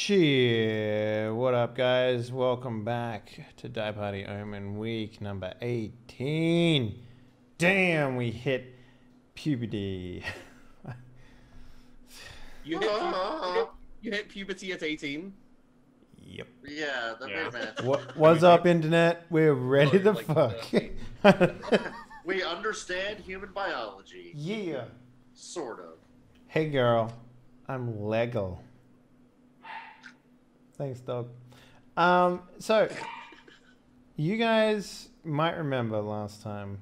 Shit, what up guys? Welcome back to Die Party Omen week number 18. Damn, we hit puberty. You hit puberty at 18? Yep. Yeah, wait a minute. What's up, internet? We're ready to fuck. We understand human biology. Yeah. Sort of. Hey girl, I'm Lego. Thanks, dog. So, you guys might remember last time,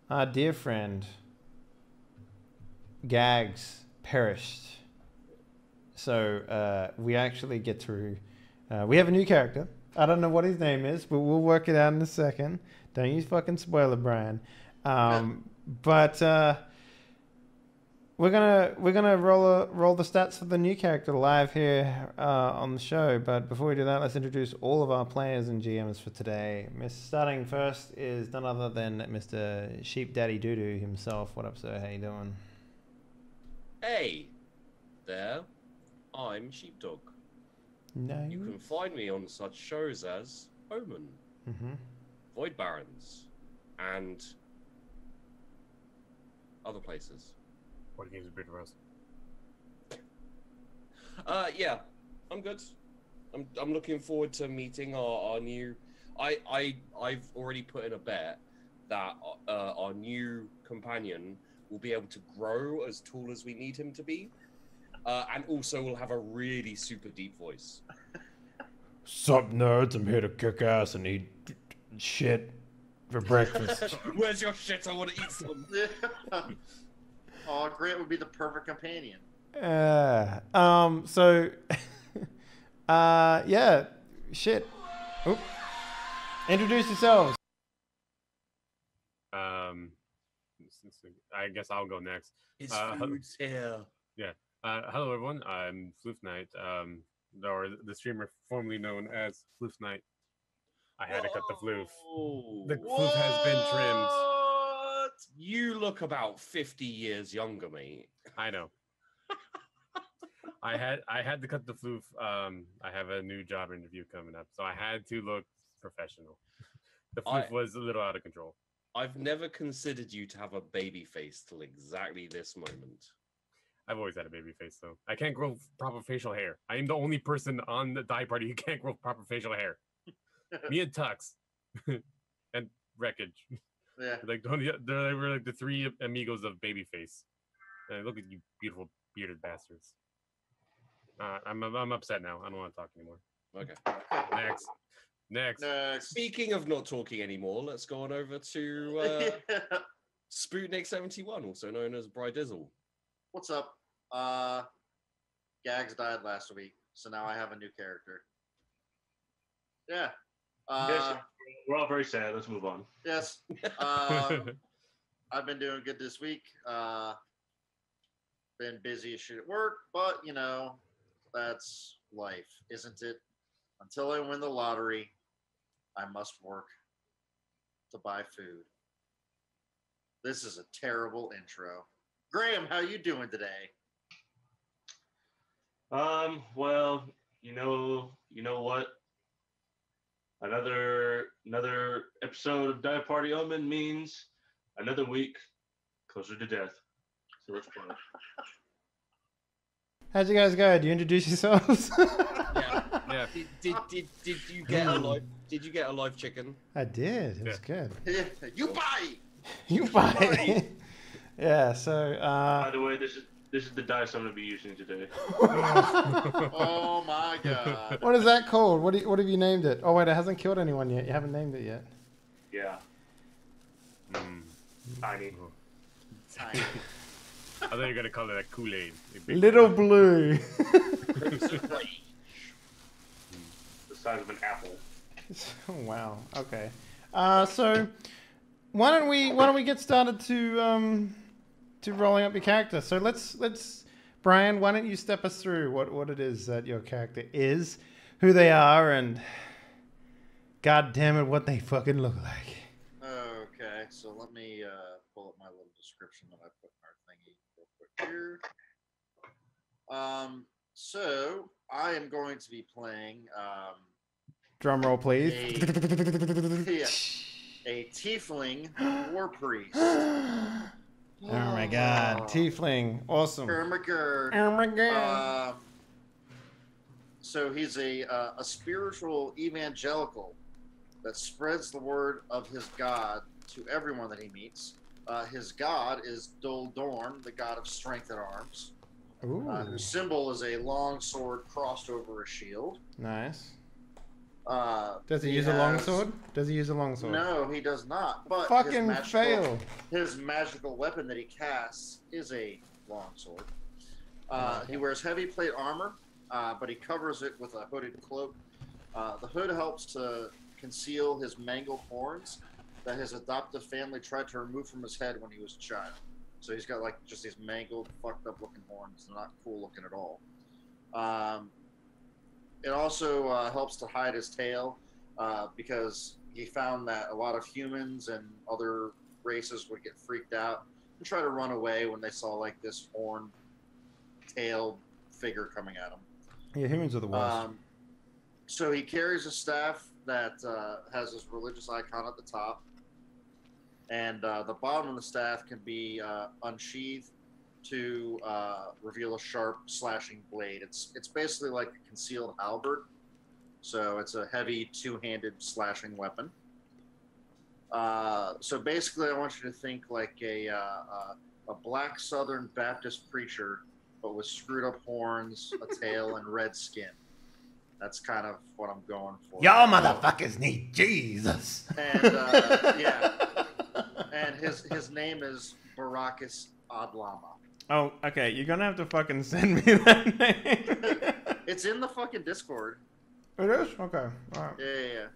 our dear friend, Gags, perished. So, we actually get through. We have a new character. I don't know what his name is, but we'll work it out in a second. Don't use fucking spoiler, Brian. But we're gonna roll the stats for the new character live here on the show. But before we do that, let's introduce all of our players and GMs for today. Starting first is none other than Mr. Sheep Daddy Doodoo himself. What up, sir? How you doing? Hey there, I'm Sheepdog. No. You can find me on such shows as Omen, Void Barons, and other places. What games are big for us? Yeah, I'm good. I'm looking forward to meeting our new. I've already put in a bet that our new companion will be able to grow as tall as we need him to be, and also will have a really super deep voice. Sup, nerds? I'm here to kick ass and eat shit for breakfast. Where's your shit? I want to eat some. Oh, Grant would be the perfect companion. So, yeah, shit. Oop. Introduce yourselves. I guess I'll go next. His food's here. Yeah. Hello, everyone. I'm Floof Knight, or the streamer formerly known as Floof Knight. I had to cut the floof. The floof has been trimmed. You look about 50 years younger, mate. I know. I had to cut the floof. I have a new job interview coming up, so I had to look professional. The floof was a little out of control. I've never considered you to have a baby face till exactly this moment. I've always had a baby face, though. I can't grow proper facial hair. I am the only person on the Die Party who can't grow proper facial hair. Me and Tux. And Wreckage. Yeah. They're like the three amigos of Babyface. Look at you beautiful bearded bastards. I'm upset now. I don't want to talk anymore. Okay. Next. Speaking of not talking anymore, let's go on over to Sputnik 71, also known as Brydizzle. What's up? Gags died last week, so now I have a new character. Yeah. Yes, we're all very sad. Let's move on. Yes. I've been doing good this week. Been busy as shit at work, but you know, that's life, isn't it? Until I win the lottery, I must work to buy food. This is a terrible intro. Graham, how you doing today? Well, you know what? Another episode of Die Party Omen means another week closer to death. So let's play. How'd you guys go? Do you introduce yourselves? Yeah. Did you get a live? Did you get a live chicken? I did. It was good. You buy. You buy. Yeah. So. By the way, this is the dice I'm going to be using today. Oh my god. What is that called? What have you named it? Oh wait, it hasn't killed anyone yet. You haven't named it yet. Yeah. Tiny. Tiny. I thought you were gonna call it a Kool-Aid. Little Blue. The size of an apple. Wow. Okay. So why don't we get started to rolling up your character? So let's Brian, why don't you step us through what it is that your character is, who they are, and god damn it, what they fucking look like. Okay, so let me pull up my little description that I put in our thingy real quick here. So I am going to be playing Drum roll, please. a tiefling war priest. Oh my god, tiefling, awesome. Ermagerd. Oh my god. So he's a spiritual evangelical that spreads the word of his god to everyone that he meets. His god is Doldorn, the god of strength at arms, whose symbol is a long sword crossed over a shield. Nice. Does he use a longsword? Does he use a longsword? No, he does not. But fucking fail. His magical weapon that he casts is a longsword. He wears heavy plate armor, but he covers it with a hooded cloak. The hood helps to conceal his mangled horns that his adoptive family tried to remove from his head when he was a child. So he's got like just these mangled, fucked up looking horns. They're not cool looking at all. It also helps to hide his tail because he found that a lot of humans and other races would get freaked out and try to run away when they saw like this horned tailed figure coming at them. Yeah, humans are the worst. So he carries a staff that has this religious icon at the top, and the bottom of the staff can be unsheathed to reveal a sharp slashing blade. It's basically like a concealed halberd, so it's a heavy two-handed slashing weapon. So basically, I want you to think like a black Southern Baptist preacher, but with screwed up horns, a tail, and red skin. That's kind of what I'm going for. Y'all motherfuckers need Jesus. And yeah, and his name is Baracus Adlama. Oh, okay. You're gonna have to fucking send me that name. It's in the fucking Discord. It is? Okay. All right. Yeah.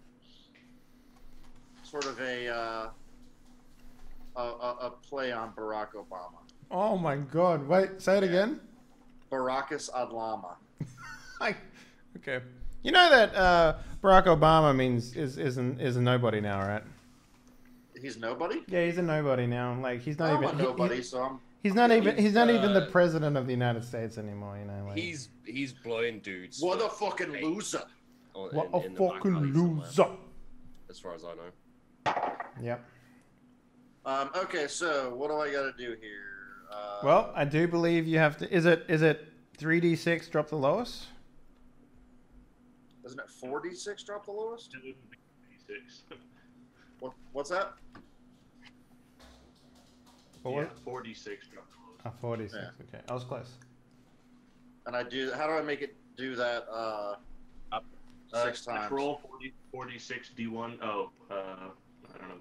Sort of a play on Barack Obama. Oh my god. Wait, say it again. Baracus Adlama. Okay. You know that Barack Obama is a nobody now, right? He's nobody? Yeah, he's a nobody now. Like he's not I'm even a nobody, so I'm. He's not even the president of the United States anymore, you know. Like, he's blowing dudes. What a fucking loser! What a fucking loser! As far as I know. Yep. Okay, so what do I got to do here? Well, I do believe you have to. Is it 3d6 drop the lowest? Isn't it 4d6 drop the lowest? 6. What's that? Yeah, 4d6 drop the lowest. 46. Yeah. Okay, I was close. And how do I make it do that? Up. 6 times. Roll 46 d1. Oh, I don't know.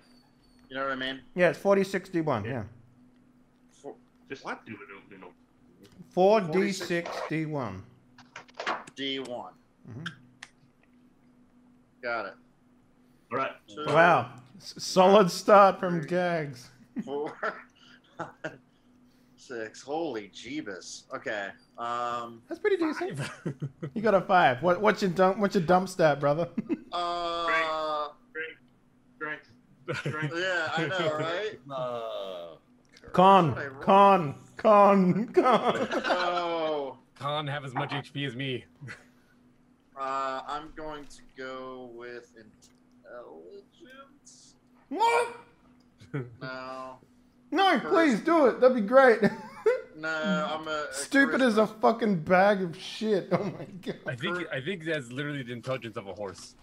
You know what I mean? Yeah, it's 46 d1. Yeah. Just What? do it, 4d6 d1. D1. Mm-hmm. Got it. All right. So, Wow, solid start from Gags. 4, 6. Holy Jeebus. Okay. That's pretty decent. You got a 5. What's your dump stat, brother? Strength. Yeah, I know, right? Con. Oh. Khan have as much HP as me. I'm going to go with intelligence. What? No. No, please do it. That'd be great. No, I'm a Stupid as a fucking bag of shit. Oh my god. I think that's literally the intelligence of a horse.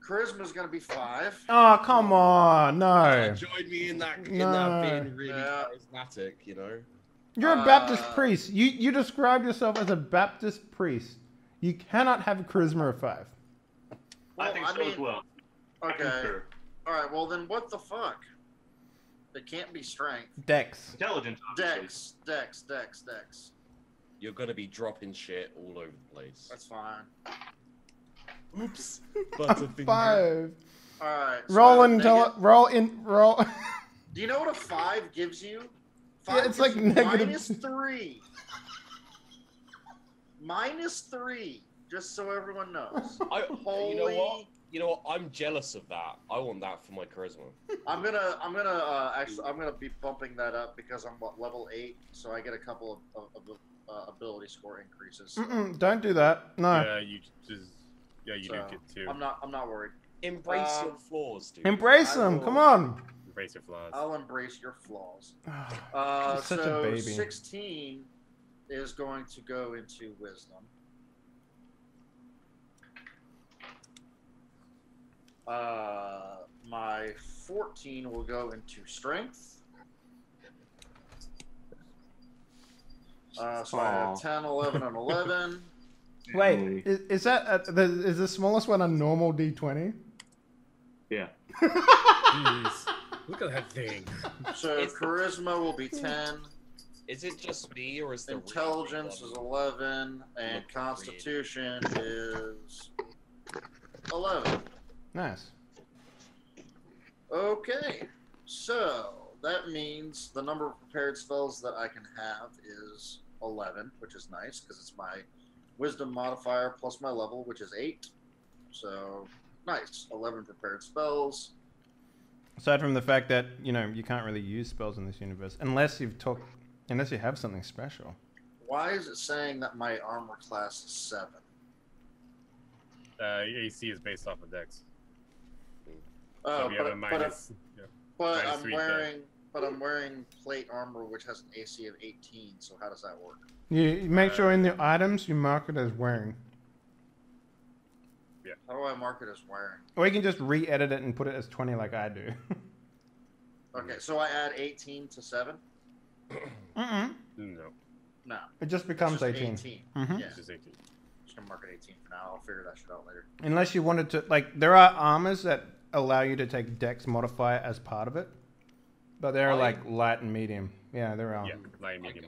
Charisma's gonna be 5. Oh, come on. No. Join me in that being really charismatic, you know. You're a Baptist priest. You describe yourself as a Baptist priest. You cannot have a charisma of 5. I think so as well. Okay. All right. Well, then what the fuck? It can't be strength. Dex. Intelligence. Obviously. Dex. You're gonna be dropping shit all over the place. That's fine. Oops. 5. All right. So Roll. Do you know what a 5 gives you? 5 Yeah, it's like negative. -3. -3. Just so everyone knows. You know what? I'm jealous of that. I want that for my charisma. I'm gonna be bumping that up because I'm level 8, so I get a couple of ability score increases. So, Don't do that. No. Yeah, you just you so do get 2. I'm not worried. Embrace your flaws, dude. Embrace I them. will- Come on. Embrace your flaws. I'll embrace your flaws. You're such a baby. 16 is going to go into wisdom. My 14 will go into strength. So I have 10, 11, and 11. Wait, is that is the smallest one a normal D20? Yeah. Jeez. Look at that thing. So It's the- charisma will be 10. Is it just me, or is the Intelligence is 11, and Look Constitution is 11. Nice. Okay, so that means the number of prepared spells that I can have is 11, which is nice because it's my Wisdom modifier plus my level, which is 8. So nice, 11 prepared spells. Aside from the fact that you can't really use spells in this universe unless you have something special. Why is it saying that my armor class is 7? AC is based off of Dex. Oh, So if you have a minus, but minus I'm 3 wearing plate armor which has an AC of 18. So how does that work? You make sure in the items you mark it as wearing. How do I mark it as wearing? Or you can just re-edit it and put it as 20 like I do. Okay, so I add 18 to 7. Mm-mm. No, No, It just it's becomes just 18. 18. Mhm. Yeah, it's just 18. just gonna mark it 18 for now. I'll figure that shit out later. Unless you wanted to, there are armors that allow you to take Dex modifier as part of it. But they're like light and medium. Yeah, there are. Yeah, light, medium.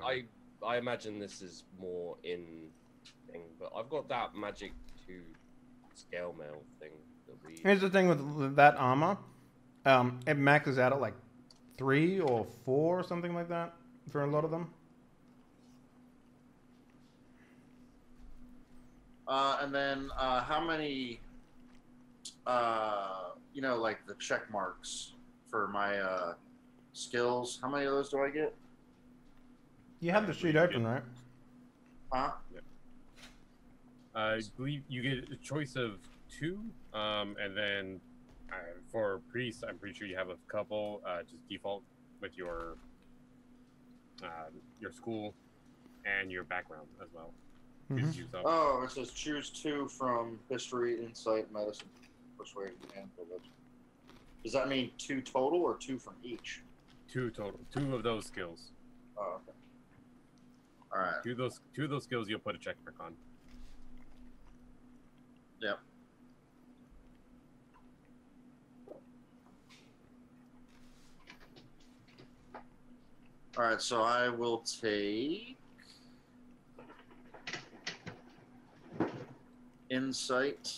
I imagine this is more in thing, but I've got that magic to scale mail thing that we. Here's the thing with that armor. It maxes out at like 3 or 4 or something like that for a lot of them. And then how many, like the check marks for my skills? How many of those do I get? You have the sheet open, right? Huh? I believe you get a choice of 2, and then for priest, I'm pretty sure you have a couple. Just default with your school and your background as well. Mhm. Choose up. Oh, it says choose 2 from history, insight, medicine, persuasion, and religion. Does that mean 2 total or 2 from each? 2 total. 2 of those skills. Oh, okay. All right. 2 of those skills you'll put a check mark on. Yep. All right, so I will take insight.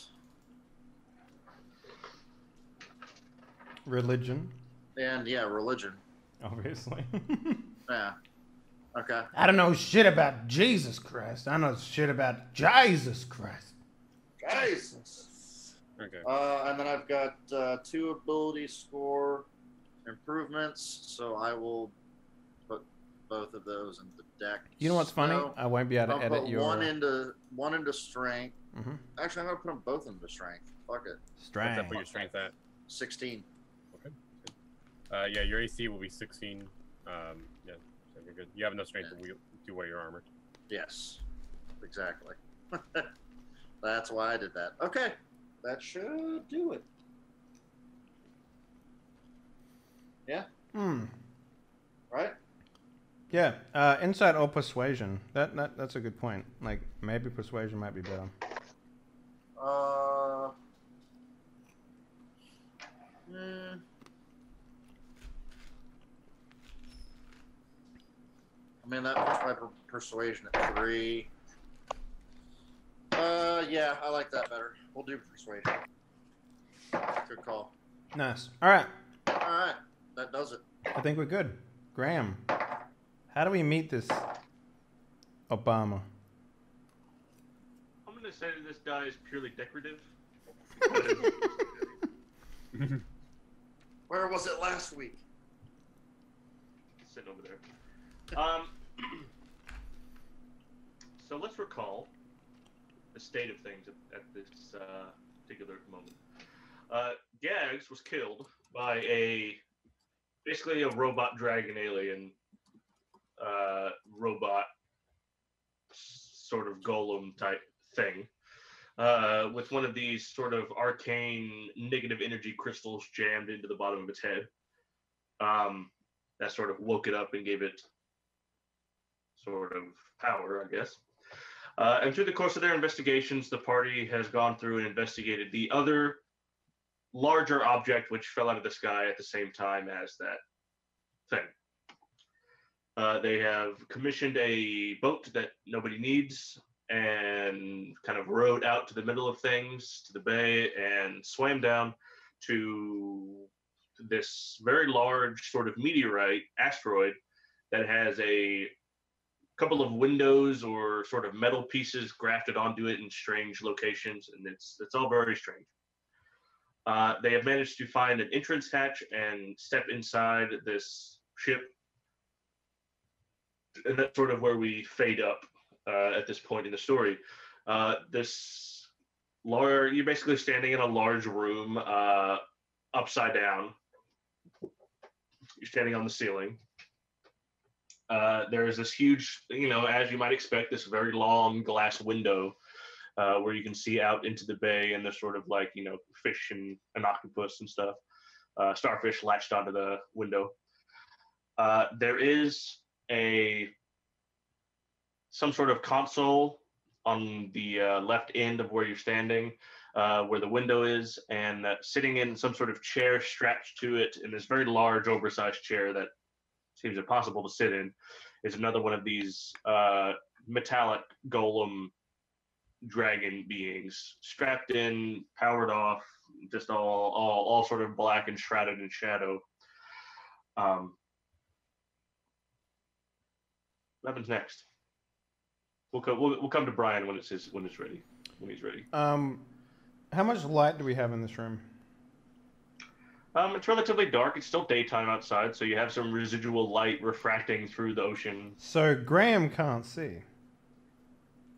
Religion, And yeah, religion. obviously. Yeah. Okay. I don't know shit about Jesus Christ. I know shit about Jesus Christ. Jesus. Okay. And then I've got 2 ability score improvements, so I will put both of those into deck. You know what's funny? So I won't be able I'll to edit put your one into strength. Mhm. Actually, I'm gonna put them both into strength. Fuck it. What's strength. that for your strength at? 16. Yeah, your AC will be 16. Yeah, so you're good. You have enough strength to wear your armor. Yes. Exactly. That's why I did that. Okay. That should do it. Yeah. Right? Yeah. Insight or persuasion. That's a good point. Like maybe persuasion might be better. I mean, that puts my persuasion at 3. Yeah, I like that better. We'll do persuasion. Good call. Nice. All right. All right, that does it. I think we're good. Graham, how do we meet this Obama? I'm gonna say that this die is purely decorative. Where was it last week? Sitting over there. So let's recall the state of things at this particular moment. Gags was killed by basically a robot dragon alien robot sort of golem type thing with one of these sort of arcane negative energy crystals jammed into the bottom of its head. That sort of woke it up and gave it sort of power, I guess. And through the course of their investigations, the party has gone through and investigated the other larger object which fell out of the sky at the same time as that thing. They have commissioned a boat that nobody needs and kind of rowed out to the middle of things, to the bay, and swam down to this very large sort of meteorite asteroid that has a couple of windows or sort of metal pieces grafted onto it in strange locations, and it's all very strange. They have managed to find an entrance hatch and step inside this ship, and that's sort of where we fade up at this point in the story. You're basically standing in a large room upside down. You're standing on the ceiling. There is this huge, as you might expect, this very long glass window where you can see out into the bay, and there's sort of like, fish and an octopus and stuff, starfish latched onto the window. There is some sort of console on the left end of where you're standing, where the window is, and sitting in some sort of chair strapped to it in this very large, oversized chair that seems impossible to sit in, is another one of these metallic golem dragon beings, strapped in, powered off, just all sort of black and shrouded in shadow. What happens next? We'll come to Brian when he's ready. How much light do we have in this room? It's relatively dark. It's still daytime outside, so you have some residual light refracting through the ocean. So Graham can't see.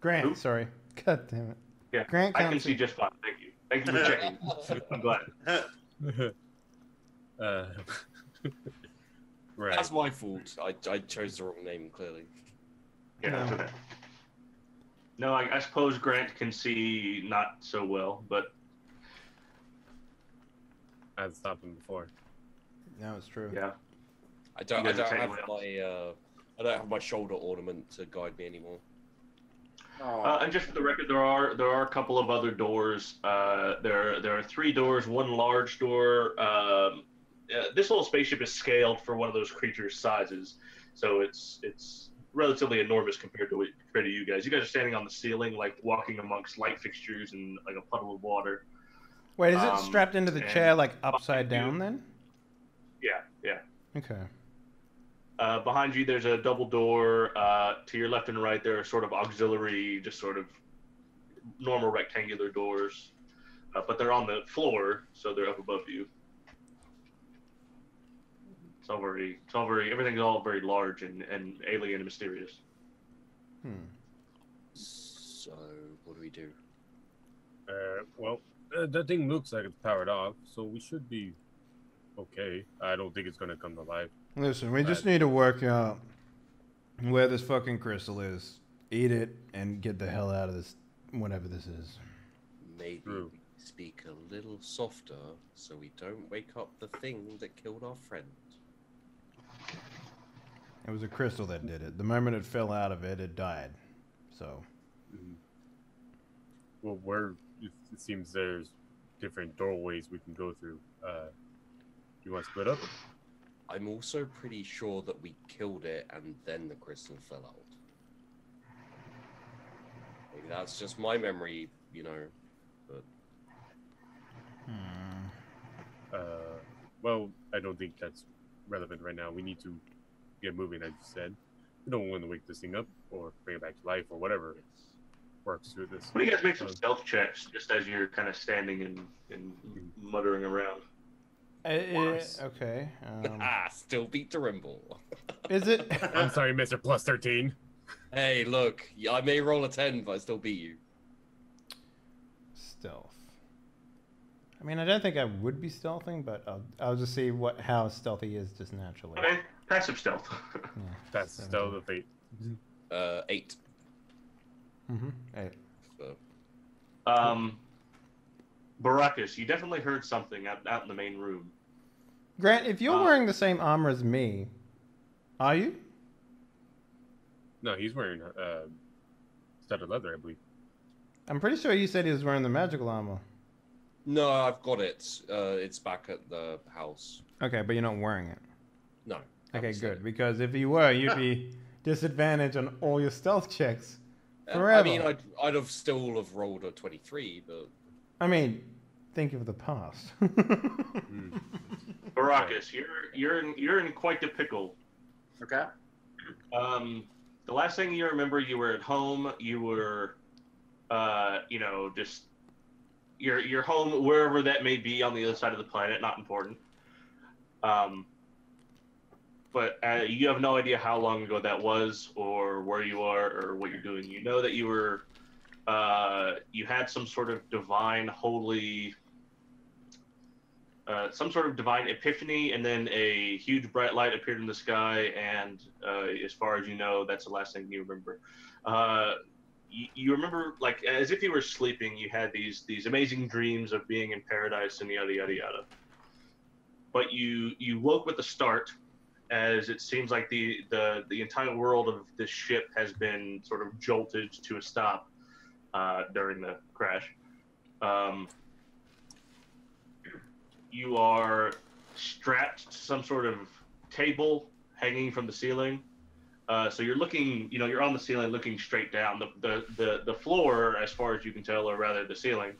Grant, Who? sorry. God damn it. Yeah, Grant I can't can see just fine. Thank you. Thank you for checking. I'm glad. Right. That's my fault. I chose the wrong name, clearly. Yeah, that's okay. No, I suppose Grant can see not so well, but I've stopped him before. No, it's true. yeah. I don't You guys are have taking I don't have my shoulder ornament to guide me anymore. Oh, And just for the record, there are a couple of other doors. There are 3 doors. One large door. This little spaceship is scaled for one of those creatures' sizes, so it's relatively enormous compared to you guys. You guys are standing on the ceiling, like walking amongst light fixtures and like a puddle of water. Wait, is it strapped into the chair like upside down you- then? Yeah. Okay. Behind you, there's a double door. To your left and right, there are sort of auxiliary, just sort of normal rectangular doors, but they're on the floor, so they're up above you. Everything's all very large and alien and mysterious. So, what do we do? Well, that thing looks like it's powered off, so we should be okay. I don't think it's gonna come to life. Listen, we just need to work out where this fucking crystal is. Eat it and get the hell out of this, whatever this is. Maybe True. we speak a little softer so we don't wake up the thing that killed our friend. It was a crystal that did it. The moment it fell out of it, it died. So. Well, it seems there's different doorways we can go through. You want to split up? I'm also pretty sure that we killed it and then the crystal fell out. Maybe that's just my memory, but... Well, I don't think that's relevant right now. We need to get moving, as you said. We don't want to wake this thing up or bring it back to life or whatever works through this. What do you guys make some stealth checks just as you're kind of standing and muttering around? Okay. still beat the Rimble. Is it? I'm sorry, Mr. Plus 13. Hey, look, I may roll a 10, but I still beat you. Stealth. I mean, I don't think I would be stealthing, but I'll just see how stealthy he is just naturally. Okay, passive stealth. Yeah, That's still the fate. 8. Mm-hmm. Hey. So, Baracus, you definitely heard something out in the main room. Grant, if you're wearing the same armor as me, are you? No, he's wearing studded leather, I believe. I'm pretty sure you said he was wearing the magical armor. no, I've got it. It's back at the house. Okay, but you're not wearing it. No. Okay, haven't said good. it. Because if you were, you'd be disadvantaged on all your stealth checks I forever. mean, I'd have still have rolled a 23, but I mean, think of the past. Baracus, you're in quite the pickle. Okay. The last thing you remember, you were at home. You were, just your home wherever that may be on the other side of the planet. Not important. But you have no idea how long ago that was, or where you are, or what you're doing. You know that you were, you had some sort of divine, holy, some sort of divine epiphany, and then a huge bright light appeared in the sky. And as far as you know, that's the last thing you remember. You remember, like, as if you were sleeping, you had these amazing dreams of being in paradise and yada yada yada. But you woke with a start, as it seems like the entire world of this ship has been sort of jolted to a stop during the crash. You are strapped to some sort of table hanging from the ceiling. So you're looking, you're on the ceiling looking straight down. The floor, as far as you can tell, or rather the ceiling,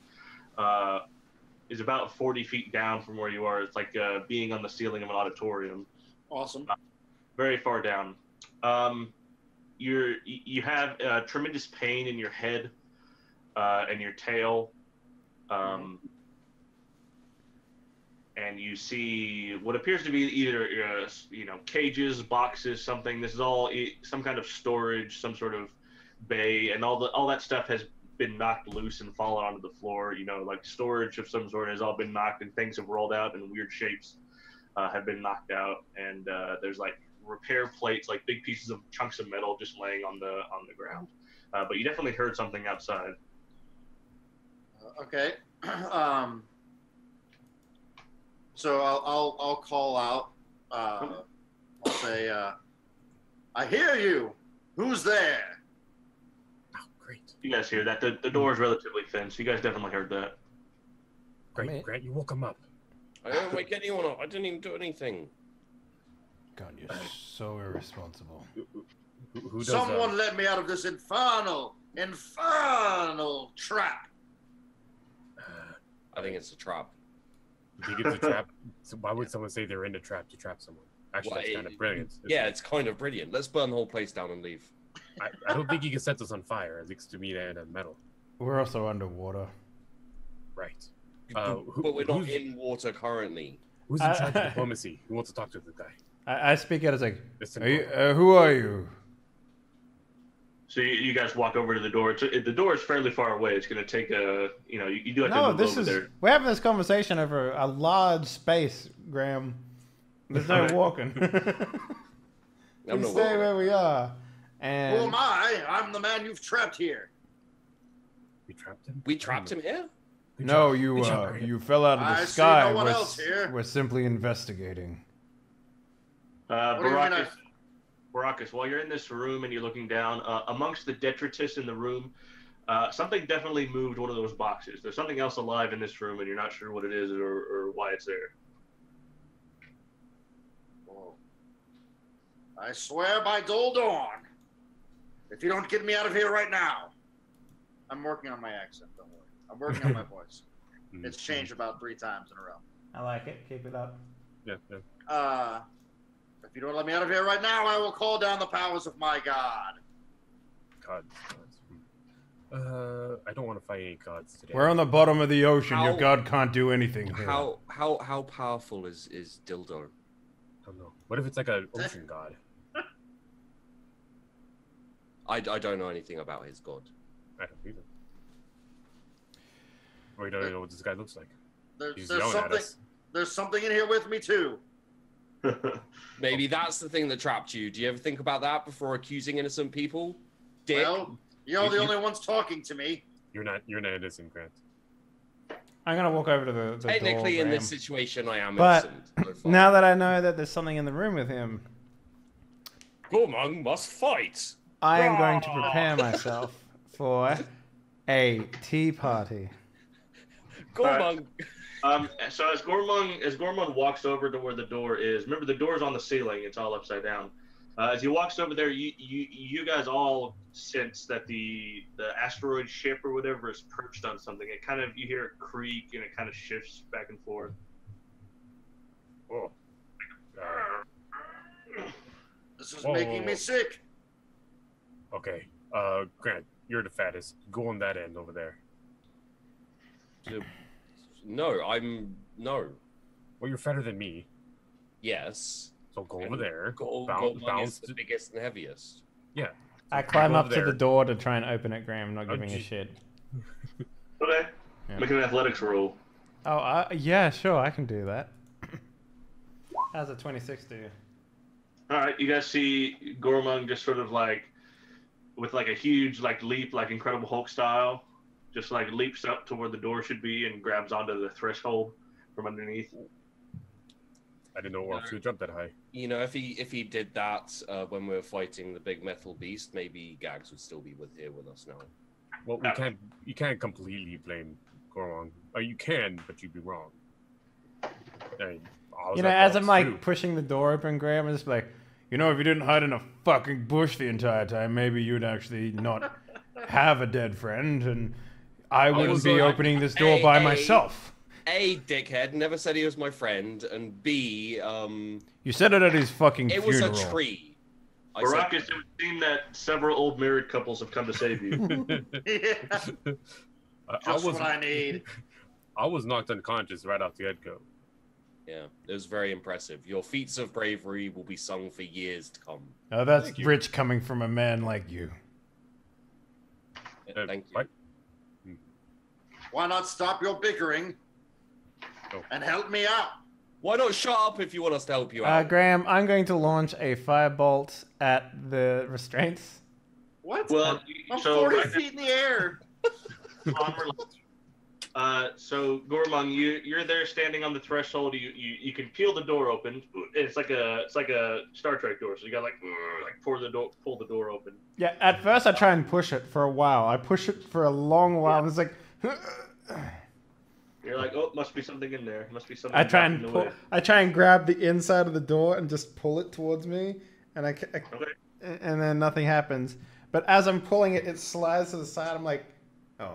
is about 40 feet down from where you are. It's like being on the ceiling of an auditorium. Awesome. Very far down. You have tremendous pain in your head and your tail. And you see what appears to be either cages, boxes, something. This is all some kind of storage, some sort of bay, and all that stuff has been knocked loose and fallen onto the floor. Like storage of some sort has all been knocked, and things have rolled out in weird shapes, have been knocked out, and there's like repair plates, like big pieces of chunks of metal, just laying on the ground. But you definitely heard something outside. Okay. So I'll call out. I'll say, "I hear you. Who's there?" Oh, great. You guys hear that? The door is relatively thin, so you guys definitely heard that. Great, Grant, you woke him up. I didn't wake anyone up. I didn't even do anything. God, you're so irresponsible. Who does, Someone let me out of this infernal trap. I think it's a trap. You think it's a trap? So why would someone say they're in a trap to trap someone? Actually, Well, that's kind of brilliant. Yeah, it's kind of brilliant. Let's burn the whole place down and leave. I don't think he can set us on fire, at least to me and metal. We're also underwater. Right. But we're not in water currently. Who's in charge of diplomacy? Who wants to talk to the guy? I speak out as like, Listen, are you, who are you? So you guys walk over to the door. The door is fairly far away. It's going to take you do have to No, move this over is there. we're having this conversation over a large space, Graham. There's no walking. I'm We not stay walking. where we are. Who And am I? I'm the man you've trapped here. we trapped him? We trapped him here? Good no, job. you Good job, Grant. you fell out of the I see sky. no one else here. We're simply investigating. do you mean Baracus, while you're in this room and you're looking down, amongst the detritus in the room, something definitely moved one of those boxes. There's something else alive in this room, and you're not sure what it is or why it's there. Whoa. I swear by Doldorn, if you don't get me out of here right now, I'm working on my accent. Don't worry. I'm working on my voice. It's changed about 3 times in a row. I like it. Keep it up. Yeah. If you don't let me out of here right now, I will call down the powers of my god. Gods. I don't want to fight any gods today. We're on the bottom of the ocean. Your How- god can't do anything here. How powerful is Dildo? I don't know. What if it's like an ocean god? I don't know anything about his god. I don't either. We don't even know what this guy looks like. He's There's yelling at something. us. There's something in here with me too. Maybe that's the thing that trapped you. Do you ever think about that before accusing innocent people? Dick? Well, you're the only ones talking to me. You're not innocent, Grant. I'm gonna walk over to the Technically, door, in Graham. this situation, I am But innocent. So far. now that I know that there's something in the room with him, Gormung must fight. I am going to prepare myself for a tea party. Gormung. So as Gormung walks over to where the door is, remember the door's on the ceiling; it's all upside down. As he walks over there, you guys all sense that the asteroid ship or whatever is perched on something. It kind of, you hear it creak and it kind of shifts back and forth. Oh. This is making me sick. Okay. Grant, you're the fattest. Go on that end over there. No, no. Well, you're fatter than me, Yes. so go over there. Gormung bounce is the to- biggest and heaviest. Yeah. I climb Go up over to there. the door to try and open it, Graham, not Oh, giving a gee. shit. Okay. Yeah. Make an athletics roll. Oh, yeah, sure, I can do that. How's a 26 do? All right, you guys see Gormung just sort of like, with like a huge like leap, like Incredible Hulk style, just like leaps up to where the door should be and grabs onto the threshold from underneath. I didn't know orcs could jump that high. You know, if he did that when we were fighting the big metal beast, maybe Gags would still be here with us now. Well, you can't completely blame Gormong. You can, but you'd be wrong. I mean, You know, as I'm like pushing the door open, Graham is like, you know, if you didn't hide in a fucking bush the entire time, maybe you'd actually not have a dead friend, and I wouldn't was be like, opening this door by A, myself. A, dickhead, never said he was my friend, and B, You said it at his fucking it funeral. was a tree. I Baracus, said, it would seem that several old married couples have come to save you. Yeah, just what I need. I was knocked unconscious right off the get-go. yeah, it was very impressive. Your feats of bravery will be sung for years to come. Oh, that's Thank you. rich coming from a man like you. Thank you. What? Why not stop your bickering Oh. and help me out? Why not shut up if you want us to help you out? Graham, I'm going to launch a firebolt at the restraints. What? Well, I'm so 40 right feet in the air. So Gormung, you're there standing on the threshold. You can peel the door open. It's like a Star Trek door. So you got like pull the door open. Yeah, at first I try and push it for a while. I push it for a long while. And it's like, You're like, oh, must be something in there. Must be something. I try blocking and the pull. way. I try and grab the inside of the door and just pull it towards me, and Okay. and then nothing happens. But as I'm pulling it, it slides to the side. I'm like, oh,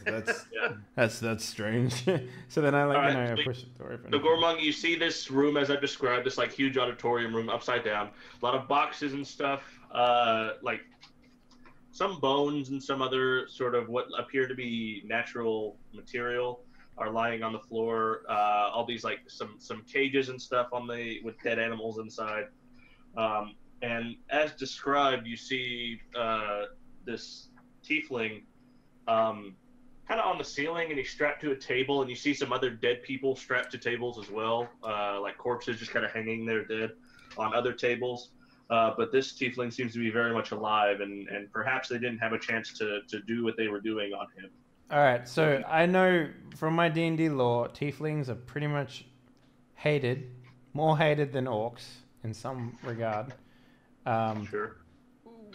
that's Yeah. that's strange. So then I like Alright, I so- push the door open. So Gormung, you see this room as I described, this like huge auditorium room upside down. A lot of boxes and stuff, like some bones and some other sort of what appear to be natural material are lying on the floor. All these like some cages and stuff with dead animals inside. And as described, you see this tiefling kind of on the ceiling, and he's strapped to a table, and you see some other dead people strapped to tables as well, like corpses just kind of hanging there dead on other tables. But this tiefling seems to be very much alive, and perhaps they didn't have a chance to do what they were doing on him. All right, so I know from my D&D lore, tieflings are pretty much hated, more hated than orcs in some regard. Sure.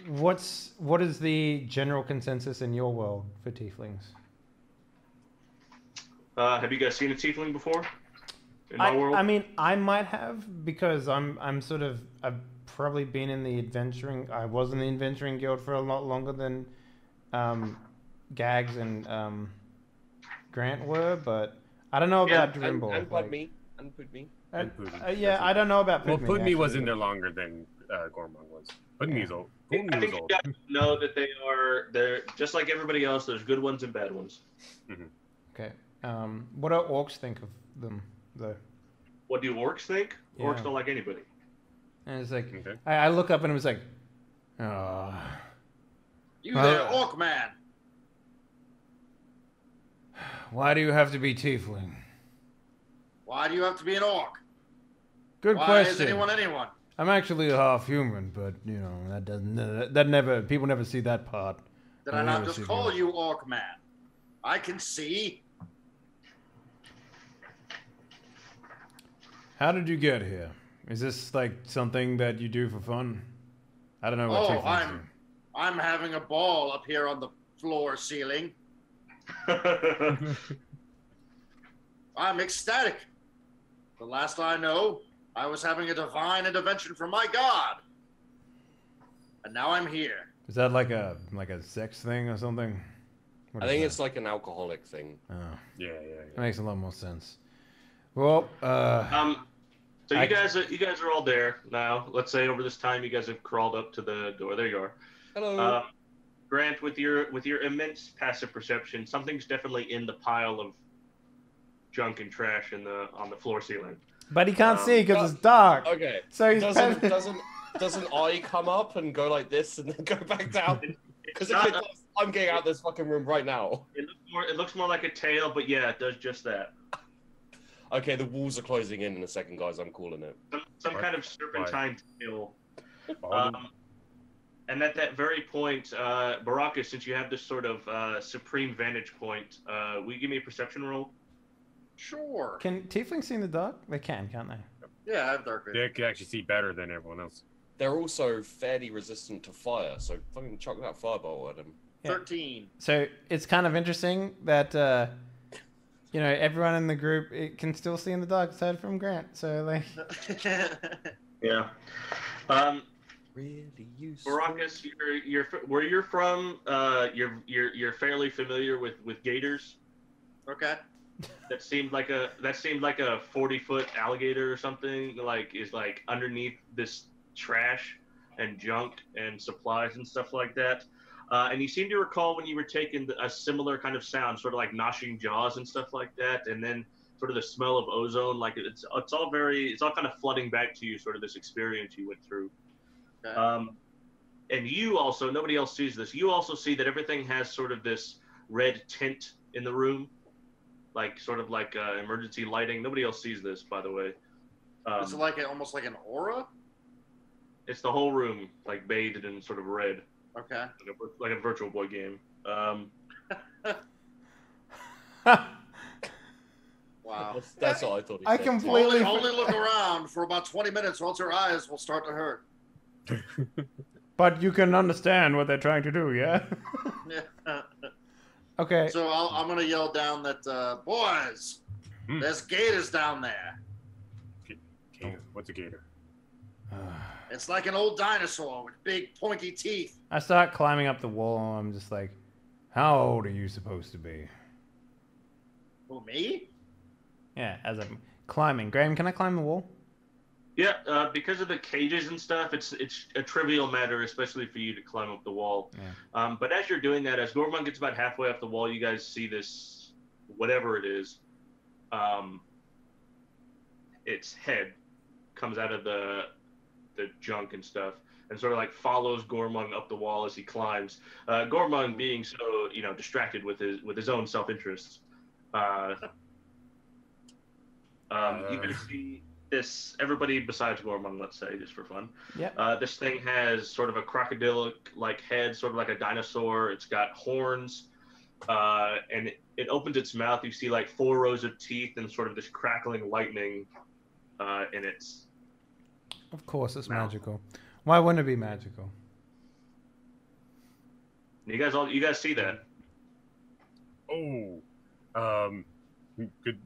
What is the general consensus in your world for tieflings? Have you guys seen a tiefling before? In my world? I mean, I might have, because I'm sort of, I've probably been in the adventuring. I was in the adventuring guild for a lot longer than Gags and Grant were, but I don't know about Drimble. And Pudme. And, Pudme. yeah, I don't know about Well, Pygmy, Pudme was actually. in there longer than Gormong was. Pudme's old. I Pudme was think you old. guys know that they're just like everybody else. There's good ones and bad ones. Okay. What do orcs think of them, though? What do orcs think? Orcs Yeah. don't like anybody. And it's like, Okay. I look up and it was like, Oh. You there, orc man? Why do you have to be tiefling? Why do you have to be an orc? Good Why question. is anyone? I'm actually a half human, but you know that doesn't. That never. People never see that part. Did They I not never just see call that. you orc man? I can see. How did you get here? Is this like something that you do for fun? I don't know what Oh, tieflings do. I'm having a ball up here on the floor ceiling. I'm ecstatic. The last I know, I was having a divine intervention from my god. And now I'm here. Is that like a sex thing or something? What I is think that? it's like an alcoholic thing. Oh, Yeah. that makes a lot more sense. Well, So you guys are all there now. Let's say over this time you guys have crawled up to the door. There you are. Hello. Grant, with your immense passive perception, something's definitely in the pile of junk and trash on the floor ceiling. but he can't see because it's dark. Okay. So he's Doesn't I come up and go like this and then go back down? Because if it does, I'm getting out of this fucking room right now. It looks more like a tail, but yeah, it does just that. Okay, the walls are closing in a second, guys. I'm calling it. Some kind of serpentine tail. Oh, And at that very point, Baraka, since you have this sort of supreme vantage point, will you give me a perception roll? Sure. Can tieflings see in the dark? They can, can't they? Yeah, I have dark vision. they can actually see better than everyone else. They're also fairly resistant to fire, so fucking chuck that fireball at them. Yeah. 13. So it's kind of interesting that you know everyone in the group it can still see in the dark aside from Grant. So like, Yeah. Really useful. Baracus, where you're from, you're fairly familiar with gators. Okay. That seemed like a 40-foot alligator or something is underneath this trash and junk and supplies and stuff like that. And you seem to recall when you were taking a similar kind of sound, sort of like gnashing jaws and stuff like that, and then sort of the smell of ozone, like it's all kind of flooding back to you, sort of this experience you went through. Okay. And you also, nobody else sees this. You also see that everything has sort of this red tint in the room, sort of like emergency lighting. Nobody else sees this, by the way. Is it almost like an aura? It's the whole room, bathed in sort of red, Okay. like a Virtual Boy game. Wow. That's what I thought. He I said. completely. Only look around for about 20 minutes, or else your eyes will start to hurt. But you can understand what they're trying to do, yeah? Yeah. Okay. So I'm gonna yell down that, boys, Hmm. there's gators down there. Gator. What's a gator? It's like an old dinosaur with big pointy teeth. I start climbing up the wall. I'm just like, how old are you supposed to be? Who, me? Yeah, as I'm climbing. Graham, can I climb the wall? Yeah, because of the cages and stuff, it's a trivial matter, especially for you to climb up the wall. Yeah. But as you're doing that, as Gorman gets about halfway up the wall, you guys see this, whatever it is, its head comes out of the junk and stuff, and sort of follows Gorman up the wall as he climbs. Gorman being so distracted with his own self-interest. You can see this, everybody besides Gorman, let's say, just for fun. Yeah. This thing has sort of a crocodile-like head, sort of like a dinosaur. It's got horns, and it opens its mouth. You see 4 rows of teeth and sort of this crackling lightning in its. Of course, it's Mouth. magical. Why wouldn't it be magical? You guys see that? Oh, good.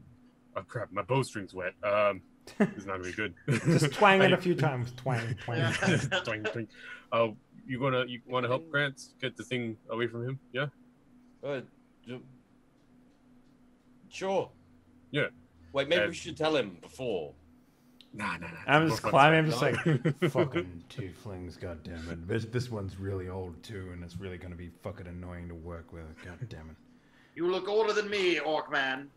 Oh crap, my bowstring's wet. It's not gonna be good. Just twang it a few times. Twang, twang. Twang, twang. Oh, you wanna help Grant get the thing away from him? Yeah. Sure. Yeah. Wait, maybe we should tell him before. Nah. I'm just climbing. I'm just like, No. fucking tieflings, goddammit. This one's really old too, and it's really gonna be fucking annoying to work with. Goddammit. You look older than me, orc man.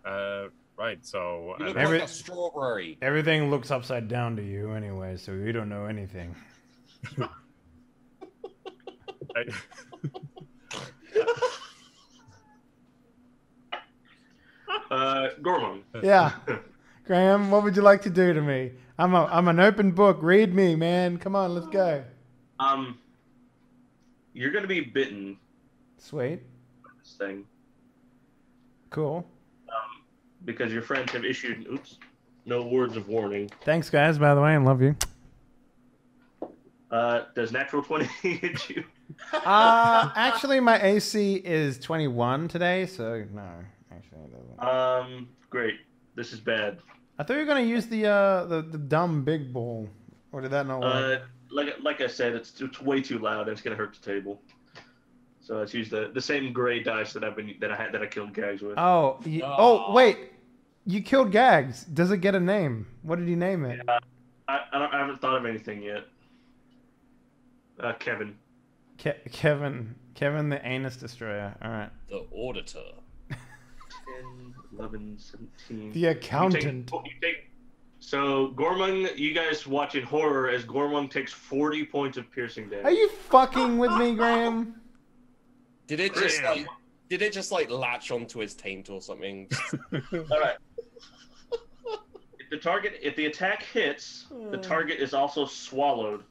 Right. So You look Every- like a strawberry. Everything looks upside down to you anyway, so you don't know anything. Gormon. Yeah. Graham, what would you like to do to me? I'm an open book. Read me, man. Come on, let's go. You're gonna be bitten Sweet. by this thing Cool. because your friends have issued no words of warning. Thanks, guys, by the way, and love you. Does natural 20 hit you? Actually, my AC is 21 today, so no. Actually, it doesn't. Great. This is bad. I thought you were going to use the dumb big ball. Or did that not work? Like I said, it's way too loud and it's gonna hurt the table. So let's use the same gray dice that I killed Gags with. Oh, wait. You killed Gags. Does it get a name? What did you name it? I haven't thought of anything yet. Kevin. Kevin the anus destroyer. All right. The auditor. 10, 11, 17. The accountant. So Gormung, you guys watching horror as Gormung takes 40 points of piercing damage. Are you fucking with me, Graham? Did it just like latch onto his taint or something? All right. If the attack hits, the target is also swallowed.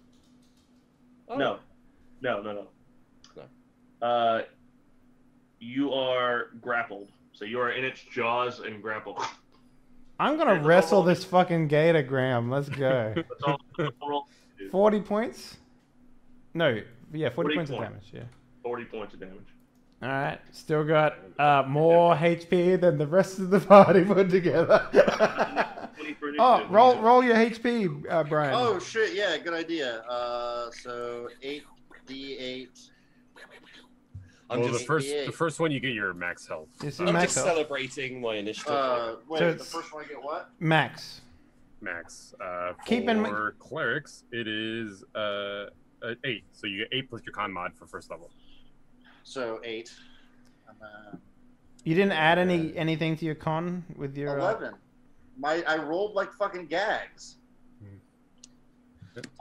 Oh. No. You are grappled. So you are in its jaws and grappled. I'm gonna wrestle this fucking gator, Graham. Let's go. 40 points? No, yeah, 40 points of damage, yeah. 40 points of damage. Alright, still got more HP than the rest of the party put together. Oh, roll your HP, Brian. Oh shit, yeah, good idea. So 8d8. The first one you get your max health. I'm just celebrating my initiative. Wait, So the first one I get what? Max. For clerics, it is 8. So you get 8 plus your con mod for first level. So 8. You didn't add anything to your con with your 11. I rolled like fucking Gags.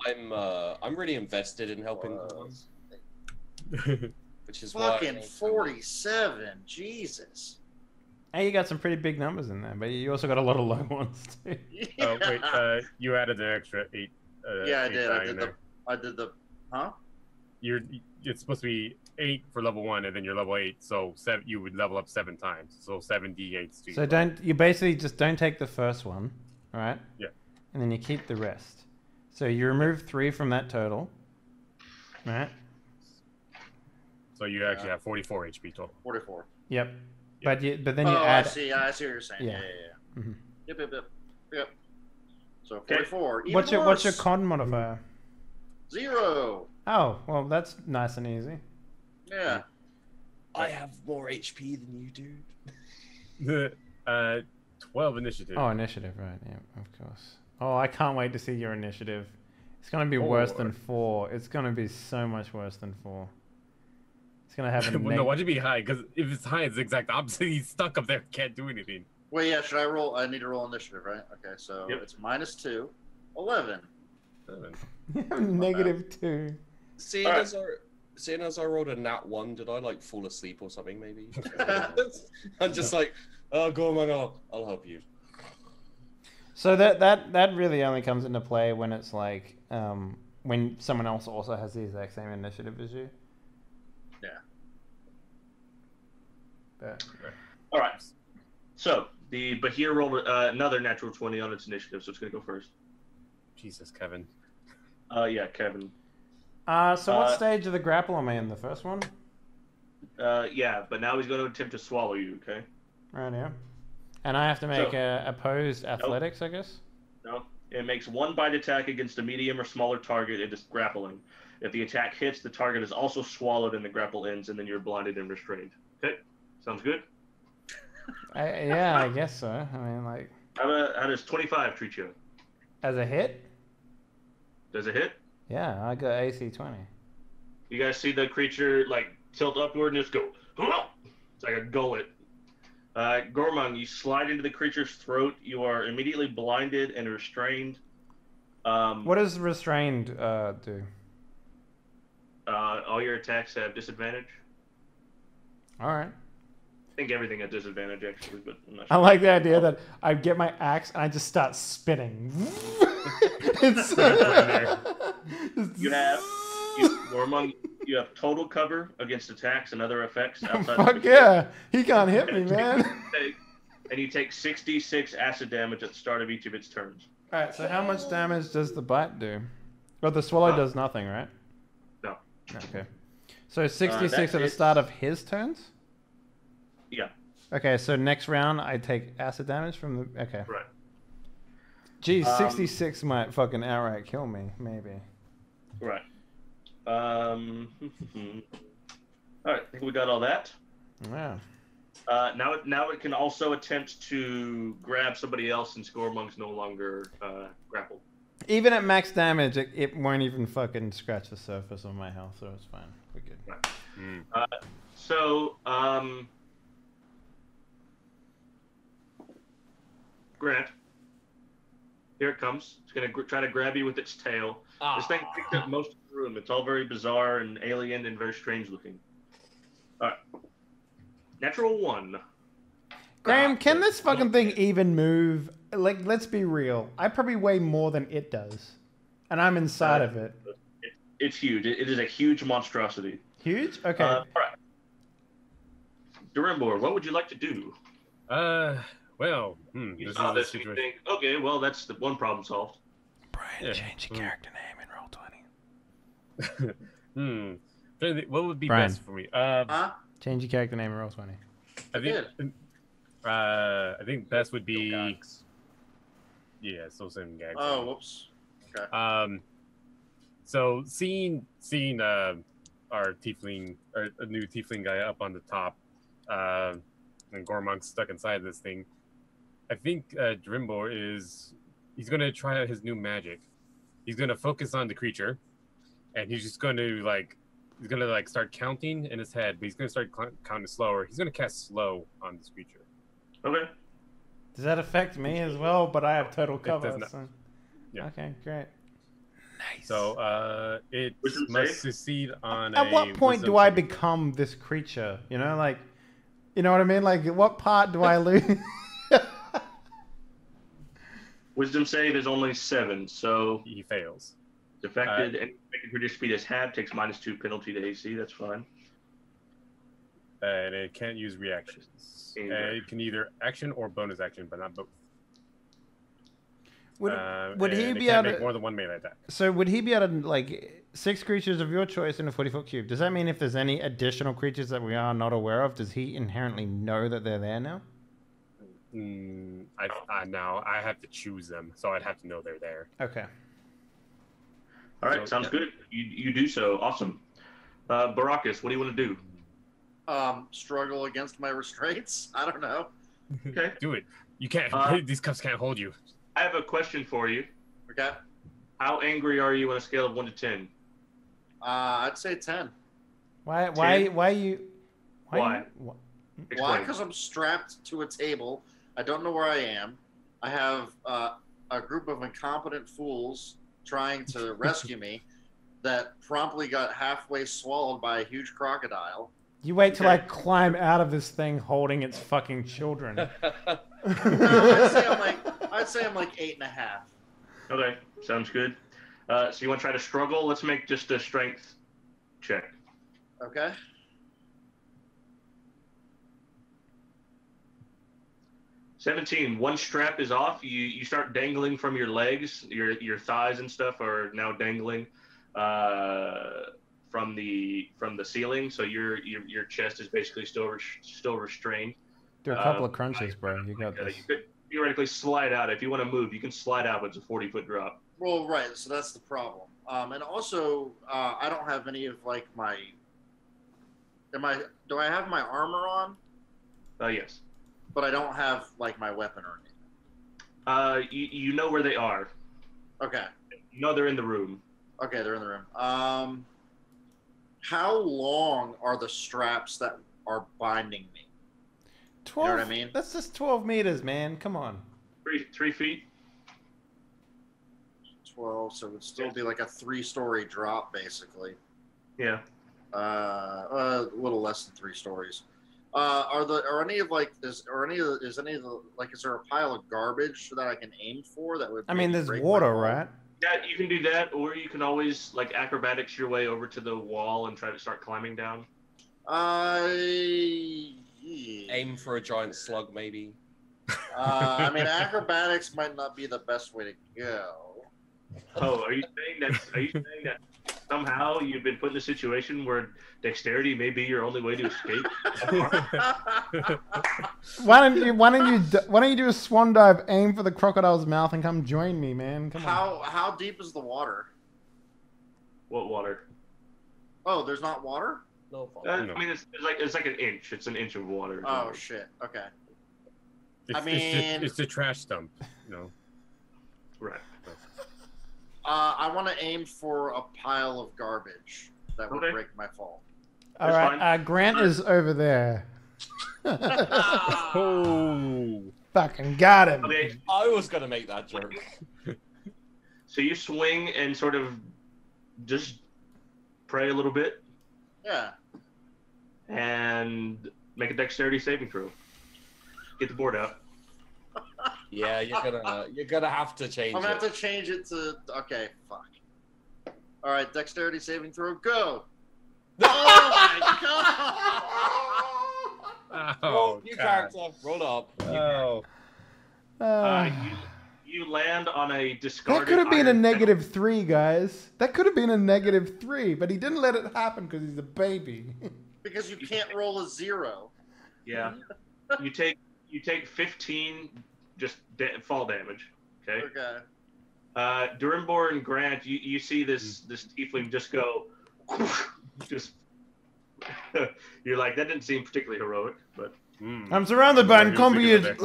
I'm really invested in helping. Which is fucking 47. Jesus. Hey, you got some pretty big numbers in there, but you also got a lot of low ones too. Oh wait, you added an extra 8. Yeah, I did. I did the. Huh? It's supposed to be 8 for level 1, and then you're level 8, so you would level up 7 times. So 7d8s. So don't take the first one, all right? Yeah. And then you keep the rest. So you remove 3 from that total, right? So you actually have 44 HP total. 44. Yep. But then you add. I see what you're saying. Yeah. Mm-hmm. Yep. So 44. What's your con modifier? 0. Oh, well, that's nice and easy. Yeah. I have more HP than you do. 12 initiative. Oh, initiative, right? Yeah, of course. Oh, I can't wait to see your initiative. It's gonna be worse than 4. It's gonna be so much worse than 4. It's gonna have a well, no, why should it be high? Because if it's high, it's the exact opposite. He's stuck up there, can't do anything. Wait, yeah, should I roll? I need to roll initiative, right? Okay, so it's -2, 11. -2. Seeing as I rolled a nat 1, did I like fall asleep or something? Maybe. I'm just like, oh, go on, I'll help you. So that really only comes into play when it's like when someone else also has the exact same initiative as you. Yeah. But, all right. So the Bahir rolled another natural 20 on its initiative, so it's gonna go first. Jesus, Kevin. Yeah, Kevin. So what stage of the grapple am I in? The first one? Yeah, but now he's going to attempt to swallow you, okay? Right, yeah. And I have to make opposed athletics, I guess? No. It makes 1 bite attack against a medium or smaller target and is grappling. If the attack hits, the target is also swallowed and the grapple ends, and then you're blinded and restrained. Okay? Sounds good? Yeah, I guess so. I mean, like... How does 25 treat you? As a hit? Does it hit? Yeah, I got AC 20. You guys see the creature, like, tilt upward and just go... It's like a gullet. Gormang, you slide into the creature's throat. You are immediately blinded and restrained. What does restrained do? All your attacks have disadvantage. All right. I think everything has disadvantage actually, but I'm not I sure. like the idea that I get my axe and I just start spinning. It's You have you have total cover against attacks and other effects outside. Fuck yeah, he can't hit me, man. And you take 66 acid damage at the start of each of its turns. All right, so how much damage does the bite do? Well, the swallow does nothing, right? No. Okay. So 66 at the it's- start of his turns? Yeah. Okay, so next round I take acid damage from the... Okay. Right. Geez, 66 might fucking outright kill me, maybe. Right. All right. I think we got all that. Yeah. Now it can also attempt to grab somebody else, and Scoremong's no longer grappled. Even at max damage, it won't even fucking scratch the surface of my health, so it's fine. We're good. Right. So, Grant, here it comes. It's going to try to grab you with its tail. This thing picked up most of the room. It's all very bizarre and alien and very strange looking. All right. Natural 1. Graham, can this fucking thing even move? Like, let's be real. I probably weigh more than it does. And I'm inside of it. It's huge. It is a huge monstrosity. Huge? Okay. All right. Durimbor, what would you like to do? Well, You this saw is a this and you situation. think, okay, well, that's the one problem solved. Brian, change your character name in Roll20. Trying to think, what would be Brian. best for me? Huh? Change your character name in Roll20. I think best would be. Yeah, still same gags. Oh, whoops. Okay. So seeing our tiefling, or a new tiefling guy up on the top, and Gormonk's stuck inside this thing, I think Drimbo he's gonna try out his new magic. He's gonna focus on the creature, and he's just going to start counting in his head, but he's gonna start counting slower. He's gonna cast slow on this creature. Okay. Does that affect me as well? But I have total cover. does not. So... Yeah. Okay, great. Nice. So it Wisdom must save? succeed on At what point do I become? become this creature? You know, like, you know what I mean? Like, at what part do I lose? Wisdom save is only 7, so He fails. it's affected. And making creature speed is halved, takes -2 penalty to AC. That's fine. And it can't use reactions. It can either action or bonus action, but not both. would And he it be can't able make to? more than one melee attack? So would he be able to, like, 6 creatures of your choice in a 40-foot cube? Does that mean if there's any additional creatures that we are not aware of, does he inherently know that they're there now? Now I have to choose them, so I'd have to know they're there. Okay. All right, So- sounds good. You do so. Awesome. Baracus, what do you want to do? Struggle against my restraints? I don't know. Okay. Do it. You can't. These cuffs can't hold you. I have a question for you. Okay. How angry are you on a scale of 1 to 10? I'd say 10. Why you? Why? Why? Explain. Because I'm strapped to a table. I don't know where I am. I have a group of incompetent fools trying to rescue me that promptly got halfway swallowed by a huge crocodile. You wait till I climb out of this thing holding its fucking children. I'd say I'm like 8.5. Okay, sounds good. So you want to try to struggle? Let's make just a strength check. Okay. $17. One strap is off. You start dangling from your legs. Your thighs and stuff are now dangling from the ceiling. So your chest is basically still restrained. Do a couple of crunches, bro. You got this. You could theoretically slide out. If you want to move, you can slide out, but it's a 40-foot drop. Well, right. So that's the problem. And also, I don't have any of like my. Do I have my armor on? Yes. But I don't have like my weapon or anything. You know where they are. Okay. You know they're in the room. Okay, they're in the room. How long are the straps that are binding me? 12. You know what I mean? That's just 12 meters, man. Come on. 3 feet. 12, so it would still be like a 3-story drop, basically. Yeah. A little less than 3 stories. Are any of like is any of the like is there a pile of garbage that I can aim for that would? I mean, maybe there's break my water, fall? right? Yeah, you can do that, or you can always like acrobatics your way over to the wall and try to start climbing down. Aim for a giant slug, maybe. I mean, acrobatics might not be the best way to go. Oh, are you saying that somehow you've been put in a situation where dexterity may be your only way to escape? Why don't you do a swan dive, aim for the crocodile's mouth, and come join me, man? Come on. How deep is the water? What water? Oh, there's not water? No fun. I mean, it's like an inch. It's an inch of water. Oh shit. Okay. It's the trash dump. Right. I want to aim for a pile of garbage that would break my fall. All right, Grant is over there. Oh. Fucking got him. Okay, I was gonna make that joke. so you swing and sort of just pray a little bit Yeah. and make a dexterity saving throw. Get the board out. Yeah, you're gonna have to change I'm gonna it. have to change it to okay. Fuck. All right, dexterity saving throw. Go. Oh my god! Roll, new character. Roll up. Oh. You land on a That discarded. could have been a iron -3, guys. That could have been a -3, but he didn't let it happen because he's a baby. Because you can't roll a 0. Yeah. You take 15 just fall damage. Okay. Okay. Durimbor and Grant, you see this tiefling just go, just. You're like, that didn't seem particularly heroic, but. I'm surrounded by incompetent.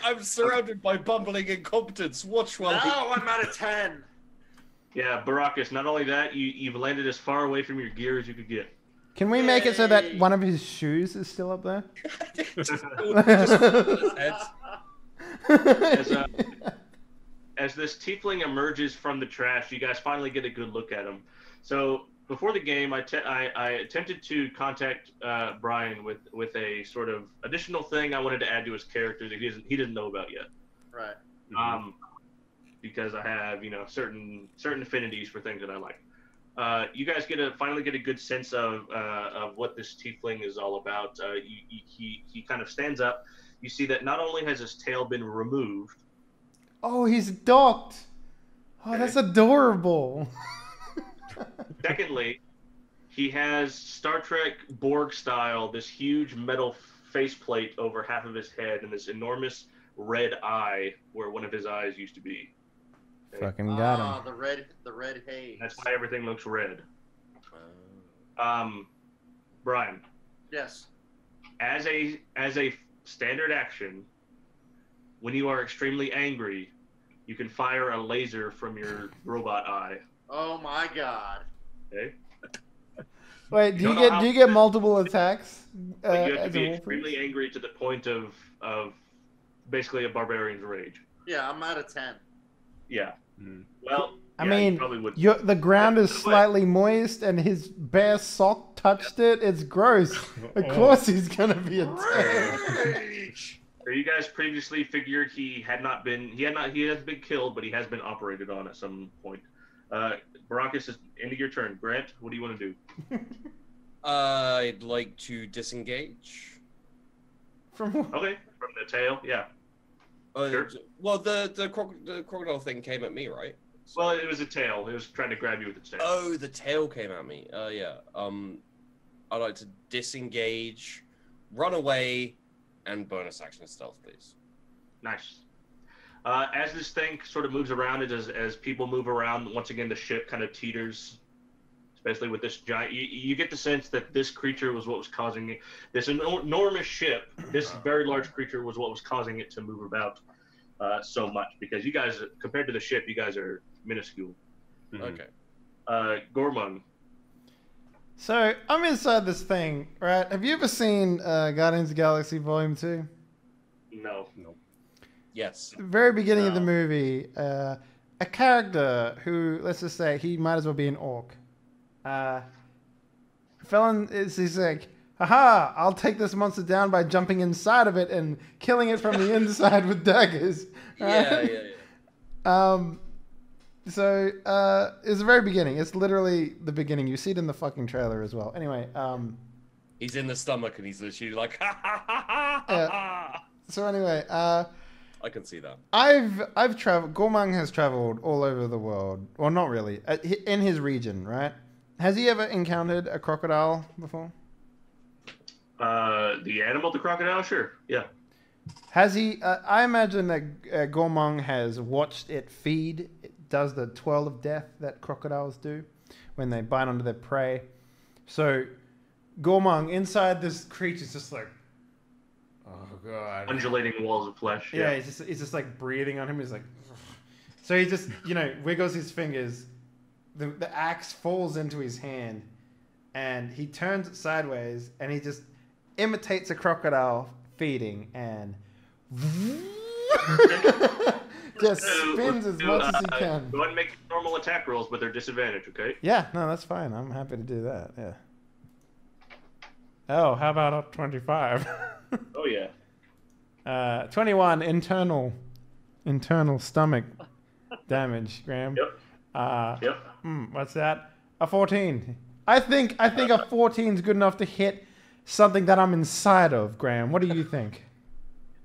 I'm surrounded by bumbling incompetence. Watch while Now I'm at a 10. Yeah, Baracus. Not only that, you've landed as far away from your gear as you could get. Can we make it so that one of his shoes is still up there? As this tiefling emerges from the trash, you guys finally get a good look at him. So before the game, I attempted to contact Brian with a sort of additional thing I wanted to add to his character that he didn't know about yet. Right. Because I have certain affinities for things that I like. You guys finally get a good sense of what this tiefling is all about. He kind of stands up. You see that not only has his tail been removed. Oh, he's docked. Oh, that's adorable. Secondly, he has Star Trek Borg style, this huge metal faceplate over half of his head and this enormous red eye where one of his eyes used to be. Okay? Fucking got him. The red haze. That's why everything looks red. Brian. Yes. As a standard action, when you are extremely angry, you can fire a laser from your robot eye. Oh my god. Okay. Wait, do you get multiple attacks? You have to be extremely angry to the point of basically a barbarian's rage. Yeah, I'm at a 10. Yeah. Well, I yeah, mean, you probably would. the ground is slightly moist, and his bare sock touched it. It's gross. Of course, he's gonna be a 10. So you guys previously figured he hasn't been killed, but he has been operated on at some point. Baracus, is end of your turn. Grant, what do you want to do? I'd like to disengage. From what? Okay, from the tail, yeah. Sure. Well, the crocodile thing came at me, right? So... Well, it was a tail. It was trying to grab you with its tail. Oh, the tail came at me. Yeah. I'd like to disengage, run away, and bonus action stealth, please. Nice. As this thing sort of moves around, as people move around, once again the ship kind of teeters, especially with this giant. You get the sense that this creature was what was causing it. This enormous ship, this very large creature, was what was causing it to move about so much. Because you guys, compared to the ship, you guys are minuscule. Okay. Gormon. So I'm inside this thing, right? Have you ever seen Guardians of the Galaxy Volume 2? No. Yes. The very beginning of the movie, a character who, let's just say, he might as well be an orc. Felon he's like, haha, I'll take this monster down by jumping inside of it and killing it from the inside with daggers. Yeah. So it's the very beginning. It's literally the beginning. You see it in the fucking trailer as well. Anyway, he's in the stomach and he's literally like, ha ha ha ha ha. So anyway, I can see that. I've traveled. Gormang has traveled all over the world. Well, not really. In his region, right? Has he ever encountered a crocodile before? The animal, the crocodile, sure, yeah. Has he? I imagine that Gormang has watched it feed. It does the twirl of death that crocodiles do when they bite onto their prey. So Gormang inside this creature's just like, oh god, Undulating walls of flesh. yeah. He's just like breathing on him. He's like, so he just wiggles his fingers. The axe falls into his hand, and he turns it sideways, and he just imitates a crocodile feeding, and just spins as much as he can. Go ahead and make normal attack rolls, but they're disadvantaged, okay? Yeah, no, that's fine. I'm happy to do that. Yeah. Oh, how about up 25? Oh yeah. 21 internal stomach damage, Graham. Yep. Yep. What's that? A 14. I think a 14 is good enough to hit something that I'm inside of, Graham. What do you think?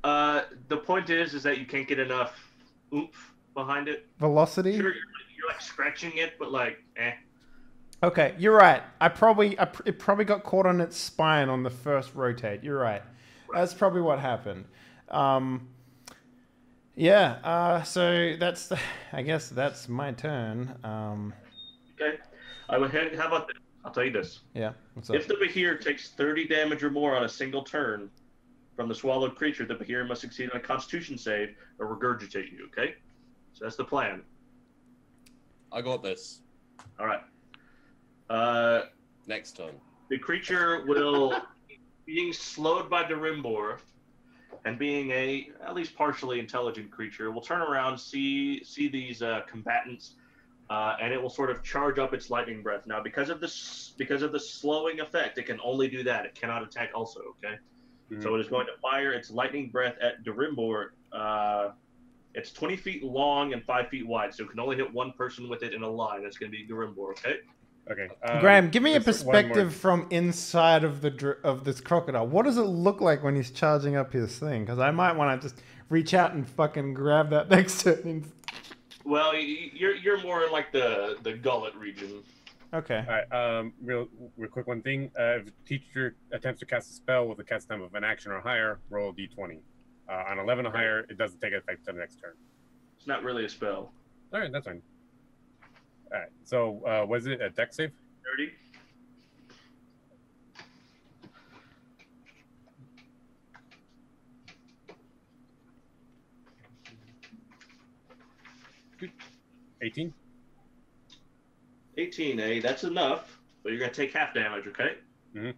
The point is that you can't get enough oomph behind it. Velocity? Sure, you're like scratching it, but like, eh. Okay, you're right. It probably got caught on its spine on the first rotate. You're right. That's probably what happened. Yeah. So I guess that's my turn. Okay. How about this? I'll tell you this. Yeah. What's up? If the Behir takes 30 damage or more on a single turn from the swallowed creature, the Behir must succeed on a Constitution save or regurgitate you. Okay. So that's the plan. I got this. All right. Next turn. The creature will, being slowed by Durimbor, and being at least partially intelligent creature, will turn around, see these combatants, and it will sort of charge up its lightning breath. Now, because of the slowing effect, it can only do that. It cannot attack also. Okay, so it is going to fire its lightning breath at Durimbor. It's 20 feet long and 5 feet wide, so it can only hit one person with it in a line. That's going to be Durimbor. Okay. Okay. Graham, give me a perspective from inside of this crocodile. What does it look like when he's charging up his thing? Because I might want to just reach out and fucking grab that next to it. Well, you're more in like the gullet region. Okay. All right. Real quick one thing. If a teacher attempts to cast a spell with a cast time of an action or higher, roll a d20. On 11 or higher, it doesn't take effect until the next turn. It's not really a spell. All right, that's fine. All right. So, was it a dex save? 30. Good. 18. 18, eh? That's enough, but you're gonna take half damage, okay? Mm-hmm.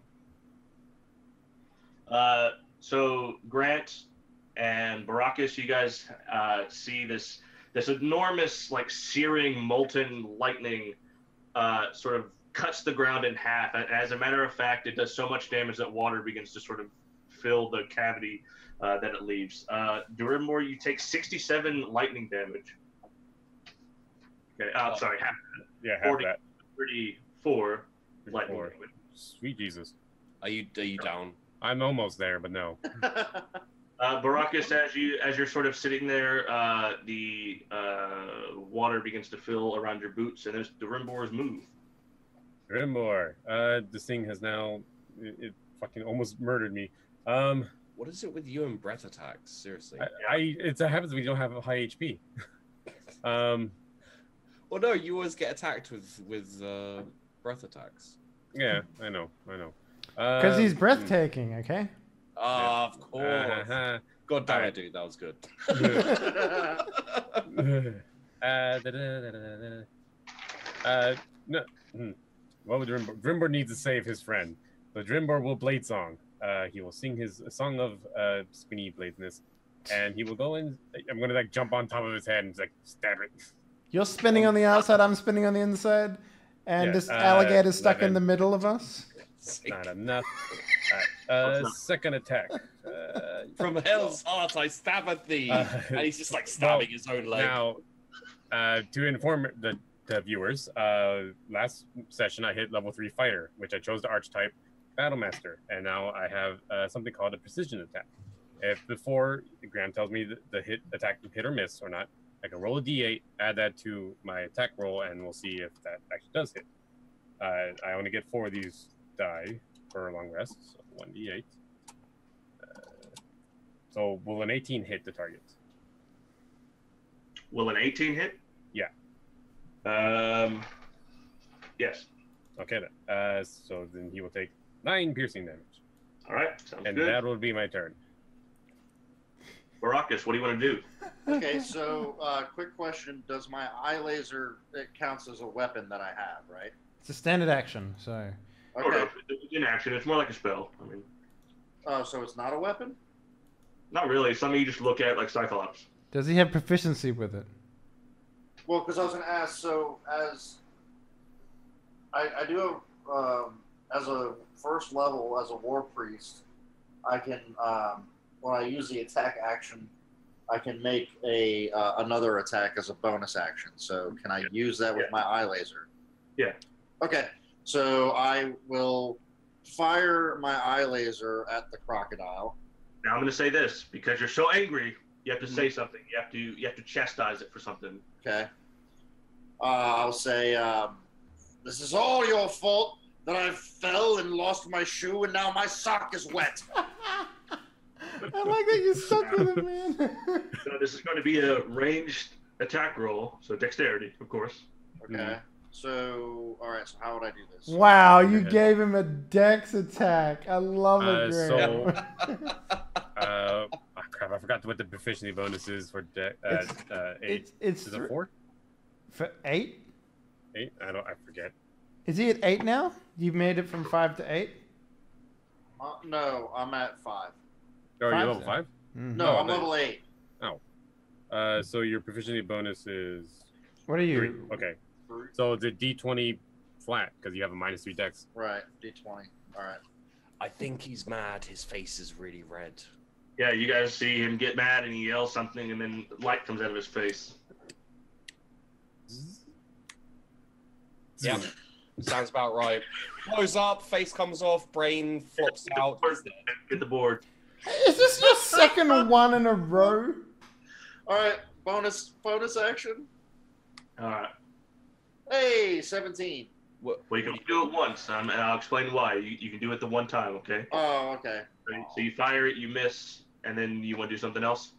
So Grant and Baracus, you guys see this enormous, like, searing, molten lightning sort of cuts the ground in half. As a matter of fact, it does so much damage that water begins to sort of fill the cavity that it leaves. Durimor, you take 67 lightning damage. Okay, sorry, half of that. Yeah, half that. 34 lightning damage. Sweet Jesus. Are you down? I'm almost there, but no. Baracus, as you're sort of sitting there, the water begins to fill around your boots, and there's Durimbor's move. Durimor, this thing has now it fucking almost murdered me. What is it with you and breath attacks? Seriously. It happens we don't have a high HP. Well, no, you always get attacked with breath attacks. Yeah, I know. Because he's breathtaking, okay? Of course. God damn it, dude. That was good. No. What would Drimbor? Drimbor needs to save his friend. So Drimbor will blade song. He will sing his song of spinny bladesness, and he will go in. I'm gonna like jump on top of his head and like stab it. You're spinning on the outside, I'm spinning on the inside, and Yeah, this alligator stuck in 11. the middle of us. Not enough. Second attack. From hell's heart, I stab at thee. And he's just like stabbing his own leg. Now, to inform the viewers, last session I hit level 3 fighter, which I chose the archetype Battlemaster, and now I have something called a precision attack. If before Graham tells me the attack hit or miss or not, I can roll a d8, add that to my attack roll, and we'll see if that actually does hit. I only get 4 of these die for a long rest, so 1d8. So will an 18 hit the target? Will an 18 hit? Yeah. Yes. Okay then. So then he will take 9 piercing damage. All right. Sounds And good. that will be my turn. Baracus, what do you want to do? Okay, so quick question: does my eye laser it counts as a weapon that I have, right? It's a standard action, so. Sort Okay. of. It's in action. It's more like a spell. I mean, Oh, so it's not a weapon? not really. Something you just look at like Cyclops. Does he have proficiency with it? Well, because I was going to ask. So as I do as a first level as a war priest, I can when I use the attack action, I can make a another attack as a bonus action. So can I use that with my eye laser? Yeah. Okay. So I will fire my eye laser at the crocodile. Now I'm going to say this because you're so angry. You have to say something. You have to chastise it for something. Okay. I'll say, this is all your fault that I fell and lost my shoe and now my sock is wet. I like that you stuck with it, man. So this is going to be a ranged attack roll. So dexterity, of course. Okay. So, all right. So how would I do this? Wow, you gave him a dex attack. I love it, Graham. Oh crap, I forgot what the proficiency bonus is for 8. It's Is it 4? For 8? 8? I forget. Is he at 8 now? You've made it from 5 to 8? No, I'm at 5. Oh, you're 5's level 5? No, I'm level 8. So your proficiency bonus is What are 3. you? Okay. So it's a d20 flat because you have a -3 dex. Right, D20. All right. I think he's mad. His face is really red. Yeah, you guys see him get mad and he yells something, and then light comes out of his face. Yeah, sounds about right. Blows up, face comes off, brain flops out. Get the board. Is this your second one in a row? All right. Bonus action. All right. Hey, 17. What? Well, you can do it once, and I'll explain why. You can do it the one time, okay? Oh, okay. So you fire it, you miss, and then you want to do something else?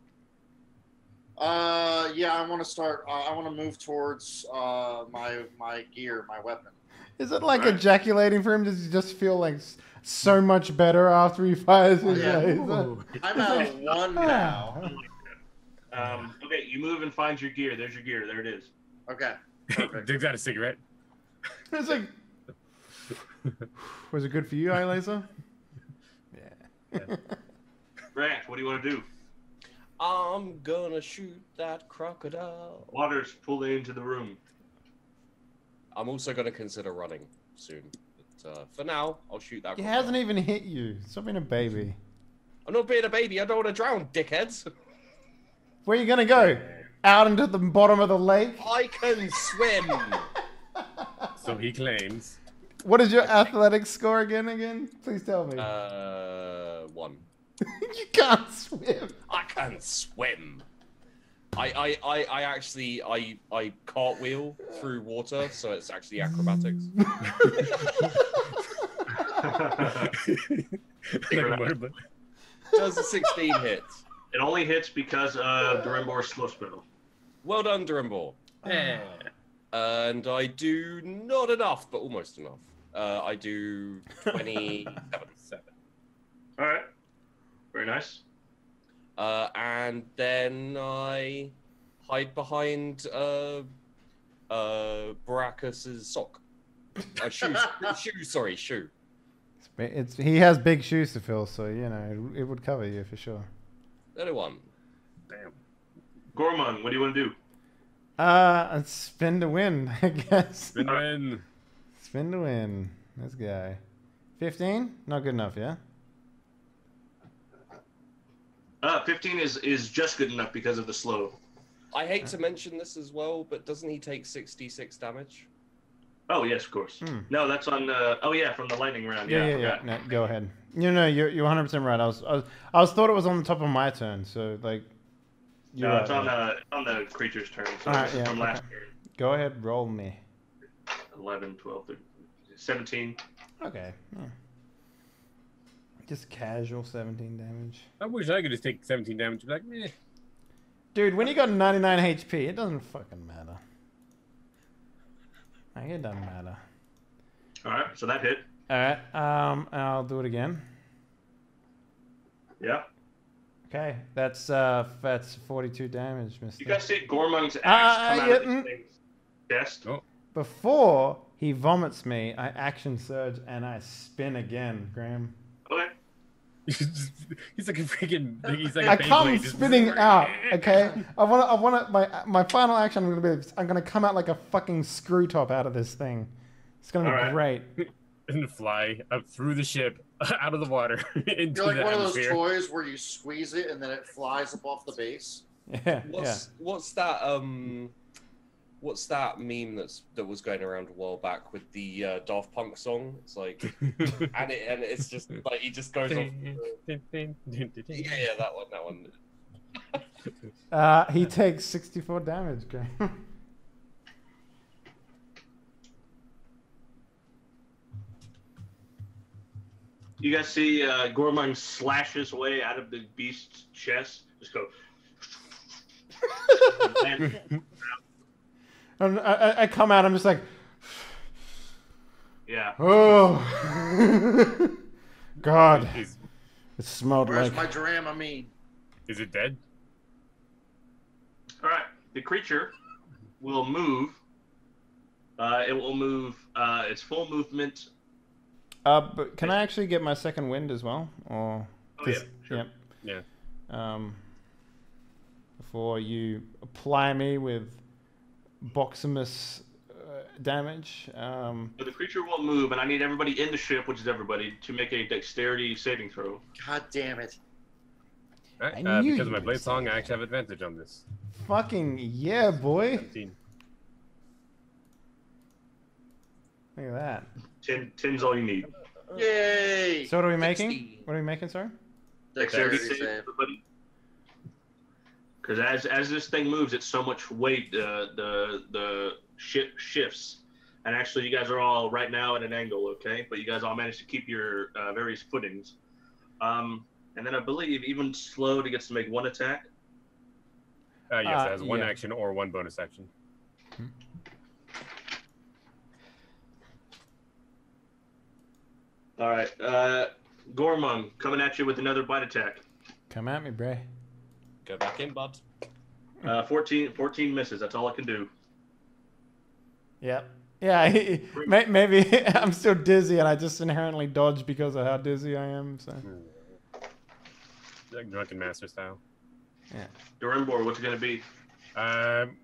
Yeah, I want to start. I want to move towards my gear, my weapon. Is it like ejaculating for him? Does he just feel like so much better after he fires his Yeah. laser? I'm at 1 now. Okay, you move and find your gear. There's your gear. There it is. Okay. Perfect. Dig's out a cigarette. It's like, was it good for you, eye laser? Yeah. Grant, what do you want to do? I'm gonna shoot that crocodile. Water's pulling into the room. I'm also gonna consider running soon. But, for now, I'll shoot that He crocodile. hasn't even hit you. Stop being a baby. I'm not being a baby. I don't want to drown, dickheads. Where are you gonna go? Out into the bottom of the lake? I can swim. So he claims. What is your athletics score again? Please tell me. 1. You can't swim. I can swim. I actually cartwheel through water, so it's actually acrobatics. Does a 16 hit? It only hits because of Durimbor's slow spell. Well done, Durimbor. Yeah. And I do not enough, but almost enough. I do 27. All right. Very nice. And then I hide behind Baracus's sock. Shoe. Shoe. He has big shoes to fill, so you know it would cover you for sure. 31. Damn. Gorman, what do you want to do? Spin to win, I guess. Spin to win. Spin to win. This guy. 15? Not good enough, yeah? 15 is just good enough because of the slow. I hate to mention this as well, but doesn't he take 66 damage? Oh yes, of course. No, that's on. Oh yeah, from the lightning round. Yeah, I Yeah. forgot. No, go ahead. No, you're 100% right. I was thought it was on the top of my turn, so like. You're No, right, it's on right. on the creature's turn. So Alright, this is yeah, from last okay. turn. Go ahead, roll me. 11, 12, 13, 17. Okay. Yeah. Just casual 17 damage. I wish I could just take 17 damage. Be like, meh. Dude, when you got 99 HP, it doesn't fucking matter. Like, it doesn't matter. All right, so that hit. Alright, I'll do it again. Yeah. Okay, that's 42 damage, mister. You guys see Gormung's axe come out of yeah, this thing's chest? Oh. Before he vomits me, I action surge and I spin again, Graham. Okay. He's like a freaking. He's like a I Beyblade, come just- spinning out, okay? I want my final action. I'm gonna come out like a fucking screw top out of this thing. It's gonna be Alright. great. and fly up through the ship, out of the water, into You're like the one of those atmosphere. toys where you squeeze it and then it flies up off the base. Yeah, What's that meme that was going around a while back with the Daft Punk song? It's like, and it's just like he just goes off. Yeah, that one. He takes 64 damage, Graham. You guys see Gormung slash his way out of the beast's chest. Just go. And- I come out. I'm just like, yeah. oh, God, Is it smelled Where's like. my Dramamine? it dead? All right. The creature will move. It will move its full movement. But can I actually get my second wind as well, or? Oh, yeah, sure. Yep. Yeah. Before you apply me with Boximus damage. So the creature will move, and I need everybody in the ship, which is everybody, to make a dexterity saving throw. God damn it. All right, I knew because of you my would blade say song, I that. actually have advantage on this. Fucking yeah, boy! 17. Look at that. 10's all you need. Yay! So what are we making? 16. What are we making, sir? Dexterity Dexterity save, save. everybody. Because as this thing moves, it's so much weight. The ship shifts, and actually, you guys are all right now at an angle, okay? But you guys all managed to keep your various footings. And then I believe even Slowed gets to make one attack. Yes, it has one yeah. action or one bonus action. All right, Gormung coming at you with another bite attack. Come at me, Bray. Go back in, bud. 14 misses. That's all I can do. Yep. Yeah, maybe I'm still dizzy and I just inherently dodge because of how dizzy I am. So Like Drunken Master style. Durimbor, what's it gonna be?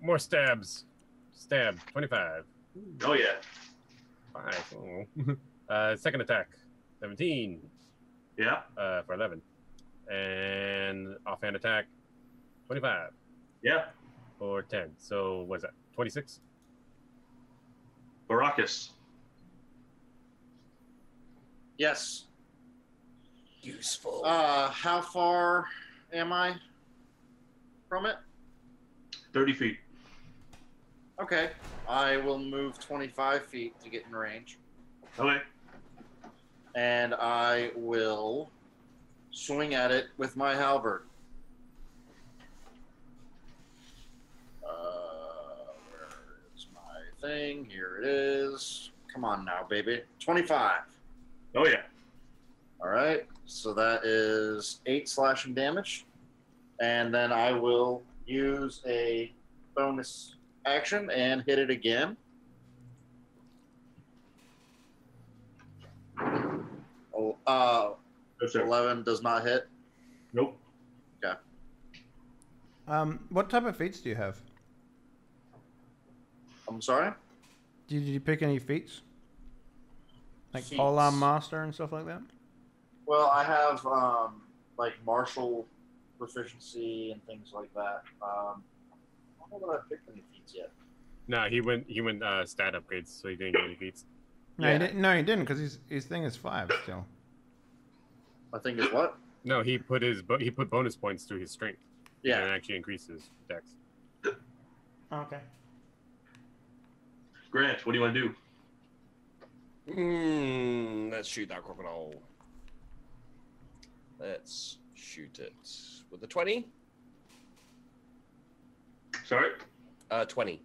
More stabs. Stab. 25. Oh yeah. 5. Oh. Second attack. 17. Yeah. For 11. And offhand attack. 25. Yeah. For 10. So what's that? 26? Baracus. Yes. Useful. How far am I from it? 30 feet. Okay. I will move 25 feet to get in range. Okay. And I will swing at it with my halberd. Where is my thing? Here it is. Come on now, baby. 25. Oh yeah. All right. So that is 8 slashing damage. And then I will use a bonus action and hit it again. Oh, No, sir. 11 does not hit. Nope. what type of feats do you have? I'm sorry? Did you pick any feats? Like Feats. Polearm Master and stuff like that? Well, I have like martial proficiency and things like that. I don't know that I picked any feats yet. No, he went stat upgrades, so he didn't get any feats. No, Yeah. he didn't. No, he didn't, because his thing is 5 still. I think is what? No, he put bonus points to his strength. Yeah. And it actually increases dex. Okay. Grant, what do you want to do? Let's shoot that crocodile. Let's shoot it with the 20. Sorry, 20.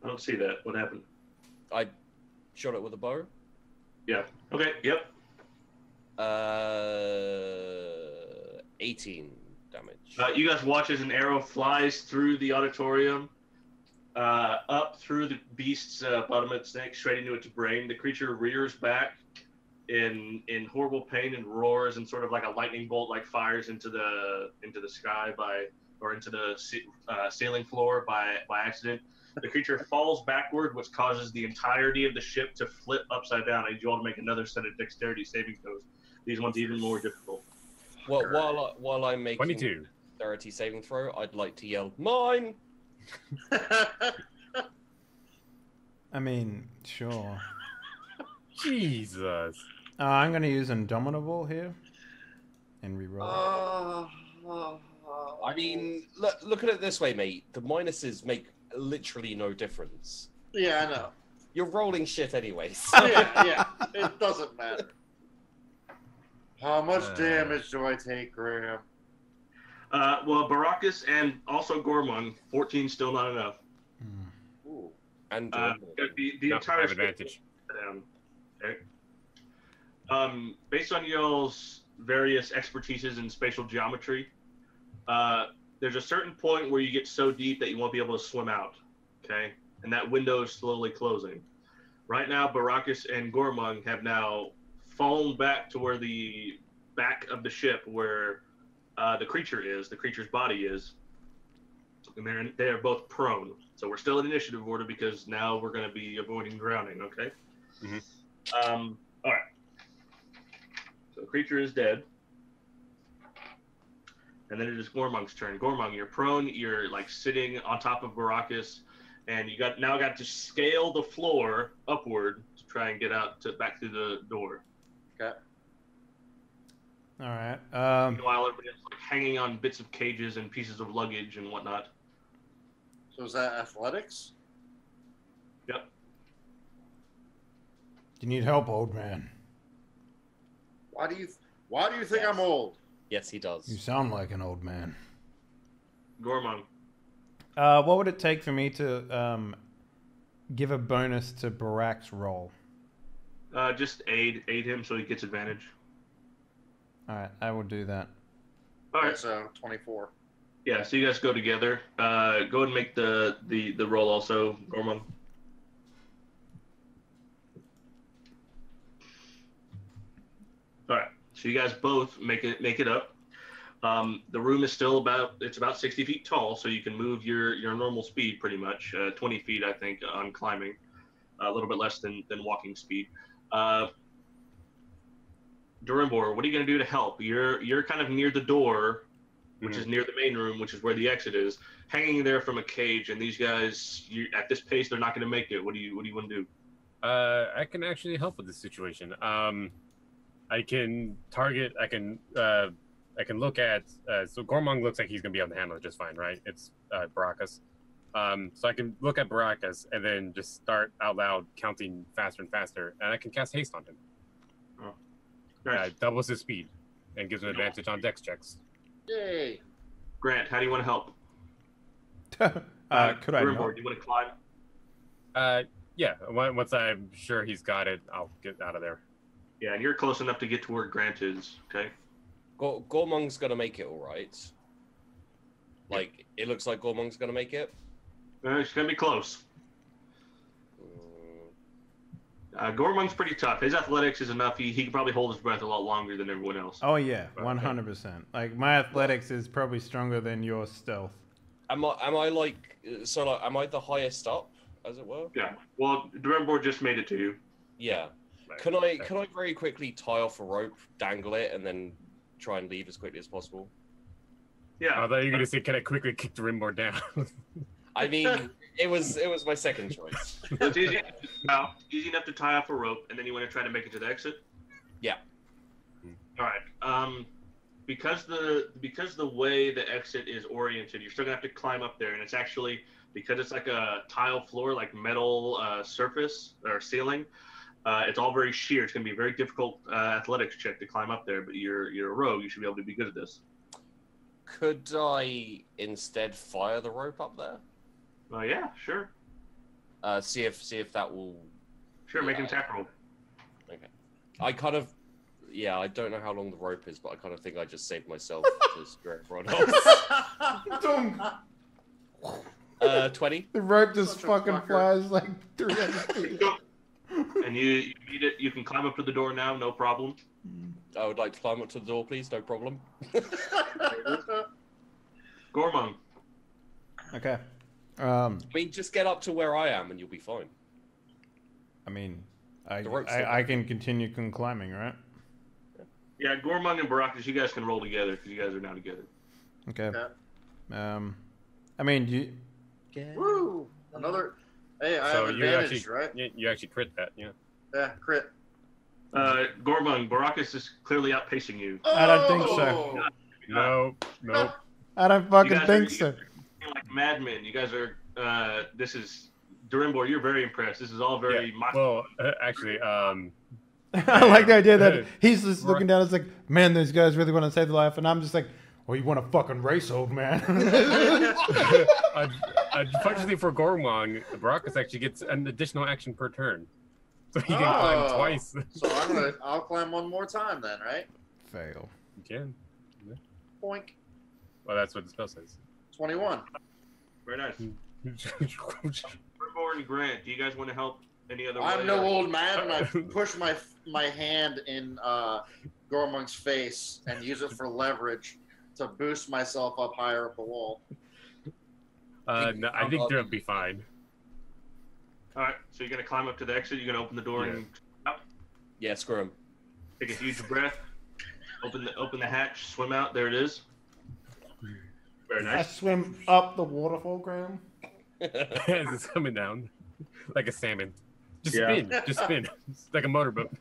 I don't see that. What happened? I shot it with a bow. Yeah. Okay. Yep. 18 damage. You guys watch as an arrow flies through the auditorium, up through the beast's bottom of its neck, straight into its brain. The creature rears back in horrible pain and roars, and sort of like a lightning bolt like fires into the sky into the ceiling floor by accident. The creature falls backward, which causes the entirety of the ship to flip upside down. I need you all to make another set of dexterity saving throws. These ones even more difficult. Well, while I'm making 22. dexterity saving throw, I'd like to yell, "Mine!" I mean, sure. Jesus. I'm going to use Indomitable here. And reroll. I mean, look at it this way, mate. The minuses make literally no difference. Yeah, I know. You're rolling shit anyways. Yeah. It doesn't matter. How much damage do I take, Graham? Well, Baracus and also Gormung, 14 still not enough. Ooh. And The No, I entire have ship advantage. down. Okay. Based on y'all's various expertises in spatial geometry, there's a certain point where you get so deep that you won't be able to swim out. Okay, and that window is slowly closing. Right now, Baracus and Gormung have now fallen back to where the back of the ship, where the creature's body is, and they are both prone. So we're still in initiative order because now we're going to be avoiding drowning. Okay. Mm-hmm. All right. So the creature is dead. And then it is Gormung's turn. Gormung, you're prone. You're like sitting on top of Baracus, and you got to scale the floor upward to try and get out back through the door. Okay. All right. Meanwhile, everybody else like hanging on bits of cages and pieces of luggage and whatnot. So is that athletics? Yep. You need help, old man. Why do you think Yes. I'm old? yes, he does. You sound like an old man. Gormung. What would it take for me to give a bonus to Barak's roll? Just aid him so he gets advantage. All right, I will do that. All right. So 24. Yeah. So you guys go together. Go and make the roll also, Gormung. All right. So you guys both make it up. The room is still about 60 feet tall, so you can move your normal speed pretty much, 20 feet I think on climbing, a little bit less than walking speed. Durimbor, what are you going to do to help? You're kind of near the door, which is near the main room, which is where the exit is, hanging there from a cage, and these guys, at this pace, they're not going to make it. What do you want to do? I can actually help with this situation. I can target. I can look at. So Gormung looks like he's gonna be able to handle it just fine, right? It's Baracus. So I can look at Baracus and then just start out loud counting faster and faster, and I can cast haste on him. Oh. Nice. Doubles his speed and gives him advantage on dex checks. Yay! Grant, how do you want to help? Could I Durimbor, not? do you want to climb? Yeah. Once I'm sure he's got it, I'll get out of there. Yeah, and you're close enough to get to where Grant is. Okay. Gormung's gonna make it, all right. Like it looks like Gormung's gonna make it. It's gonna be close. Gormung's pretty tough. His athletics is enough. He can probably hold his breath a lot longer than everyone else. Oh yeah, 100%. Like my athletics is probably stronger than your stealth. Am I like so? Like, am I the highest up? as it were. Yeah. Well, Durenborg just made it to you. Yeah. Right. Can I very quickly tie off a rope, dangle it, and then try and leave as quickly as possible? Yeah. I thought you were gonna say, "Can I quickly kick the rim board down?" I mean, it was my second choice. It's easy enough to tie off a rope, and then you want to try to make it to the exit. Yeah. All right. Because the way the exit is oriented, you're still gonna have to climb up there, and it's actually because it's like a tile floor, like metal surface or ceiling. It's all very sheer. It's gonna be a very difficult athletics check to climb up there. But you're a rogue. You should be able to be good at this. Could I instead fire the rope up there? Yeah, sure. See if that will. Sure, make an attack roll. Okay. I kind of. Yeah, I don't know how long the rope is, but I kind of think I just saved myself to screw everyone else. 20. The rope just Such a fucking fucker. flies like 300 feet. And you beat it. You can climb up to the door now, no problem. I would like to climb up to the door, please. No problem. Gormung. Okay. I mean, just get up to where I am, and you'll be fine. I mean, The rope's I can continue climbing, right? Yeah, Gormung and Baracus, you guys can roll together because you guys are now together. Okay. Yeah. I mean, do you, Woo! Another. Hey, I have you advantage, actually, right? you actually crit that, yeah. Yeah, crit. Gormung, Baracus is clearly outpacing you. I don't think so. Oh! Nope. I don't You fucking guys think are- so. You're like madmen. You guys are. This is Durenborg. You're very impressed. This is all very. Well, actually, I like the idea that he's just looking down. It's like, man, these guys really want to save the life, and I'm just like, well, you want to fucking race, old man. unfortunately for Gormong, Baracus actually gets an additional action per turn, so he can climb twice. So I'll climb one more time then, right? Fail. You can. Boink. Well, that's what the spell says. 21. Very nice. Durenborg and Grant, do you guys want to help any other way? I'm no old man, and I push my hand in Gormung's face and use it for leverage to boost myself up higher up the wall. No, I think they'll be fine. All right. So you're gonna climb up to the exit. You're gonna open the door and Yeah, screw him. take a huge breath. Open the hatch. Swim out. There it is. Very I nice. swim up the waterfall, Graham. As it's coming down, like a salmon. Just Yeah. spin. It's like a motorboat.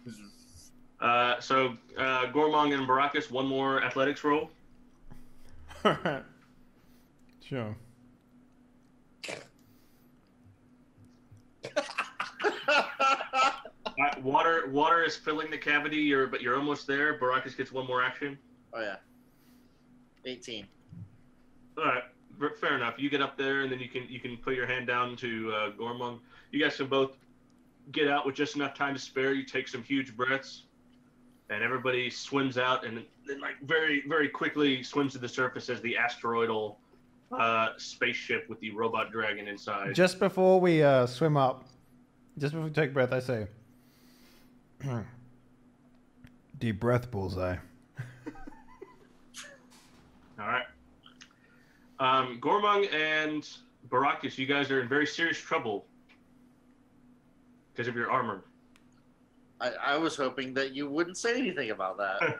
So Gormong and Baracus, one more athletics roll. Alright. Sure. Water is filling the cavity. But you're almost there. Baracus gets one more action. Oh yeah. 18. All right, fair enough. You get up there, and then you can put your hand down to Gormung. You guys can both get out with just enough time to spare. You take some huge breaths, and everybody swims out, and then like very very quickly swims to the surface as the asteroidal spaceship with the robot dragon inside. Just before we swim up, just before we take a breath, I say, deep breath, bullseye. All right. Gormung and Baracus, you guys are in very serious trouble because of your armor. I was hoping that you wouldn't say anything about that.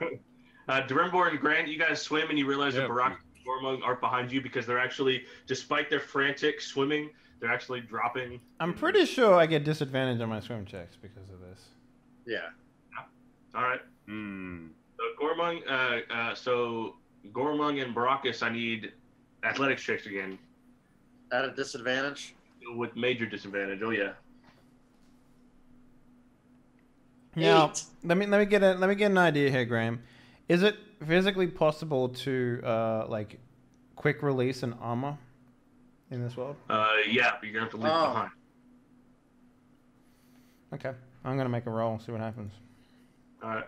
Durenborg and Grant, you guys swim and you realize Yeah. that Baracus and Gormung aren't behind you because they're actually, despite their frantic swimming, they're actually dropping. I'm pretty sure I get disadvantage on my swim checks because of this. Yeah. All right. Hmm. So Gormung and Baracus, I need athletics checks again At a disadvantage. with major disadvantage. Oh yeah. Now, 8. let me get an idea here, Graham. Is it physically possible to like quick release an armor in this world? Yeah, but you're gonna have to leave it Oh. behind. Okay, I'm gonna make a roll, see what happens. All right.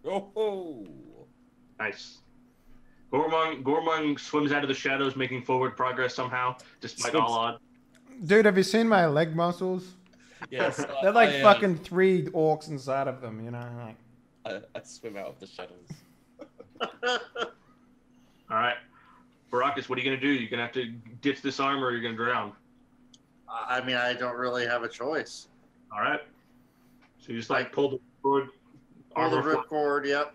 Oh, Nice. Gormung swims out of the shadows, making forward progress somehow, despite all odds. Dude, have you seen my leg muscles? yes. They're like fucking 3 orcs inside of them, you know? Like, I swim out of the shadows. All right. Baracus, what are you going to do? You're going to have to ditch this armor or you're going to drown. I mean, I don't really have a choice. All right. So you just like pull the cord. Pull the Armor ripcord. Yep.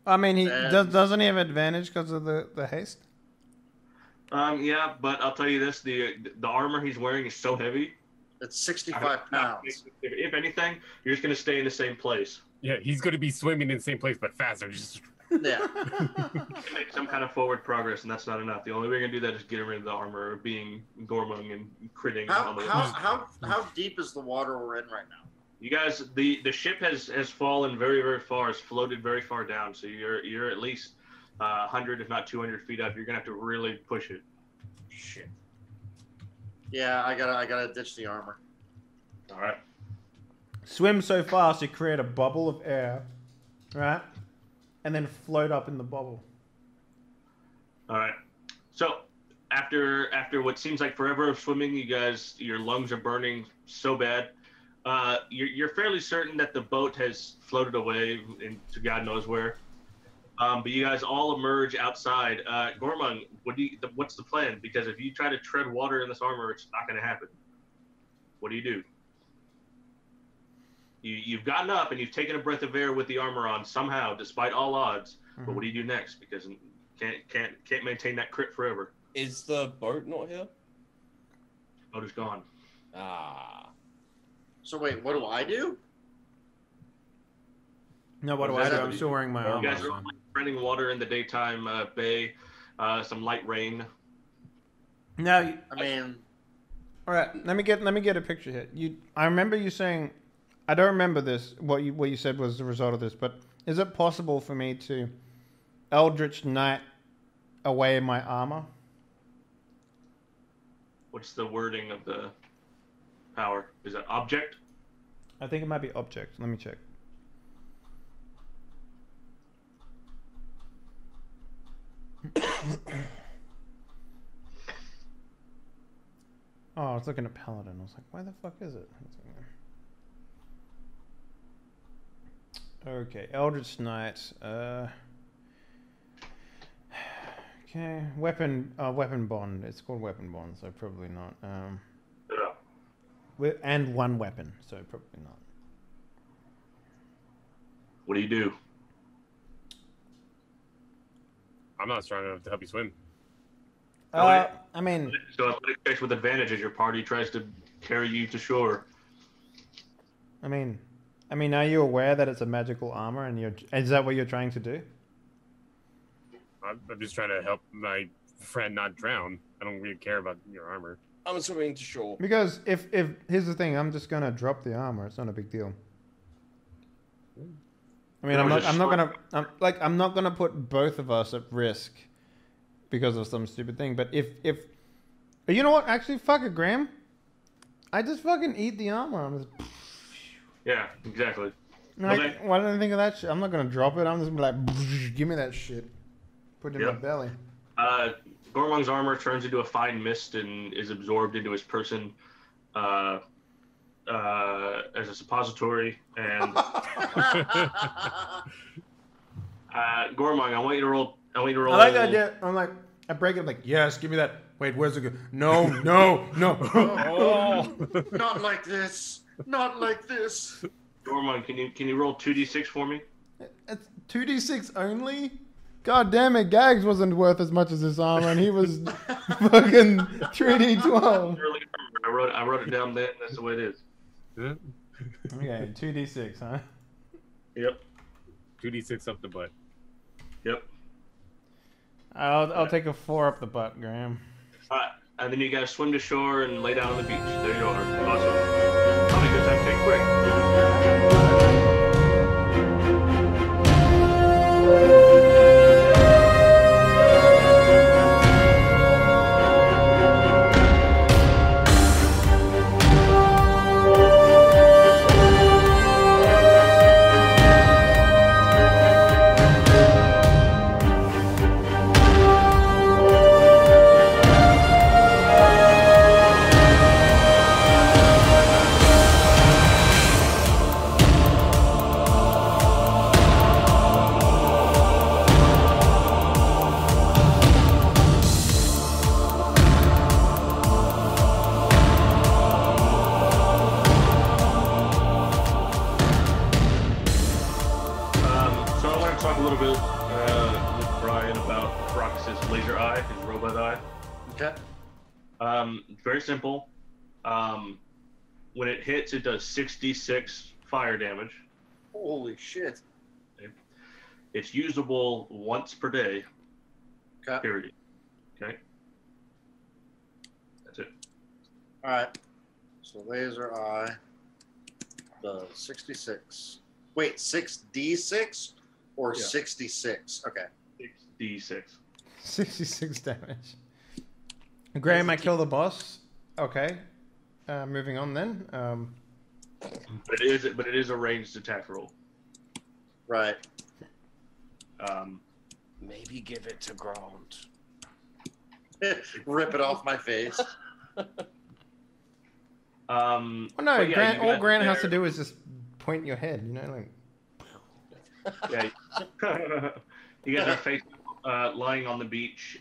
I mean, he And- doesn't he have advantage because of the haste? Yeah, but I'll tell you this: the armor he's wearing is so heavy. It's 65 pounds. If anything, you're just gonna stay in the same place. Yeah, he's going to be swimming in the same place, but faster. Just Yeah. Make some kind of forward progress, and that's not enough. The only way you're gonna do that is get rid of the armor of being Gormung and critting. on the How deep is the water we're in right now? You guys, the ship has fallen very, very far. It's floated very far down. So you're at least 100, if not 200 feet up. You're gonna have to really push it. Shit. Yeah, I gotta ditch the armor. All right. Swim so fast you create a bubble of air, right? And then float up in the bubble. All right. So after what seems like forever of swimming, you guys, your lungs are burning so bad. You're fairly certain that the boat has floated away into God knows where. But you guys all emerge outside. Gormung, what's the plan? Because if you try to tread water in this armor, it's not going to happen. What do? You've gotten up and you've taken a breath of air with the armor on somehow, despite all odds. But what do you do next? Because can't maintain that crit forever. Is the boat not here? Boat is gone. Ah. So wait, what do I do? No, what do I do? I'm still wearing my You armor. guys are only treading water in the daytime bay, some light rain. Now, I mean, all right. Let me get a picture here. I remember you saying, I don't remember this. What you said was the result of this, but is it possible for me to Eldritch Knight away my armor? What's the wording of the power? Is it object? I think it might be object. Let me check. Oh, I was looking at Paladin. I was like, why the fuck is it? Okay, Eldritch Knight. Okay, weapon bond. It's called weapon bond, so probably not. And one weapon, so probably not. What do? I'm not strong enough to help you swim. I mean, So athletic checks with advantage as your party tries to carry you to shore. I mean, are you aware that it's a magical armor, and is that what you're trying to do? I'm just trying to help my friend not drown. I don't really care about your armor. I'm swimming to shore. Because if here's the thing, I'm just gonna drop the armor. It's not a big deal. I mean, I'm not gonna put both of us at risk because of some stupid thing. But if you know what? Actually, fuck it, Graham. I just fucking eat the armor. I'm just, Yeah, exactly. like, why didn't I think of that shit? I'm not gonna drop it. I'm just gonna be like, give me that shit. Put it in my belly. Gormung's armor turns into a fine mist and is absorbed into his person as a suppository. And Gormung, I want you to roll. I like that idea. I'm like, I break it. I'm like, yes, give me that. Wait, where's it go? No. Oh. not like this. Not like this. Gormung, can you roll 2d6 for me? It's 2d6 only? God damn it, Gags wasn't worth as much as his armor, and he was fucking 3d12. I wrote it down there, and that's the way it is. Okay, 2d6, huh? Yep. 2d6 up the butt. Yep. I'll take a 4 up the butt, Graham. Alright, and then you guys swim to shore and lay down on the beach. There you are. Awesome. Probably a good time to take a break. with Brian about Rox's laser eye, his robot eye. Okay. Very simple. When it hits, it does 66 fire damage. Holy shit. It's usable once per day. Okay. Period. Okay. That's it. All right. So laser eye does 66. Wait, 6d6 or Yeah. 66? Okay. 6d6. 66 damage. Graham, I kill the boss. Okay. Moving on then. But it is a ranged attack roll. Right. Maybe give it to Grant. Rip it off my face. Well, no, but yeah, Grant, you all guys Grant are has to there. do is just point your head, you know, like. Yeah. You guys are facing, lying on the beach.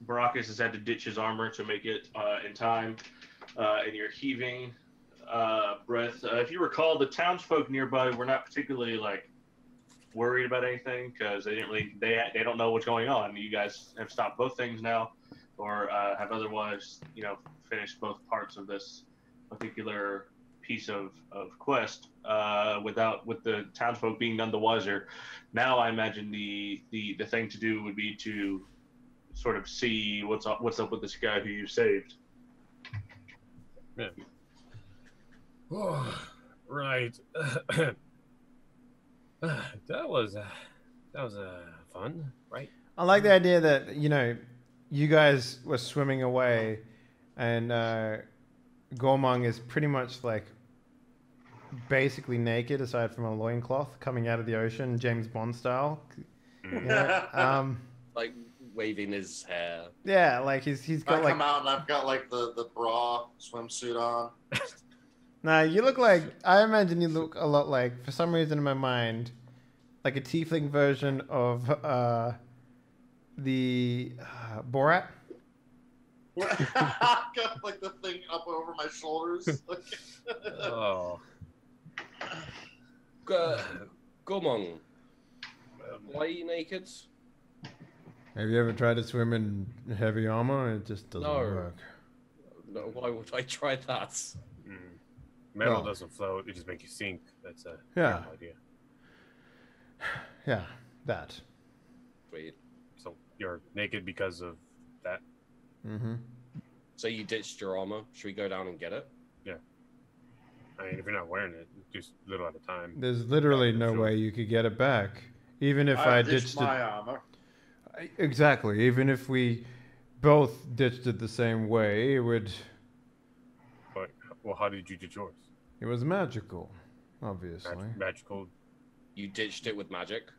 Baracus has had to ditch his armor to make it in time, and you're heaving breath. If you recall, the townsfolk nearby were not particularly worried about anything because they didn't really they don't know what's going on. You guys have stopped both things now, or have otherwise finished both parts of this particular piece of quest with the townsfolk being none the wiser. Now I imagine the thing to do would be to sort of see what's up with this guy who you saved. Yeah. Oh, right. That was fun, right? I like the idea that, you guys were swimming away and Gormong is pretty much basically naked aside from a loincloth coming out of the ocean, James Bond style. Like waving his hair. Yeah, he's I got come out and I've got the bra swimsuit on. Nah, you look I imagine you look a lot for some reason in my mind, like a tiefling version of the Borat. I've got the thing up over my shoulders. Oh. Gomong, why are you naked? Have you ever tried to swim in heavy armor? It just doesn't No. work. No, why would I try that? Metal Well. doesn't float; it just makes you sink. That's a Yeah. terrible idea. Yeah, that. Wait, So you're naked because of that. Mm-hmm. so you ditched your armor? Should we go down and get it? I mean, if you're not wearing it, just a little at a time. There's literally Yeah, no sure. way you could get it back, even if I I've ditched ditched my it. armor. Exactly. Even if we both ditched it the same way, it would. But well, how did you do yours? It was magical, obviously. Magical. You ditched it with magic?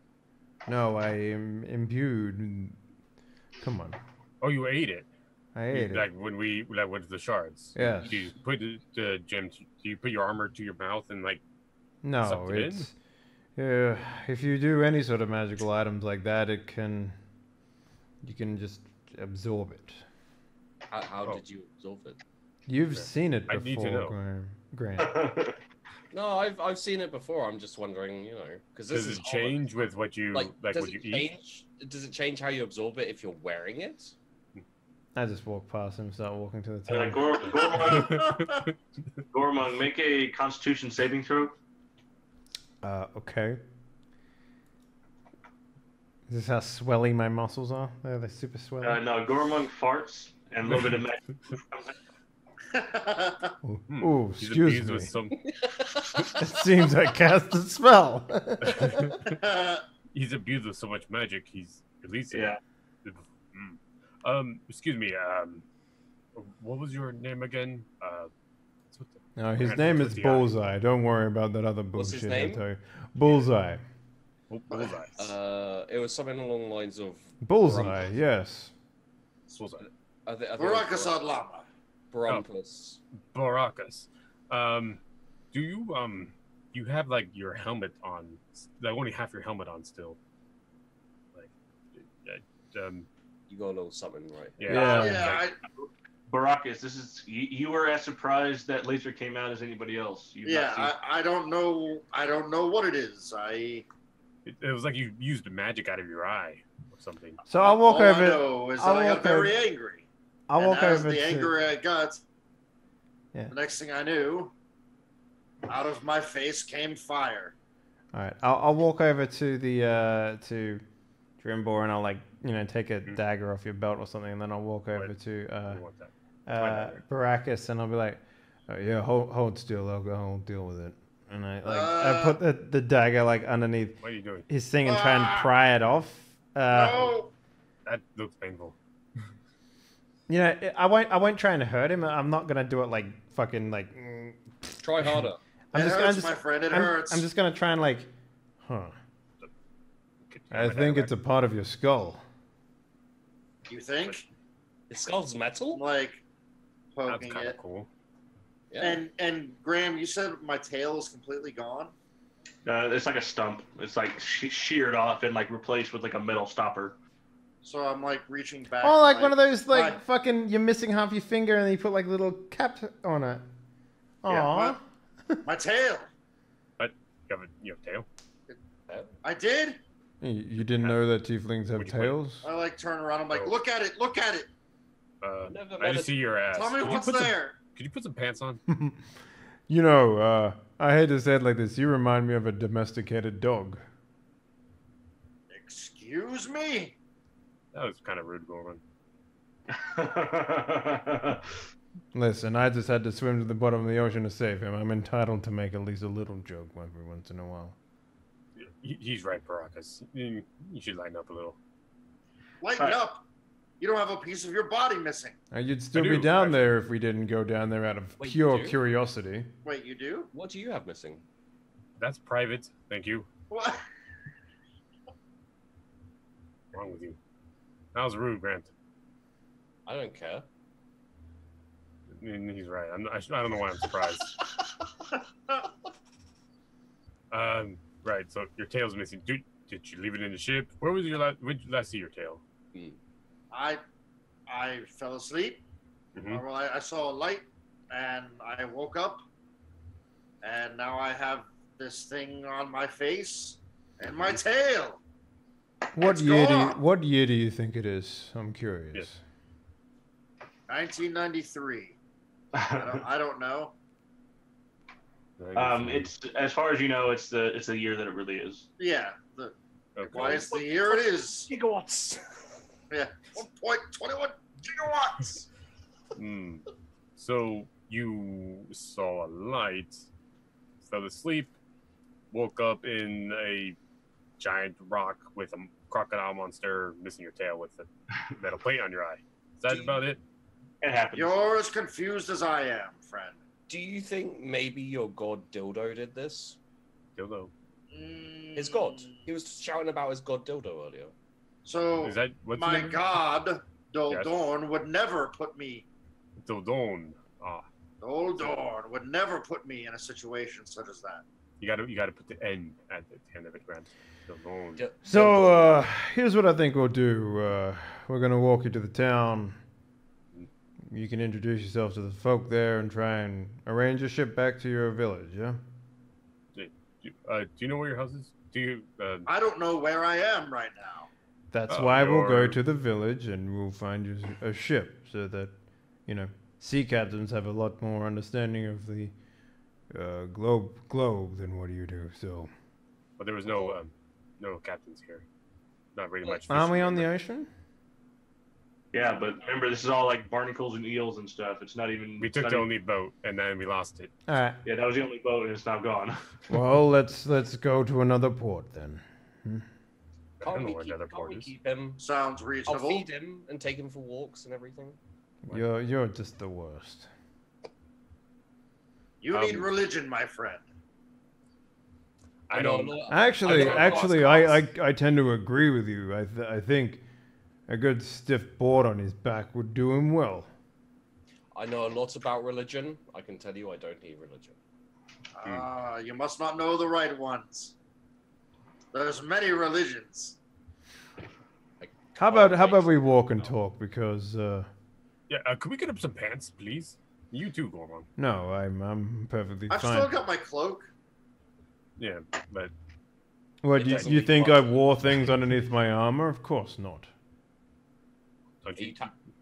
No, I am imbued. Come on, Oh, you ate it. I ate Like it. when we went to the shards. Yes. Do you put the gems? Do you put your armor to your mouth and No, sucked it it's. If you do any sort of magical items like that, you can just absorb it. How Oh. did you absorb it? You've Okay. seen it I before, need to know. Grant. No, I've seen it before. I'm just wondering, because this does is it change with what you does what you it eat? change? Does it change how you absorb it if you're wearing it? I just walk past him, start walking to the And, town. Gormong, make a Constitution saving throw. Okay. Is this how swelly my muscles are? They're super swelly. No, Gormong farts and a little bit of magic. Ooh, He's excuse abused me. with some. It seems I cast a spell. He's abused with so much magic. He's releasing. Yeah. it. Excuse me. What was your name again? No, his name is Bullseye. Don't worry about that other What's his bullshit I name? tell you. Bullseye. Bullseye. It was something along the lines of Bullseye, yes. Bullseye. I think it Baraka was Sadlama. Brumpus. Baracus. Do you have your helmet on? Only half your helmet on still. You got a little something right. Yeah. Yeah, Baracus, this is you were as surprised that laser came out as anybody else. You've not seen- I don't know. I don't know what it is. I It was like you used the magic out of your eye or something. So I'll walk All over. I know is that I'll I got walk very over- angry. I'll And walk as over the to. anger I got, Yeah. the next thing I knew, out of my face came fire. All right, I'll walk over to the to Drimbor and I'll take a dagger off your belt or something, and then I'll walk over Wait. to I don't want that. Baracus and I'll be like, oh, yeah, hold still, I'll deal with it. And I put the dagger underneath What are you doing? his thing and try and pry it off. No! That looks painful. I won't try and hurt him. I'm not gonna do it fucking Try harder. It hurts, my friend. It hurts. I'm just gonna try and I think it's a part of your skull. You think? His skull's metal? I'm like That's poking kind of it. cool. Yeah. And Graham, you said my tail is completely gone. It's like a stump. It's like sheared off and replaced with a metal stopper. So I'm reaching back. Oh, one of those my- fucking you're missing half your finger and you put little caps on it. Aww. my tail. You have a tail? I did. You didn't know that tieflings have Would you tails? I turn around. I'm like, Oh. look at it. Look at it. Never I met just a- see your ass. Tell me Could you what's put some- there. Could you put some pants on? I hate to say it like this. You remind me of a domesticated dog. Excuse me. That was kind of rude, Gorman. Listen, I just had to swim to the bottom of the ocean to save him. I'm entitled to make at least a little joke every once in a while. He's right, Baracus. You should lighten up a little. Lighten up. You don't have a piece of your body missing. You'd still I be do, down actually. there if we didn't go down there out of Wait, pure you do? curiosity. Wait, you do? What do you have missing? That's private. Thank you. What? What's wrong with you? That was rude, Grant. I don't care. He's right. I don't know why I'm surprised. Right. So your tail's missing. Did you leave it in the ship? Where did you last see your tail? I fell asleep. Mhm. Well, I saw a light, and I woke up, and now I have this thing on my face and my tail. What It's year gone. what year do you think it is? I'm curious. Yes. 1993. I don't know. It's as far as you know, it's the year that it really is. Yeah. Okay. Why it's the year it is. Gigawatts. Yeah. 1.21 gigawatts. So you saw a light, fell asleep, woke up in a giant rock with a crocodile monster missing your tail with a metal plate on your eye. Is that about it? It happens. You're as confused as I am, friend. Do you think maybe your god Dildo did this? Dildo. His god. He was shouting about his god Dildo earlier. So Is that what's the my name? god, Doldorn, would never put me. Dildon. Ah, Doldorn would never put me in a situation such as that. you gotta put the N at the end of it, Grant. Dildon. D- So, here's what I think we'll do. We're gonna walk you to the town. You can introduce yourself to the folk there and try and arrange a ship back to your village, yeah? Do you know where your house is? Do you? I don't know where I am right now. That's Oh, why we'll go you're- to the village and we'll find you a ship so that, sea captains have a lot more understanding of the globe than what you do, so. But there was no captains here. Not really much. Aren't we fishing on the there. ocean? Yeah, but remember, this is all barnacles and eels and stuff. It's not even. We it's took not the even- only boat and then we lost it. Alright. Yeah, that was the only boat, and it's now gone. Well, let's go to another port then. I Can't don't we know where keep, another can't port we is. keep him? Sounds I'll reasonable. feed him and take him for walks and everything. You're just the worst. You need religion, my friend. I know a don't. lot- Actually, I know I tend to agree with you. I think a good stiff board on his back would do him well. I know a lot about religion. I can tell you I don't need religion. You must not know the right ones. There's many religions. How about we walk and talk? Because Yeah, could we get up some pants, please? You too, Gorman. no, I'm perfectly I've fine. still got my cloak. Yeah, but What, It you, doesn't you look think much. I wore things underneath my armor? Of course not. Don't Are you, you?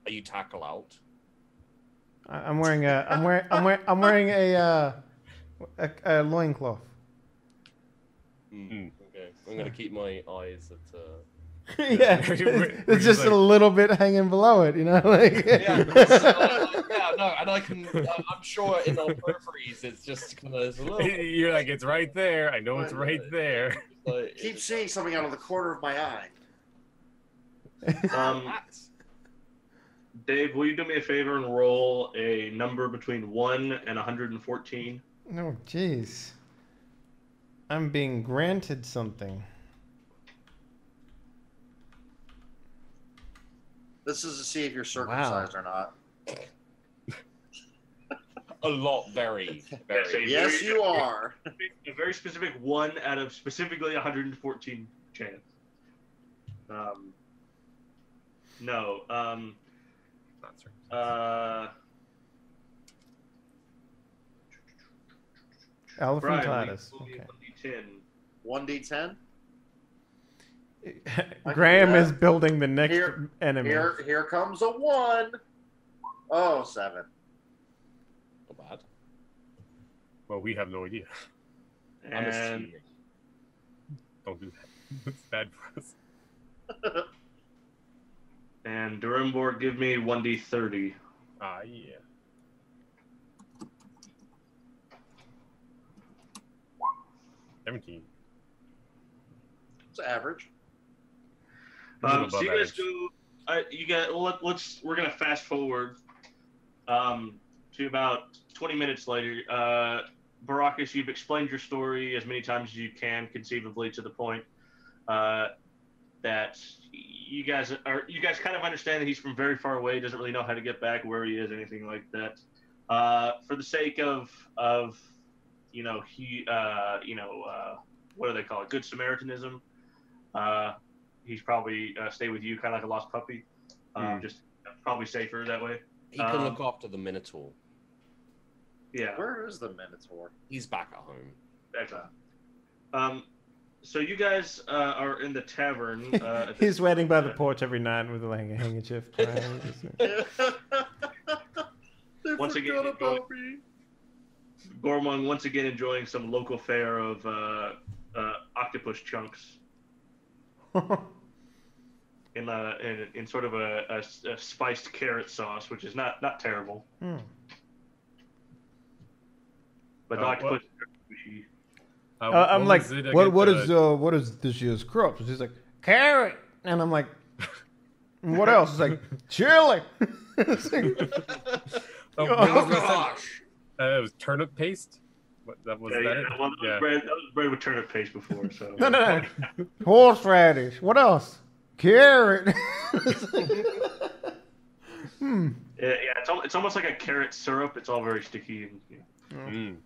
are you tackle out? I'm wearing a loincloth. Okay, I'm gonna keep my eyes at. Yeah, We're it's just just a like- little bit hanging below it, you know. Like, Yeah, yeah, no, and I can. I'm sure in our peripheries, it's just kind of there's a little. You're like, it's right there. I know it's right there. Like, Keep seeing something out of the corner of my eye. Dave, will you do me a favor and roll a number between 1 and 114? no, jeez. I'm being granted something. This is to see if you're circumcised or not. a lot, very, very. Yes, you are. A very specific 1 out of specifically 114 chance. No. Not certain. Elephantitis. Brian, Okay. 1d10. 1d10. Graham that. is building the next Here- enemy. Here comes a 1. Oh, 7. Not bad. Well, we have no idea. I'm And assuming. Don't do that. It's bad for us. and Durimborg, give me 1d30. Ah, yeah. $17. It's average. So you guys go. You guys. Well, we're gonna fast forward to about 20 minutes later. Baracus, you've explained your story as many times as you can, conceivably, to the point that you guys kind of understand that he's from very far away, doesn't really know how to get back, where he is, anything like that. For the sake of what do they call it? Good Samaritanism. He's probably stay with you, kind of like a lost puppy. Just probably safer that way. He can look after the Minotaur. Yeah. Where is the Minotaur? He's back at home. Excellent. So you guys are in the tavern. He's waiting by the porch every night with a handkerchief. Once again, Gormon once again enjoying some local fare of octopus chunks in sort of a spiced carrot sauce, which is not terrible. But the octopus. I'm what like, was it what again? is this year's crops? He's like, carrot, and I'm like, what else? It's like chili. It's like, Oh, Oh, what was gosh. that? It was turnip paste. What that was? Yeah, that yeah, it? well, Yeah. that was bread with turnip paste before. So no. Horseradish. What else? Carrot. it's almost like a carrot syrup. It's all very sticky and. Mm.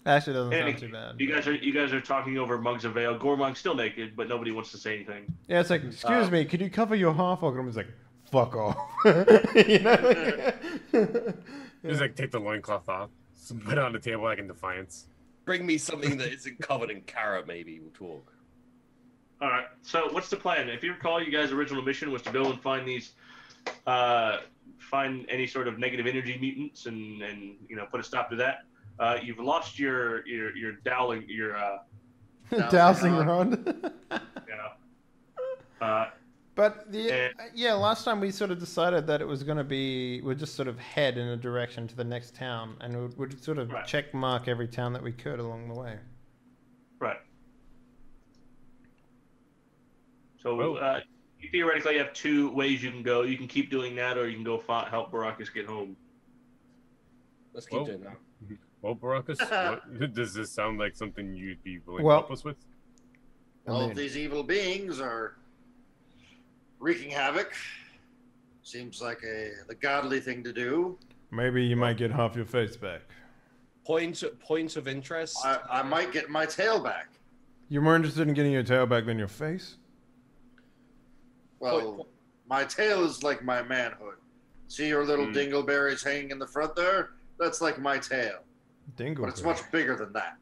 Actually, doesn't And sound too bad. you guys are talking over mugs of ale. Gormong's still naked, but nobody wants to say anything. Yeah, it's like, excuse me, could you cover your half organ? I'm just like, fuck off. You know? Just like take the loincloth off, put it on the table like in defiance. Bring me something that isn't covered in carrot, maybe we'll talk. All right. So what's the plan? If you recall, you guys' original mission was to go and find these, find any sort of negative energy mutants, and put a stop to that. You've lost your dowling Dousing rod. But last time we sort of decided that it was going to be, we'd just sort of head in a direction to the next town, and we'd sort of check mark every town that we could along the way. Right. So you theoretically have 2 ways you can go. You can keep doing that, or you can go help Baracus get home. Let's keep doing that. Well, Baracus, does this sound like something you'd be willing to Well- help us with? All of these evil beings are wreaking havoc. Seems like the godly thing to do. Maybe you might get half your face back. Point of interest. I might get my tail back. You're more interested in getting your tail back than your face? Well, my tail is like my manhood. See your little dingleberries hanging in the front there? That's like my tail. Dingle. But it's much bigger than that.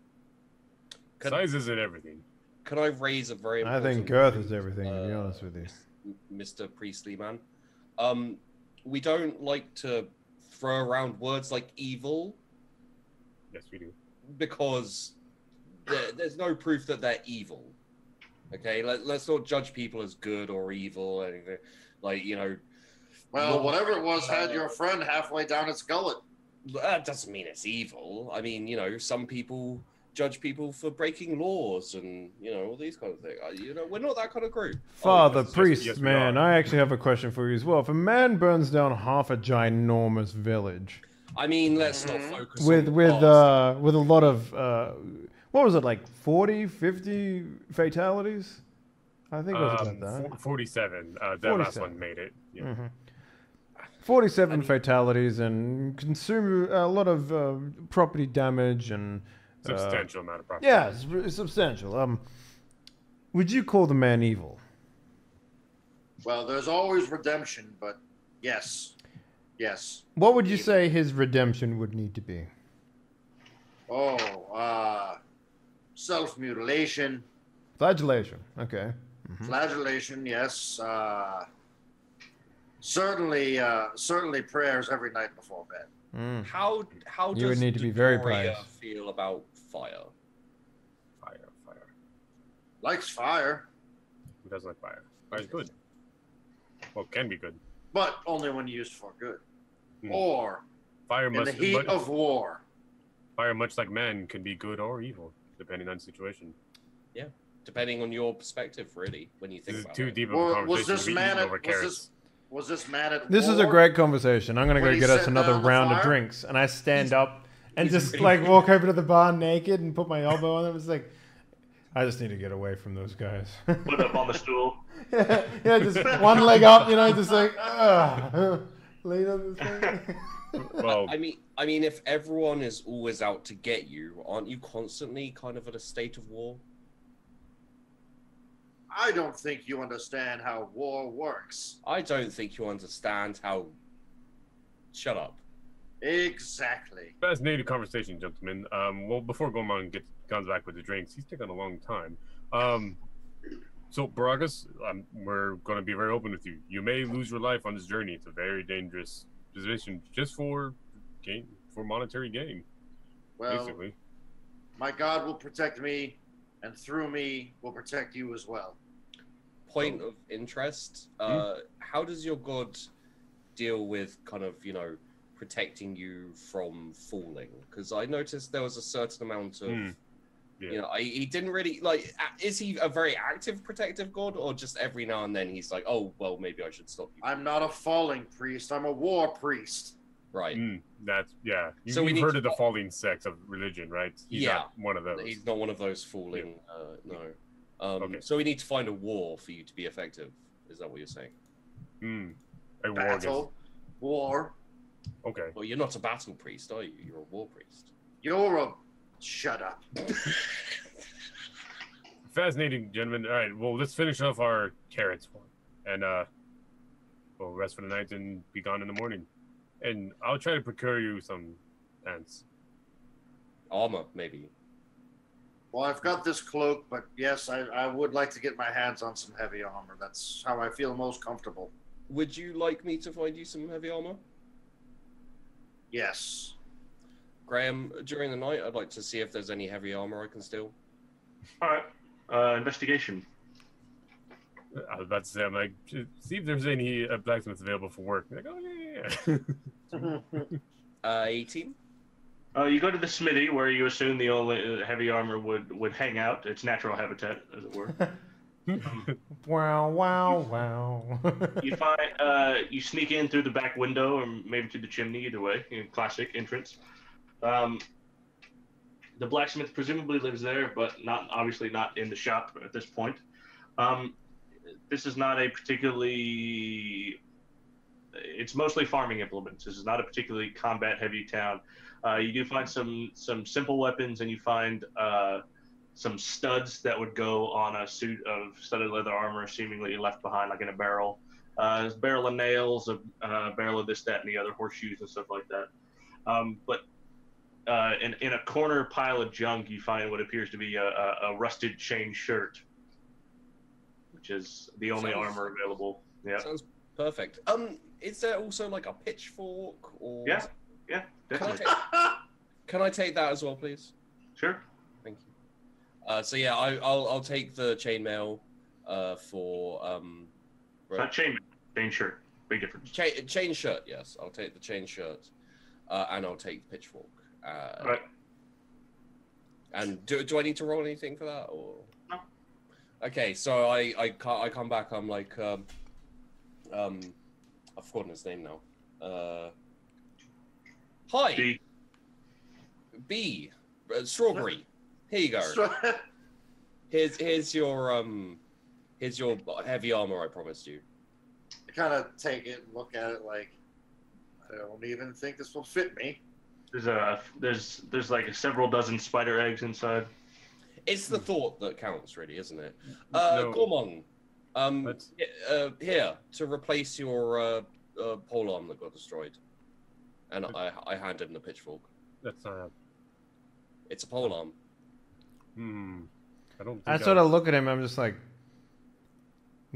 Size isn't everything. can I raise a very I important think girth point, is everything, to be honest with you. Mr. Priestley man? We don't like to throw around words like evil Yes, we do. because there's no proof that they're evil. Okay, let's not judge people as good or evil or anything. Like, you know. Well, whatever it was had your friend halfway down its gullet. That doesn't mean it's evil. I mean, you know, some people judge people for breaking laws and, you know, all these kind of things. You know, we're not that kind of group. Father yes, Priest, yes, we man, are. I actually have a question for you as well. If a man burns down half a ginormous village I mean, let's not focus with on with the past. with a lot of what was it, like 40, 50 fatalities? I think it was about that. 47. That 47. last one made it. Yeah. 47 fatalities and consume a lot of property damage and Substantial amount of property. yeah, it's substantial. Would you call the man evil? Well, there's always redemption, but yes. Yes. What would you say his redemption would need to be? Oh, self-mutilation, Flagellation. Okay. flagellation, yes. Certainly prayers every night before bed. How You would does need to be very Doria pious. feel about fire? Fire. Likes fire, Who doesn't like fire? Fire's good. Well, can be good. but only when used for good. Hmm. Or Fire in the must. heat of war. Fire, much like man, can be good or evil, depending on the situation. Yeah, depending on your perspective, really, when you This think is about too it. deep of a Was conversation this to be man eaten at over carrots. was this man at This war? is a great conversation. I'm gonna When go he get us set another down the round of fire? drinks, and I stand up and he's just pretty like good. walk over to the bar naked and put my elbow on them. It's like I just need to get away from those guys. Put up on the stool. yeah, just one leg up, you know, just like lean on this thing. Well, I mean, if everyone is always out to get you, aren't you constantly kind of at a state of war? I don't think you understand how war works. I don't think you understand how. Shut up. Exactly. fascinating conversation, gentlemen. Well, before Gorman comes back with the drinks, he's taking a long time. So, Baragas, we're going to be very open with you. You may lose your life on this journey. It's a very dangerous position just for monetary gain, Well, basically. my God will protect me, and through me will protect you as well. Point of interest. How does your god deal with kind of, you know, protecting you from falling? Because I noticed there was a certain amount of, you know, he didn't really like. Is he a very active protective god, or just every now and then he's like, oh well, maybe I should stop you? I'm not a falling priest. I'm a war priest. Right. That's So we You've need heard to- of the falling sects of religion, right? He's Yeah. not one of those. He's not one of those falling. No. Okay. So we need to find a war for you to be effective. Is that what you're saying? A war against- Battle. War. Okay. Well, you're not a battle priest, are you? You're a war priest. You're a... Shut up. Fascinating, gentlemen. All right, well, let's finish off our carrots one, and we'll rest for the night and be gone in the morning. And I'll try to procure you some pants. Armor, maybe. Well, I've got this cloak, but yes, I would like to get my hands on some heavy armor. That's how I feel most comfortable. Would you like me to find you some heavy armor? Yes. Graham, during the night, I'd like to see if there's any heavy armor I can steal. All right. Investigation. I was about to say, I'm like, see if there's any blacksmiths available for work. Like, oh yeah. 18? You go to the smithy where you assume the only heavy armor would hang out. Its natural habitat, as it were. Wow, wow, wow. You find you sneak in through the back window or maybe through the chimney. Either way, classic entrance. The blacksmith presumably lives there, but obviously not in the shop at this point. This is not a particularly. It's mostly farming implements. This is not a particularly combat-heavy town. You do find some simple weapons, and you find some studs that would go on a suit of studded leather armor, seemingly left behind, like in a barrel. A barrel of nails, a barrel of this, that, and the other, horseshoes and stuff like that. But in a corner pile of junk, you find what appears to be a rusted chain shirt, which is the only armor available. Yeah. Sounds perfect. Is there also like a pitchfork or? Yeah, Can I, definitely. can I take that as well, please? Sure. Thank you. So yeah, I'll take the chainmail for It's not chain shirt. Big difference. chain shirt. Yes, I'll take the chain shirt, and I'll take the pitchfork. All right. And do I need to roll anything for that or? No. Okay, so I come back. I'm like I've forgotten his name now. Hi. B. Strawberry. Here you go. Here's your heavy armor I promised you. I kind of take it and look at it like, I don't even think this will fit me. There's like several dozen spider eggs inside. It's the thought that counts, really, isn't it? No. Gormong, here to replace your pole arm that got destroyed, and I handed him the pitchfork. That's not. It's a pole arm. I don't. I Think sort of look at him. I'm just like,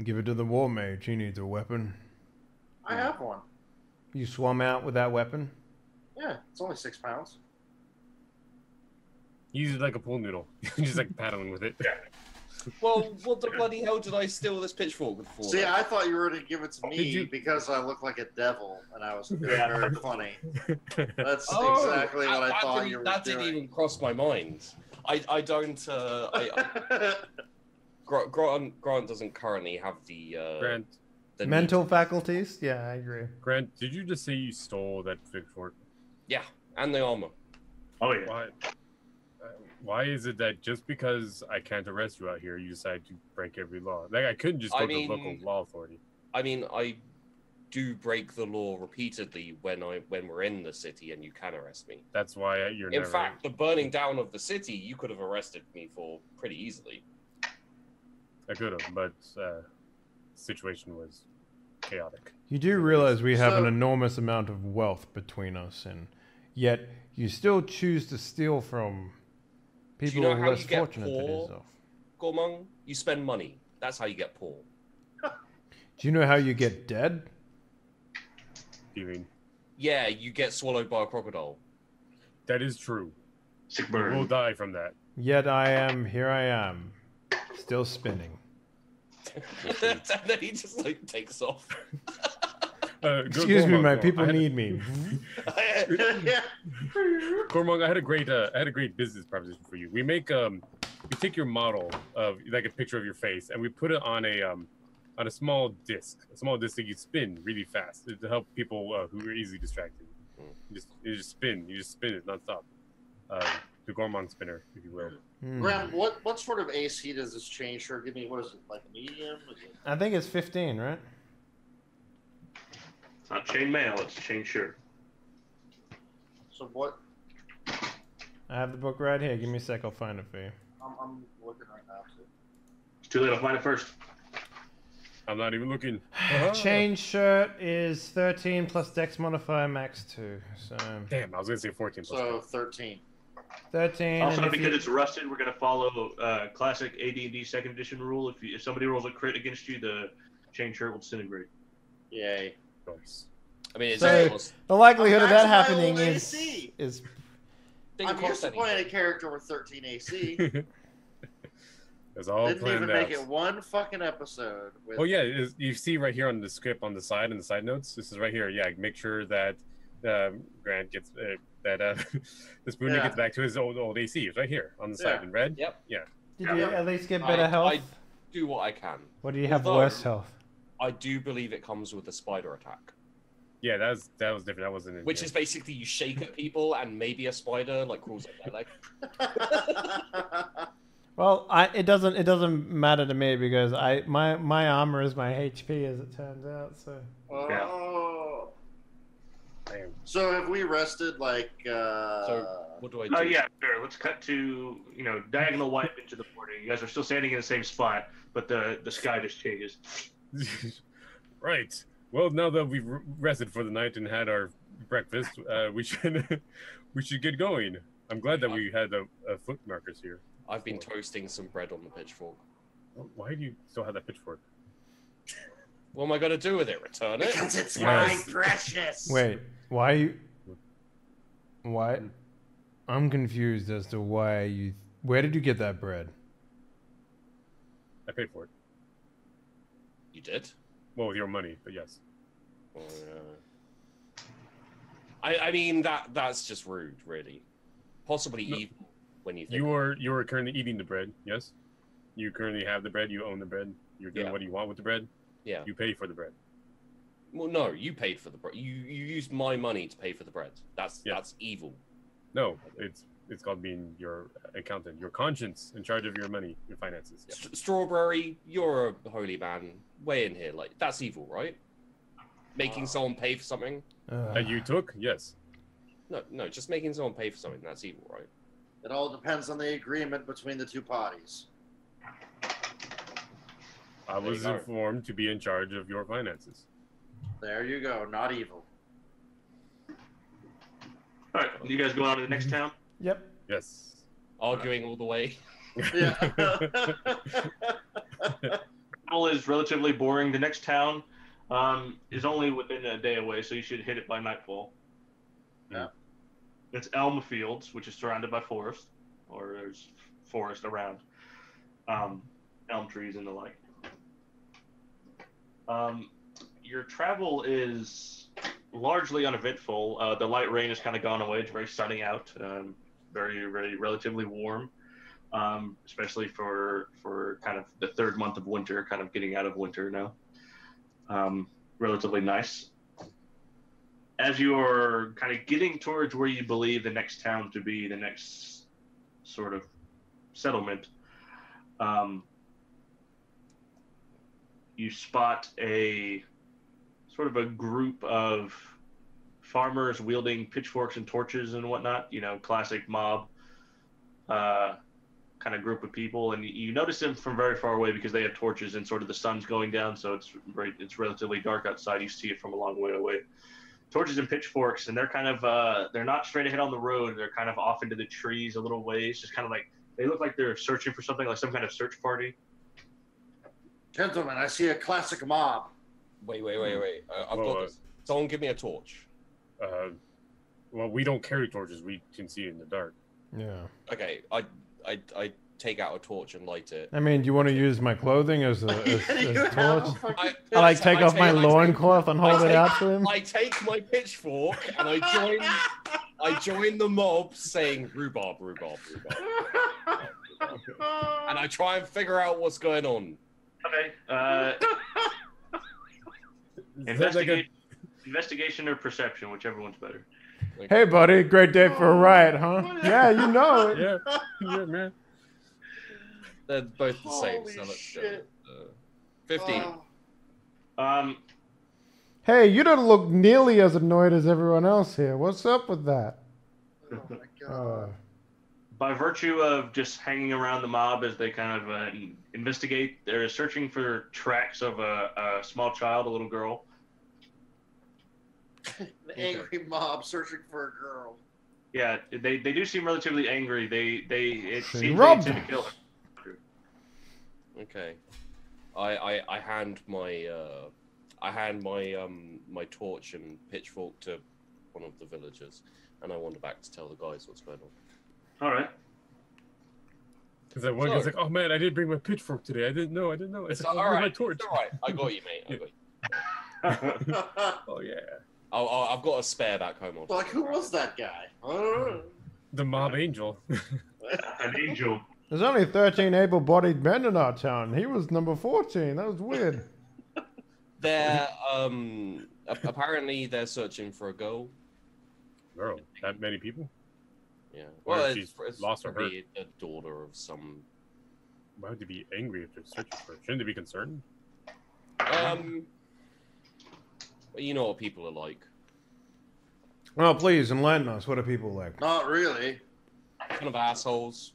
give it to the war mage. He needs a weapon. I have one. You swum out with that weapon? Yeah, it's only 6 pounds. Use it like a pool noodle. Just like paddling with it. Well, what the bloody hell did I steal this pitchfork for? See, I thought you were going to give it to Did me you- because I look like a devil and I was very funny. That's Oh, exactly what I thought didn't- you were that doing. didn't even cross my mind. I don't. Grant doesn't currently have the Grant, the need Mental faculties? Yeah, I agree. Grant, did you just say you stole that pitchfork? Yeah, and the armor. Oh yeah. Why? Why is it that just because I can't arrest you out here, you decide to break every law? Like I couldn't just go to the local law authority. I mean, I do break the law repeatedly when we're in the city, and you can arrest me. That's why you're In never. fact, the burning down of the city, you could have arrested me for pretty easily. I could have, but the situation was chaotic. You do realize we have an So- enormous amount of wealth between us, and yet you still choose to steal from people know who are how less you get fortunate than poor? yourself. Gormong, you spend money. That's how you get poor. Do you know how you get dead? You mean Yeah, you get swallowed by a crocodile. that is true? Sick We'll burn. die from that. Yet here I am, still spinning. And then he just like takes off. Excuse me, my people need me. Yeah. Cormong, I had a great business proposition for you. We make we take your model of like a picture of your face, and we put it on a small disc that you spin really fast to help people who are easily distracted. You just spin it nonstop. The Gormong spinner, if you will. Graham, what sort of AC does this chain shirt give me? What is it, like a medium? Is it... I think it's 15, right? It's not chain mail. It's chain shirt. So what? I have the book right here. Give me a sec. I'll find it for you. I'm looking right now. Too. It's too late. I'll find it first. I'm not even looking. Chain shirt is 13 plus dex modifier max 2. So Damn, I was gonna say 14. Plus So 13. 13. Also, and if because you- it's rusted, we're gonna follow classic AD&D second edition rule. If somebody rolls a crit against you, the chain shirt will disintegrate. Yay. choice. I mean, it's So- almost the likelihood of that Maximize happening old is AC. didn't I'm used cost to playing anything. a character with 13 AC. It's all Didn't planned even out. make it one fucking episode. With... Oh yeah, you see right here on the script on the side, in the side notes. This is right here. Yeah, make sure that Grant gets this Boone Yeah. gets back to his old AC. It's right here on the side Yeah. in red. Yep. Did you at least get better I health? do what I can. Or do you have Although- worse health? I do believe it comes with a spider attack, Yeah, that was different. That wasn't in which here. is basically you shake at people and maybe a spider like crawls up their leg. Well, it doesn't matter to me because my armor is my HP as it turns out. So Oh. Damn. So have we rested like? So what do I do? Oh yeah, sure. Let's cut to diagonal wipe into the morning. You guys are still standing in the same spot, but the sky just changes. Right. Well, now that we've rested for the night and had our breakfast, we should we should get going. I'm glad that we had a foot markers here. I've been toasting some bread on the pitchfork. Why do you still have that pitchfork? What am I going to do with it? Return it? Because it's Yes. my precious. Wait, why you? Why? I'm confused as to why you. Where did you get that bread? I paid for it. You did? Well, with your money, but yes. Oh, yeah. I mean, that's just rude, really. Possibly evil when you think. You are currently eating the bread, yes? You currently have the bread, you own the bread, you're doing what you want with the bread. Yeah. You pay for the bread. Well, no, you paid for the bread. You used my money to pay for the bread. That's evil. No, it's called being your accountant, your conscience in charge of your money, your finances. Yeah. Strawberry, you're a holy man. Way in here, like that's evil, right? Making someone pay for something. That you took, yes. No, just making someone pay for something. That's evil, right? It all depends on the agreement between the two parties. I was informed to be in charge of your finances. There you go. Not evil. All right, you guys going on to the next town? Yep. Yes. Arguing all the way. Yeah. Travel is relatively boring. The next town is only within a day away, so you should hit it by nightfall. Yeah. It's Elm Fields, which is surrounded by forest, or there's forest around elm trees and the like. Your travel is largely uneventful. The light rain has kind of gone away. It's very sunny out, very, very relatively warm, especially for kind of the third month of winter, kind of getting out of winter now. Relatively nice. As you are kind of getting towards where you believe the next town to be, the next sort of settlement, you spot a sort of a group of farmers wielding pitchforks and torches and whatnot, you know, classic mob kind of group of people. And you notice them from very far away because they have torches and sort of the sun's going down, so it's relatively dark outside. You see it from a long way away. Torches and pitchforks, and they're kind of they're not straight ahead on the road. They're kind of off into the trees a little ways, just kind of like they look like they're searching for something, like some kind of search party. Gentlemen, I see a classic mob. Wait. I've got this. Someone give me a torch. Well, we don't carry torches. We can see in the dark. Yeah. Okay, I take out a torch and light it. I mean, do you want to use my clothing as a torch? I I take off my loincloth and hold it out to him? I take my pitchfork and I join the mob saying rhubarb. And I try and figure out what's going on. Okay. Investigation or perception, whichever one's better. Hey, buddy, great day for a ride, huh? Yeah, you know it. Yeah, man. They're both the same. Holy So let's shit. go. 15. Hey, you don't look nearly as annoyed as everyone else here. What's up with that? Oh my god. By virtue of just hanging around the mob as they kind of investigate, they're searching for tracks of a small child, a little girl. The angry mob searching for a girl. Yeah, they do seem relatively angry. It She seems they robbed intend to us. kill her. Okay. I hand my my torch and pitchfork to one of the villagers, and I wander back to tell the guys what's going on. All right. Because that one guy's like, "Oh man, I didn't bring my pitchfork today. I didn't know. It's like, all "Where's right. my torch?" It's all right. I got you, mate. I got you. Oh yeah. I've got a spare back home. Like, who was that guy? The mob angel. An angel. There's only 13 able-bodied men in our town. He was number 14. That was weird. They're apparently they're searching for a girl. Girl, that many people? Yeah. Or Well, if she's lost or hurt. probably a daughter of some. Why would they be angry if they're searching for her? Shouldn't they be concerned? But you know what people are like. Well, please enlighten us. What are people like? Not really. Kind of assholes.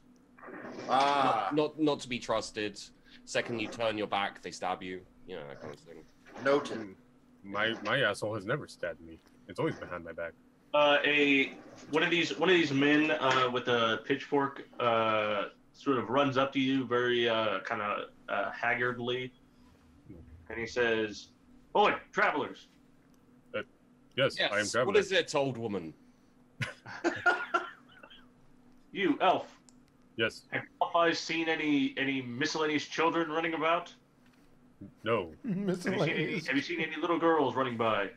Not to be trusted. Second you turn your back, they stab you. You know, that kind of thing. Noted. My asshole has never stabbed me. It's always behind my back. One of these men with a pitchfork sort of runs up to you very kind of haggardly, and he says, "Oi, travelers!" Yes, I am Yes. traveling. What is it, old woman? You elf, Yes. have you seen any miscellaneous children running about? No. Miscellaneous. Have you seen any little girls running by?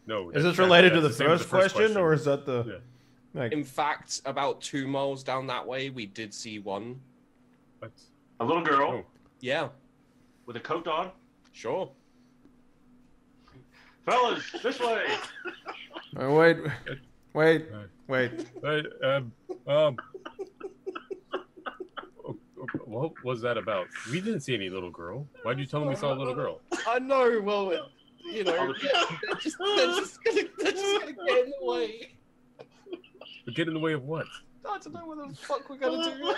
No. Is this that- related to the that's same as first question, or is that the Yeah. like? In fact, about 2 miles down that way, we did see one. What? A little girl Oh. Yeah, with a coat on. sure. Fellas, this way. Wait. Hey, what was that about? We didn't see any little girl. Why'd you tell them we saw a little girl? I know. Well, you know, they're just gonna get in the way. Get in the way of what? I don't know what the fuck we're gonna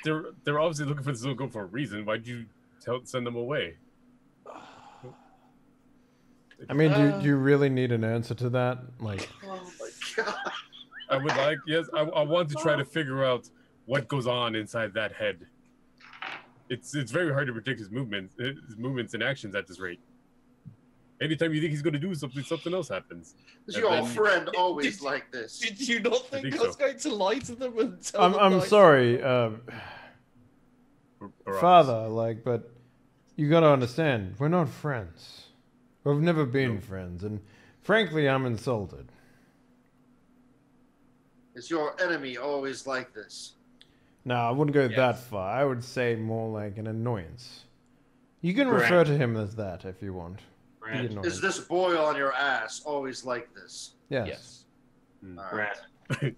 do. They're obviously looking for this little girl for a reason. Why'd you send them away? I mean, do you really need an answer to that? Like, Oh my god. I would like, yes, I want to try to figure out what goes on inside that head. It's very hard to predict his movements and actions at this rate. Anytime you think he's going to do something, something else happens. Is And your then- friend always like this? Did you not think think I was so. going to lie to them and tell them I'm lies? sorry, Perhaps. father. Like, but you gotta understand, we're not friends. We've never been No. friends, and frankly, I'm insulted. Is your enemy always like this? No, I wouldn't go that Yes. far. I would say more like an annoyance. You can Correct. refer to him as that if you want. The Grant, annoyance. Is this boil on your ass always like this? Yes. Yes. All right. Grant,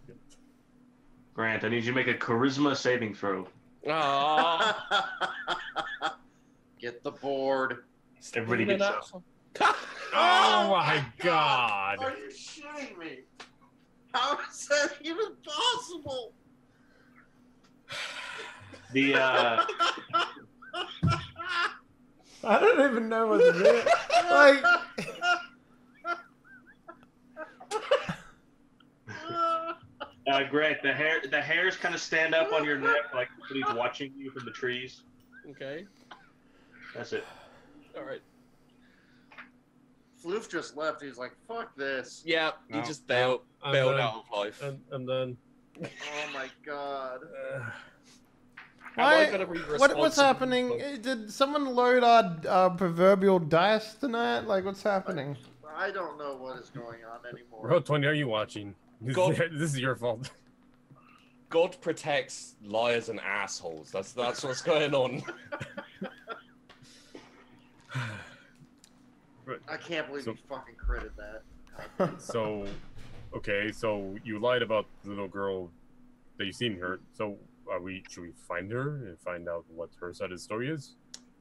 Grant, I need you to make a charisma saving throw. Ah. Get the board. Everybody gets up. Oh my god! Are you shitting me? How is that even possible? The I don't even know what to do. Like, Grant, the hairs kind of stand up on your neck like somebody's watching you from the trees. Okay. That's it. All right. Floof just left. He's like, fuck this. Yeah, he No. just bailed I'm out done. of life. And then Oh my god. Am I why, gonna be what's responsible happening? for- Did someone load our proverbial dice tonight? Like, what's happening? I don't know what is going on anymore. Road 20, are you watching? This, God. this is your fault. God protects liars and assholes. That's what's going on. I can't believe So- you fucking critted that. So, okay, so you lied about the little girl that you seen her. So, should we find her and find out what her side of the story is?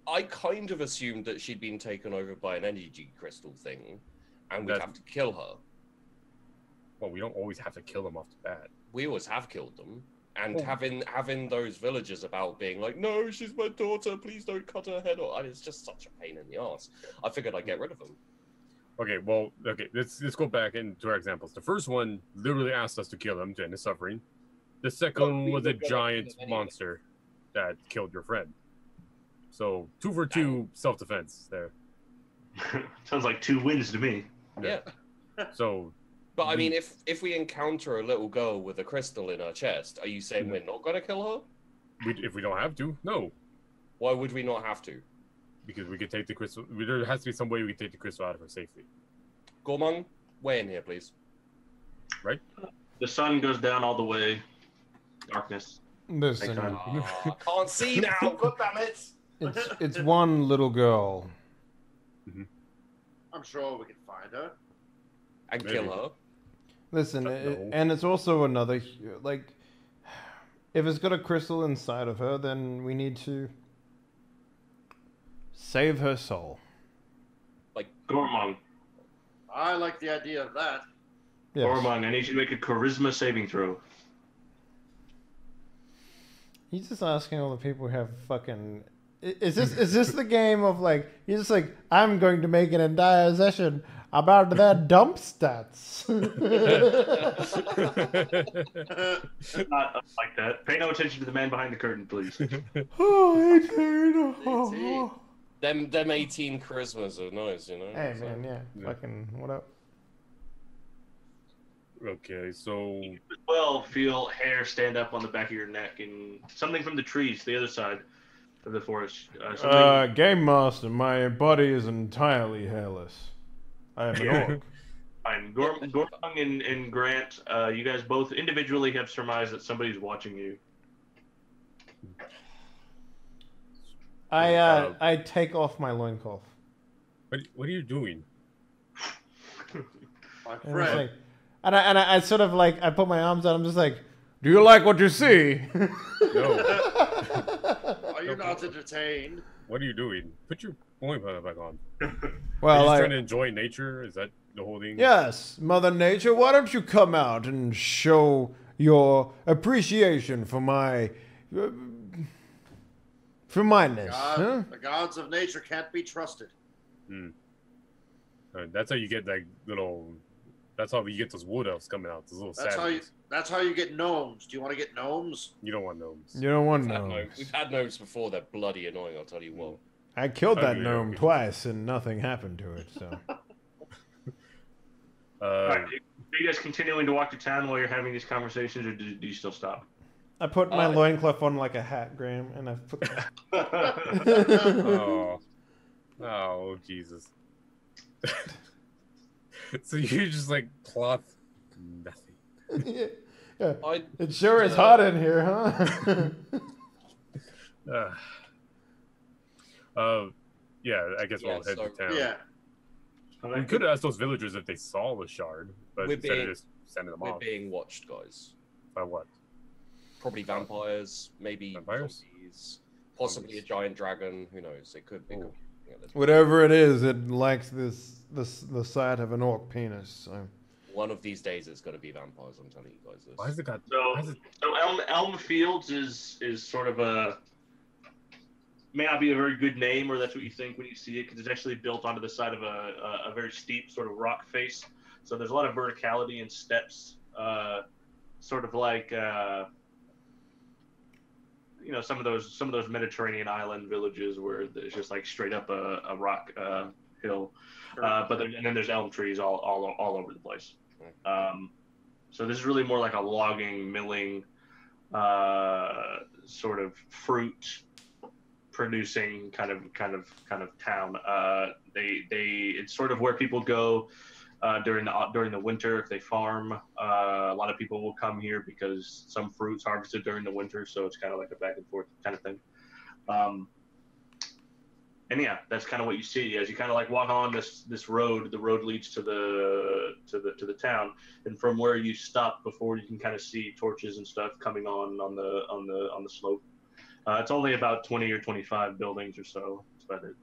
I kind of assumed that she'd been taken over by an energy crystal thing, and we'd That- have to kill her. Well, we don't always have to kill them off the bat. We always have killed them. And Oh. having those villagers about being like, no, she's my daughter, please don't cut her head off. And it's just such a pain in the ass. I figured I'd get rid of them. Okay, well, okay, let's go back into our examples. The first one literally asked us to kill him to end his suffering. The second Well, we was were a gonna giant kill him anyway. monster that killed your friend. So 2 for 2 self-defense there. Sounds like 2 wins to me. Yeah. So But I mean, if we encounter a little girl with a crystal in her chest, are you saying Mm-hmm. we're not going to kill her? if we don't have to, no, Why would we not have to? because we could take the crystal. There has to be some way we can take the crystal out of her safely. Gormong, weigh in here, please. The sun goes down all the way. Darkness. Listen, Thanks, I can't see now. God damn it! it's one little girl. I'm sure we can find her. And Maybe. kill her. Listen, No. and it's also another like, if it's got a crystal inside of her, then we need to save her soul. Gormong. I like the idea of that. Yes. Gormong, I need you to make a charisma saving throw. He's just asking all the people who have fucking Is this the game of like you're just like I'm going to make an entire session about their dump stats? Not like that. Pay no attention to the man behind the curtain, please. Oh, 18. Them 18 charismas are nice, you know. Hey So- man, yeah. Fucking what up? Okay, so You as well feel hair stand up on the back of your neck and something from the trees, the other side of the forest. Something... Game master, my body is entirely hairless. I am an orc. Fine. Gormung and Grant, you guys both individually have surmised that somebody's watching you. I take off my loincloth. what are you doing? My And, it's friend. like, I sort of like I put my arms out. I'm just like, do you like what you see? No. Are you not entertained? What are you doing? Put your bowling pin back on. Well, Are you just I, trying to enjoy nature? Is that the whole thing? yes, Mother Nature, why don't you come out and show your appreciation for my for mindness? Huh? The gods of nature can't be trusted. That's how you get like little. That's how you get those wood elves coming out. Those little That's savages. that's how you get gnomes. Do you want to get gnomes? You don't want gnomes. You don't want We've had gnomes. gnomes. We've had gnomes before. They're bloody annoying. I'll tell you what. I killed that Ugly, gnome ugly. twice and nothing happened to it. So Alright, are you guys continuing to walk to town while you're having these conversations, or do you still stop? I put my Uh, loincloth on like a hat, Graham, and I put. Oh, Jesus. So you just like cloth nothing. Yeah. I It sure is hot in here, huh? Yeah, I guess we'll Yeah, head so- to town. Yeah. We could ask those villagers if they saw the shard, but We're instead of being- just sending them we're off. being watched, guys. By what? Probably vampires, maybe Vampires? zombies, possibly a giant dragon. Who knows? It could be. Ooh. Whatever it is, it likes the sight of an orc penis. So. One of these days, it's going to be vampires. I'm telling you guys this. Why has it got? So, why is it, so Elm Fields is sort of a may not be a very good name, or that's what you think when you see it, because it's actually built onto the side of a very steep sort of rock face. So there's a lot of verticality and steps, sort of like some of those Mediterranean island villages where it's just like straight up a rock hill. And then there's elm trees all over the place. So this is really more like a logging, milling, sort of fruit producing kind of town. It's sort of where people go during the winter if they farm. A lot of people will come here because some fruits harvested during the winter, so it's kind of like a back and forth kind of thing. And yeah, that's kind of what you see as you kind of like walk on this road. The road leads to the town, and from where you stop before, you can kind of see torches and stuff coming on the slope. It's only about 20 or 25 buildings or so. That's about it.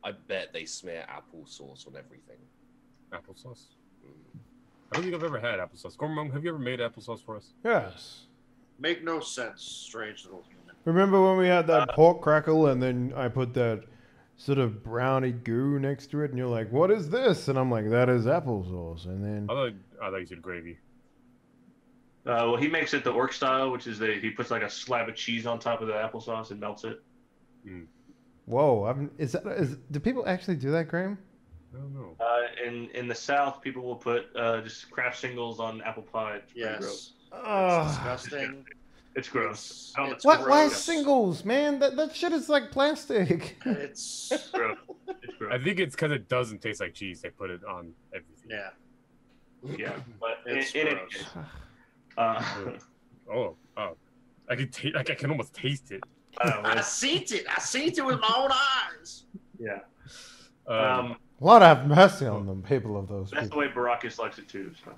I bet they smear applesauce on everything. applesauce? I don't think I've ever had applesauce. Gormung, have you ever made applesauce for us? Yes. Make no sense, strange little human. Remember when we had that pork crackle and then I put that sort of browny goo next to it and you're like, what is this? And I'm like, that is applesauce. And then I thought you said gravy. Well, he makes it the orc style, which is he puts like a slab of cheese on top of the applesauce and melts it. whoa, do people actually do that, Graham? I don't know. In the South, people will put just craft singles on apple pie. It's pretty gross. Yes. Oh. It's disgusting. It's gross. It's Why gross. singles, man? That shit is like plastic. It's It's gross. It's gross. I think it's because it doesn't taste like cheese. They put it on everything. yeah. Yeah, but It's in gross. it, Oh, I can almost taste it. I seen it with my own eyes. yeah. Lord have mercy on them, people of those That's the people. way Baracus likes it too. So.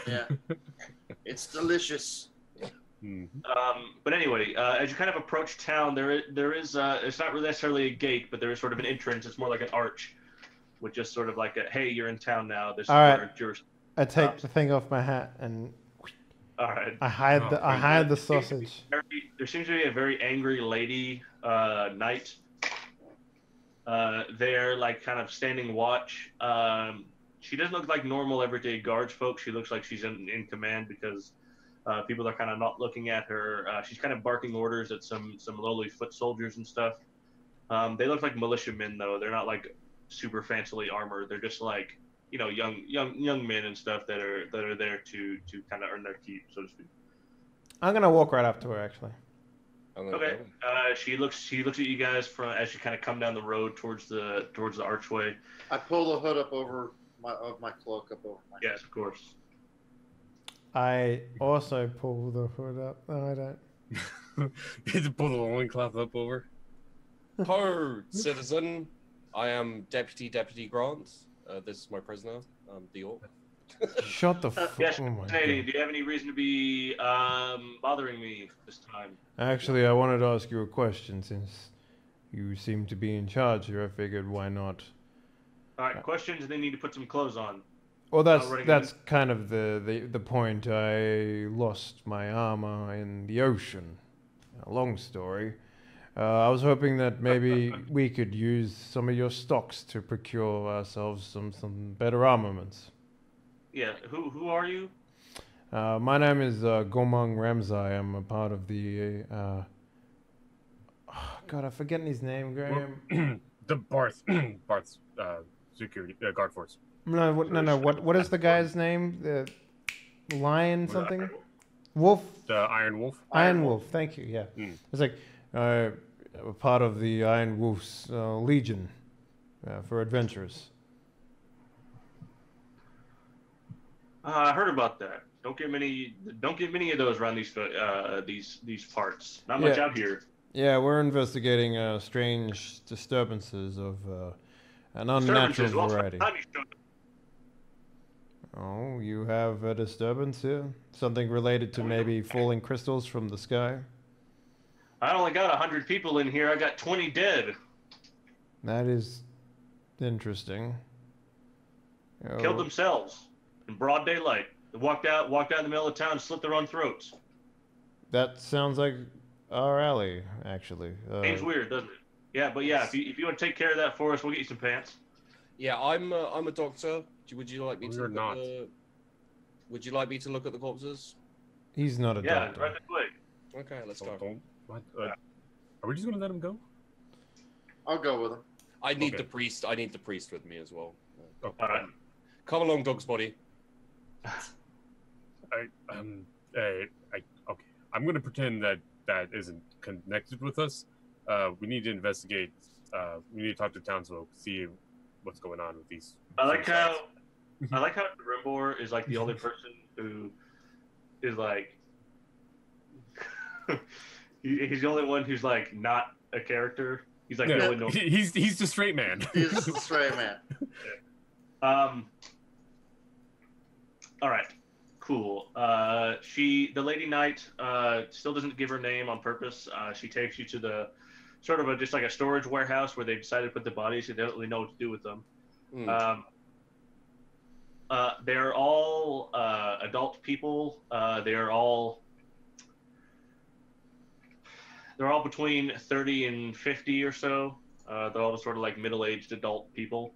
Yeah. It's delicious. But anyway, as you kind of approach town, there is it's not really necessarily a gate, but there is sort of an entrance. It's more like an arch, with just sort of like a hey, you're in town now. This is All right. where yours. I take the thing off my hat and All right. I hide the sausage. there seems to be a very angry lady knight there, like kind of standing watch. She doesn't look like normal everyday guards folk. She looks like she's in command because people are kind of not looking at her. She's kind of barking orders at some lowly foot soldiers and stuff. They look like militiamen though. They're not like super fancily armored. They're just like, you know, young men and stuff that are there to kind of earn their keep, so to speak. I'm gonna walk right up to her, actually. Okay. She looks at you guys from as you kind of come down the road towards the archway. I pull the hood up over my cloak up over my head. Yes, of course. I also pull the hood up. No, I don't. You had to pull the loincloth up over. Ho, citizen. I am Deputy Grant. This is my prisoner, the orc. Shut the fuck. Yes, Oh my Canadian, God. do you have any reason to be bothering me this time? Actually, I wanted to ask you a question since you seem to be in charge here. I figured why not. All right, questions, and then you need to put some clothes on. Well, Already that's kind of the point. I lost my armor in the ocean. A long story. I was hoping that maybe we could use some of your stocks to procure ourselves some better armaments. Yeah, who are you? My name is Gomang Ramzai. I'm a part of the. God, I'm forgetting his name, Graham. The Barth's security guard force. No. What is the guy's name? The lion something? Wolf. The Iron Wolf. Iron Wolf. Thank you. Yeah. It's like a part of the Iron Wolf's Legion for adventurers. I heard about that. Don't get many of those around these parts. Not much out here. Yeah, we're investigating strange disturbances of an unnatural variety. Oh, you have a disturbance here? Something related to maybe falling crystals from the sky? I only got 100 people in here. I got 20 dead. That is interesting. Killed themselves in broad daylight. They walked out in the middle of town, slit their own throats. That sounds like our alley, actually. Seems weird, doesn't it? Yeah, but yeah, if you want to take care of that for us, we'll get you some pants. Yeah, I'm a doctor. Would you like me to You're look not. at the... Would you like me to look at the corpses? He's not a Yeah, doctor. right this way. Okay, let's go. What? Are we just gonna let him go? I'll go with him. I need Okay. the priest. I need the priest with me as well. Oh, All right. Come along, dog's body. Okay. I'm gonna pretend that isn't connected with us. We need to investigate. We need to talk to townsfolk, see what's going on with these. I like suicides. how Rimbor is like the only person who is like he's the only one who's like not a character. He's like the only no. He's the straight man. He's a straight man. All right. Cool. The lady knight still doesn't give her name on purpose. She takes you to the sort of just like a storage warehouse where they decided to put the bodies. So they don't really know what to do with them. They're all adult people. They're all between 30 and 50 or so. They're all sort of like middle-aged adult people.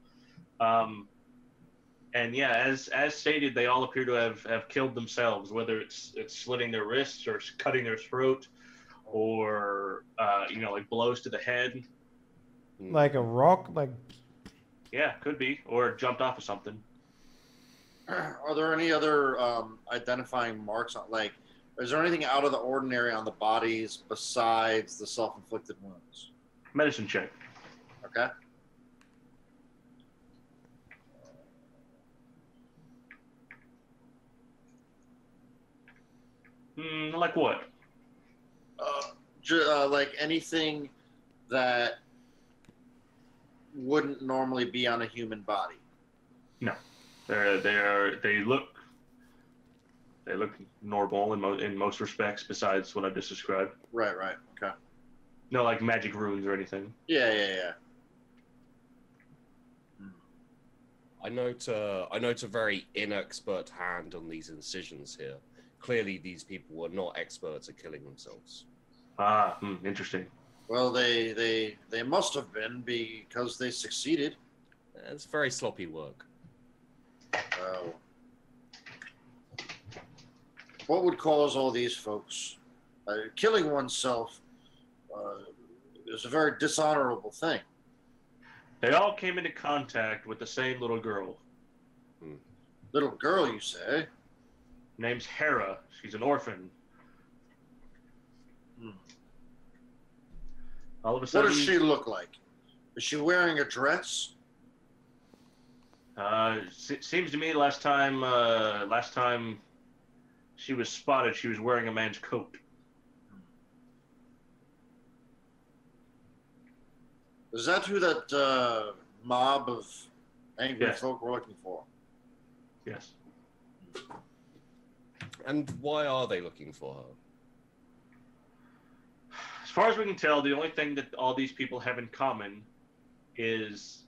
And yeah, as stated, they all appear to have killed themselves, whether it's slitting their wrists or cutting their throat, or like blows to the head. Like a rock? Like. Yeah, could be, or jumped off of something. Are there any other identifying marks on, like, is there anything out of the ordinary on the bodies besides the self-inflicted wounds? Medicine check. Okay. Like what? Like anything that wouldn't normally be on a human body. No, they look normal in most respects, besides what I just described. Right. Okay. No, like magic runes or anything. Yeah. I note a very inexpert hand on these incisions here. Clearly, these people were not experts at killing themselves. Ah, interesting. Well, they must have been because they succeeded. It's very sloppy work. Well, what would cause all these folks? Killing oneself is a very dishonorable thing. They all came into contact with the same little girl. Little girl, you say? Name's Hera. She's an orphan. All of a What sudden, does she look like? Is she wearing a dress? seems to me last time she was spotted, she was wearing a man's coat. Is that who that mob of angry Yes. folk were looking for? Yes. And why are they looking for her? As far as we can tell, the only thing that all these people have in common is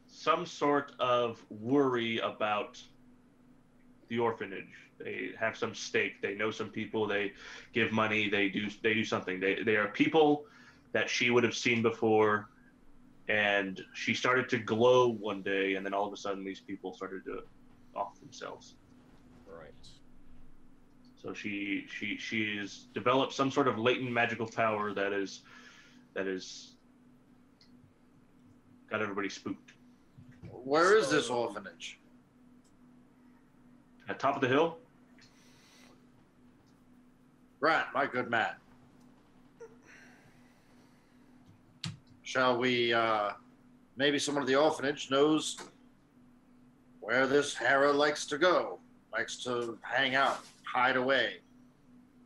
some sort of worry about the orphanage. They have some stake. They know some people. They give money. They do something. They are people that she would have seen before, and she started to glow one day, and then all of a sudden these people started to off themselves. Right. So she's developed some sort of latent magical power that is got everybody spooked. Where is this orphanage? At top of the hill. Right, my good man. Shall we, maybe someone at the orphanage knows where this Hera likes to go, likes to hang out, hide away.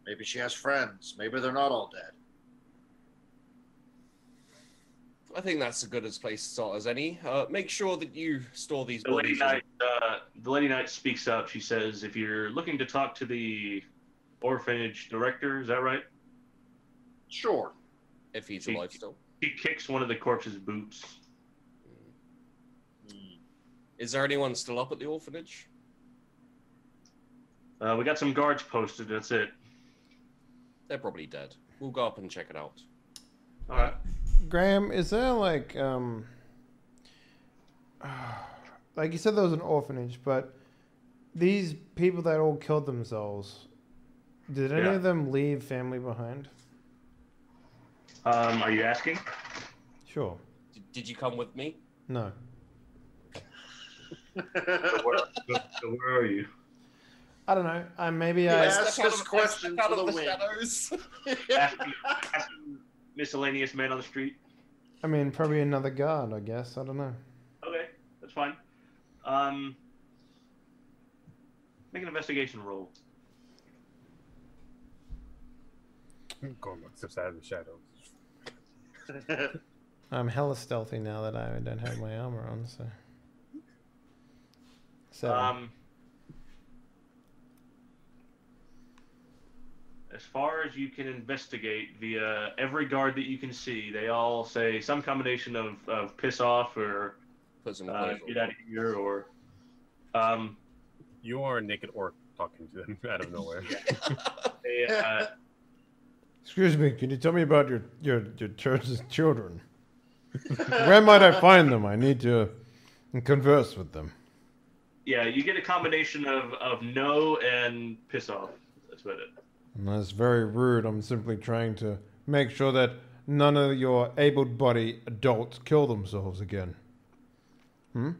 Maybe she has friends. Maybe they're not all dead. I think that's as good a place to start as any. Make sure that you store these The Lady bodies. Knight speaks up. She says, "If you're looking to talk to the orphanage director, is that right?" Sure. If he's alive still. He kicks one of the corpse's boots. Is there anyone still up at the orphanage? We got some guards posted. That's it. They're probably dead. We'll go up and check it out. All right. Graham, is there like you said there was an orphanage, but these people that all killed themselves, did any Yeah. of them leave family behind? Are you asking? Sure. Did you come with me? No. Where are you? I don't know. Maybe Yeah. I. Ask Step out us of- questions step out for of the the win. shadows. Asking miscellaneous man on the street. I mean, probably another guard. I guess. I don't know. Okay, that's fine. Make an investigation roll. Gormuk steps out of the shadows. I'm hella stealthy now that I don't have my armor on. So. 7. As far as you can investigate via every guard that you can see, they all say some combination of piss off or Put some clothes get on. out of here or You are a naked orc talking to them out of nowhere. they, Excuse me. Can you tell me about your church's children? Where might I find them? I need to converse with them. yeah, you get a combination of no and piss off. That's about it. And that's very rude. I'm simply trying to make sure that none of your able-bodied adults kill themselves again. Hmm?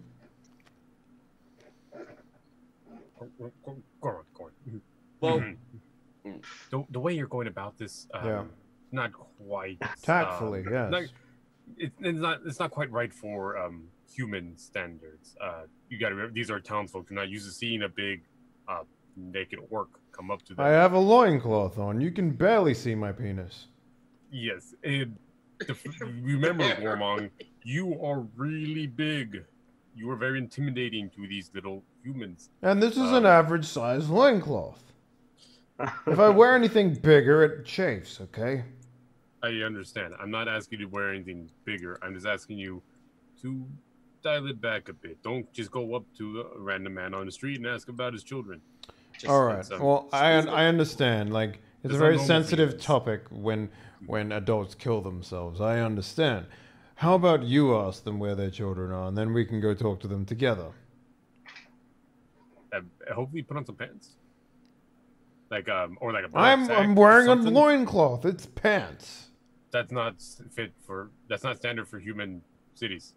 Gormuk. Well, The way you're going about this, Yeah. not quite Tactfully, yes. It's not quite right for human standards. You got to remember, these are townsfolk. You're not used to seeing a big naked orc come up to them. I have a loincloth on. You can barely see my penis. Yes, remember, Gormong, you are really big. You are very intimidating to these little humans. And this is an average-sized loincloth. If I wear anything bigger, it chafes, okay? I understand. I'm not asking you to wear anything bigger. I'm just asking you to dial it back a bit. Don't just go up to a random man on the street and ask about his children. All right. Well, I understand. Like, It's a very sensitive topic when adults kill themselves. I understand. How about you ask them where their children are, and then we can go talk to them together. Hopefully, put on some pants. Like or like a. I'm wearing a loincloth. It's pants. That's not That's not standard for human cities.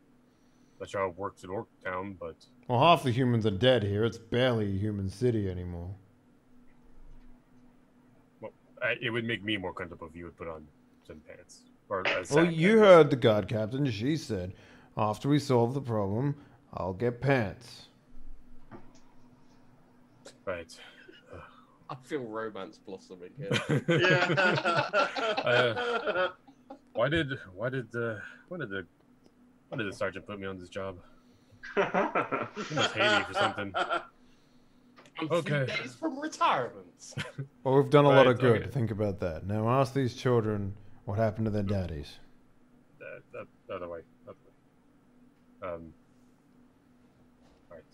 Not sure how it works in Orc Town, but. Well, half the humans are dead here. It's barely a human city anymore. Well, it would make me more comfortable if you would put on some pants. Well, you heard the guard captain. She said, after we solve the problem, I'll get pants. Right. I feel romance blossoming here. Yeah. Why did the sergeant put me on this job? He must hate me for something. I'm Okay. 3 days from retirement. Well, we've done a lot of good. Okay. Think about that. Now ask these children what happened to their daddies. Other way. All right.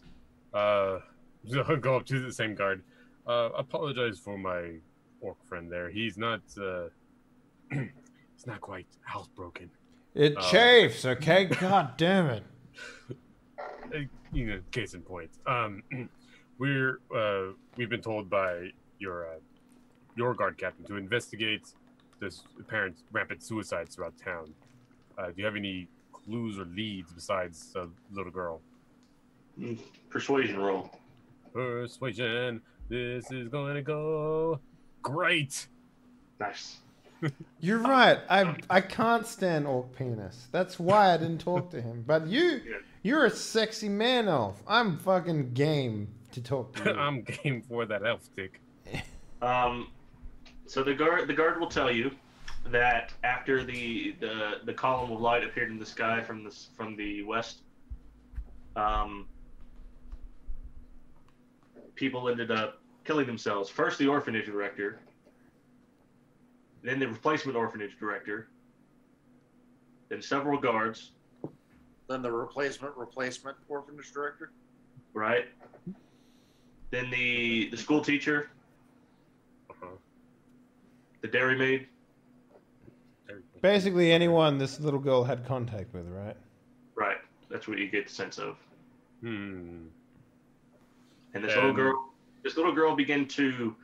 So I'll go up to the same guard. Apologize for my orc friend there. He's not. He's not quite housebroken. It chafes, okay? God damn it. Case in point. We've been told by your guard captain to investigate this apparent rampant suicides throughout town. Do you have any clues or leads besides the little girl? Persuasion roll. Persuasion. This is going to go great. Nice. You're right. I can't stand orc penis. That's why I didn't talk to him. But you're a sexy man elf. I'm fucking game to talk to you. I'm game for that elf dick. So the guard will tell you that after the column of light appeared in the sky from the west, people ended up killing themselves. First, the orphanage director, then the replacement orphanage director, then several guards, Then the replacement orphanage director. right? Then the school teacher, the dairymaid. Basically anyone this little girl had contact with, right? Right. That's what you get the sense of. Hmm. And this little girl began to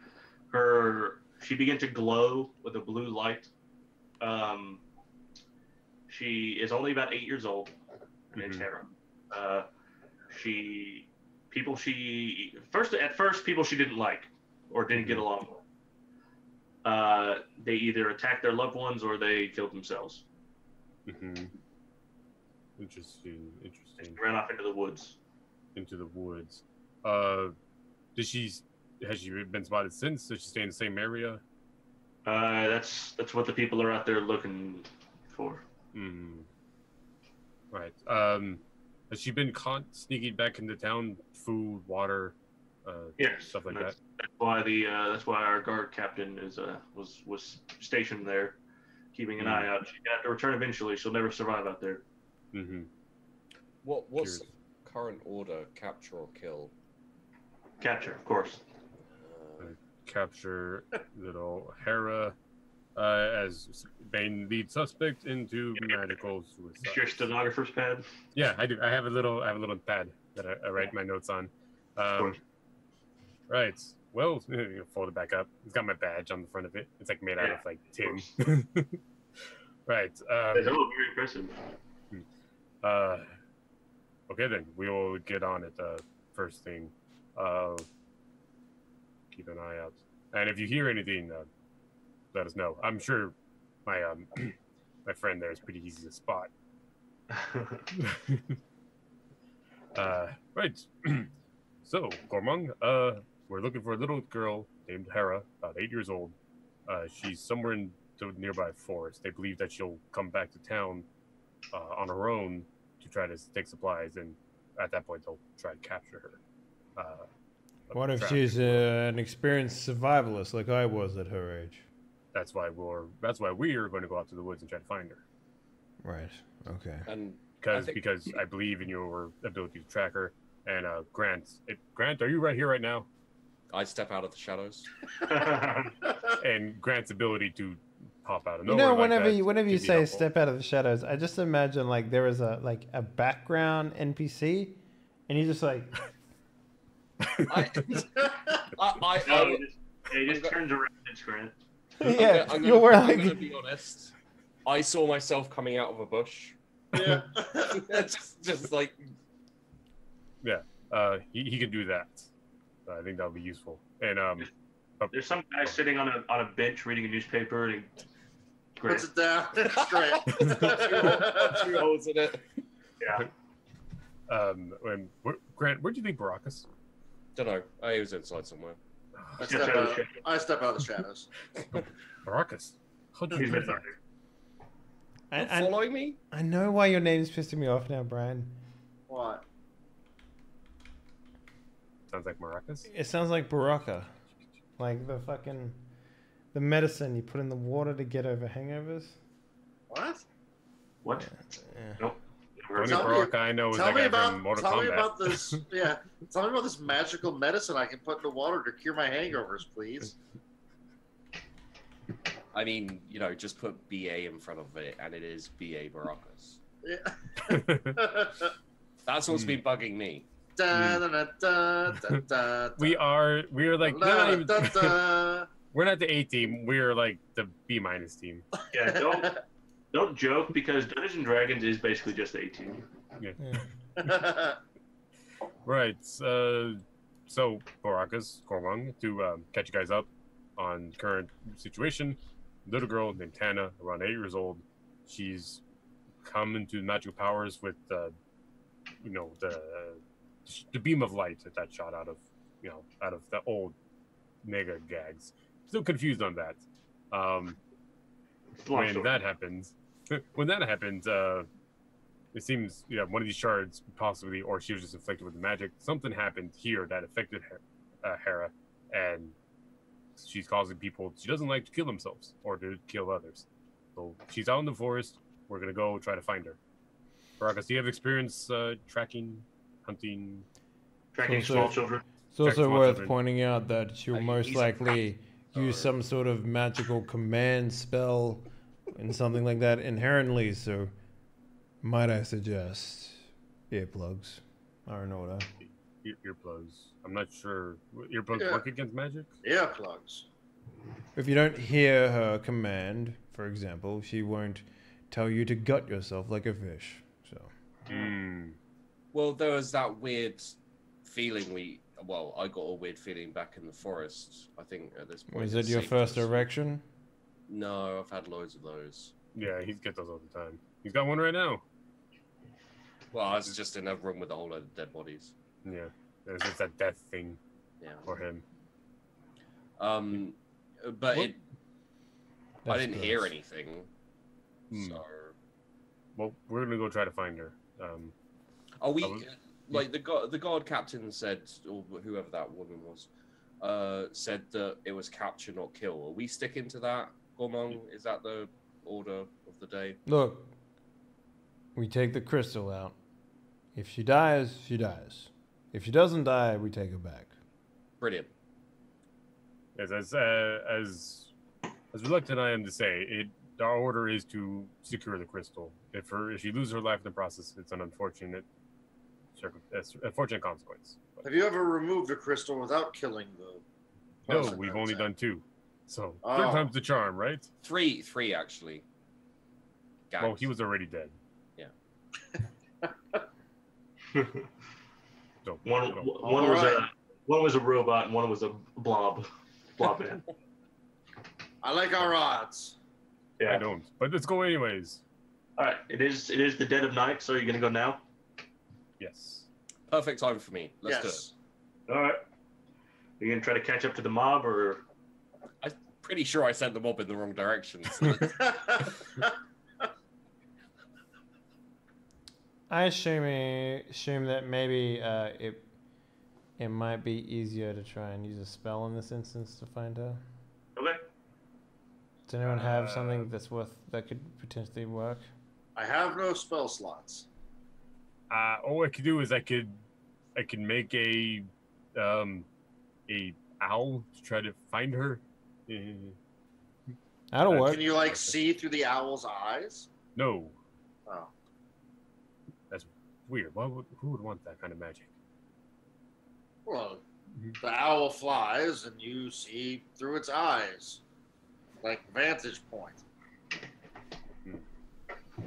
glow with a blue light. She is only about 8 years old. Her name's Hera. At first people she didn't like or didn't get along with. They either attacked their loved ones or they killed themselves. Mm-hmm. Interesting. And ran off into the woods. Has she been spotted since? Does she stay in the same area? That's what the people are out there looking for. Mm. Right. Has she been caught sneaking back into town? Food, water, Yes, stuff like and that. That's why our guard captain was stationed there, keeping an eye out. She got to return eventually. She'll never survive out there. Mm-hmm. What's the current order? Capture or kill? Capture, of course. Capture little Hera as main lead suspect into magical suicide. Your stenographer's pad. Yeah, I do. I have a little pad that I write my notes on. Right. Well, fold it back up. It's got my badge on the front of it. It's like made out of like tin. Right. That's very impressive. Okay, then we'll get on it. First thing. Keep an eye out. And if you hear anything, let us know. I'm sure my my friend there is pretty easy to spot. Right. So, Gormung, we're looking for a little girl named Hera, about 8 years old. She's somewhere in the nearby forest. They believe that she'll come back to town on her own to try to take supplies, and at that point, they'll try to capture her. What if she's an experienced survivalist like I was at her age? That's why we're going to go out to the woods and try to find her. Right. Okay. And Because I believe in your ability to track her. And Grant, are you right here right now? I step out of the shadows. and Grant's ability to pop out of You nowhere. know, like whenever that you can be say helpful. step out of the shadows, I just imagine like there is a background NPC, and you just like I, No, he just turns around and Grant. yeah, I'm you're wearing gonna like be honest. I saw myself coming out of a bush. Yeah. just like he could do that. I think that'll be useful. And There's some guy sitting on a bench reading a newspaper and Puts Grant. it down. Straight. two holes in it. Yeah. Grant, where do you think Baracus? Don't know. He was inside somewhere. I step out of the shadows. Baracus. How'd you He's do been that? Following me? I know why your name's pissing me off now, Brian. What? Sounds like Maracas. It sounds like Baraka, like the medicine you put in the water to get over hangovers. What? What? Yeah. Nope. The only Tell me- Baraka I know is Tell that me guy about from Mortal tell me Kombat. about this. Yeah, tell me about this magical medicine I can put in the water to cure my hangovers, please. I mean, just put BA in front of it, and it is BA Baracus. Yeah. That's what's been bugging me. Da, da, da, da, da, da, we are like da, not even, da, da. we're not the A team. We're like the B- team. Yeah, don't joke because Dungeons and Dragons is basically just the 18. Right. So Baracas, Korwang, to catch you guys up on current situation. Little girl named Tana, around 8 years old. She's come into magical powers with the beam of light that shot out of the old mega gags. Still confused on that. When that happens, it seems one of these shards possibly, or she was just inflicted with the magic. Something happened here that affected Hera, and she's causing people she doesn't like to kill themselves or to kill others. So she's out in the forest. We're gonna go try to find her. Baracus, do you have experience tracking, hunting? Tracking Also- small children. It's also Check worth children. pointing out that she'll most he's a likely use some sort of magical command spell and something like that inherently. So, might I suggest earplugs are in order. Earplugs. I'm not sure. Earplugs Yeah. work against magic? Yeah, plugs. If you don't hear her command, for example, she won't tell you to gut yourself like a fish. So, Hmm. Well, there was that weird feeling I got a weird feeling back in the forest. I think at this point. was it it's your safe first to assume. erection? No, I've had loads of those. Yeah, he gets those all the time. He's got one right now. Well, I was just in a room with a whole load of dead bodies. Yeah, there's just that death thing Yeah. for him. But I That's didn't hear gross. anything. Hmm. So, Well, we're gonna go try to find her. are we I was- like the guard captain said, or whoever that woman was, said that it was capture not kill. Are we sticking to that, Gormong? Is that the order of the day? Look, we take the crystal out. If she dies, she dies. If she doesn't die, we take her back. Brilliant. As reluctant I am to say, our order is to secure the crystal. If she loses her life in the process, it's an unfortunate consequence. But Have you ever removed a crystal without killing the no, person we've that only it's done 2. So Oh. third time's the charm, right? Three actually. Well, Gags. he was already dead. So One All was right. one was a robot and one was a blob man. I like our odds. I Yeah. don't. But let's go anyways. All right. It is the dead of night. So you're gonna go now. Yes. Perfect time for me. Let's do it. Yes. All right. You're gonna try to catch up to the mob, or Pretty sure I sent the mob in the wrong direction. So I assume that maybe it might be easier to try and use a spell in this instance to find her. okay. Does anyone have something that could potentially work? I have no spell slots. All I could do is I could make a owl to try to find her. That'll work. Can you like see through the owl's eyes? No, Oh, that's weird. Who would want that kind of magic? well, the owl flies and you see through its eyes, like vantage point.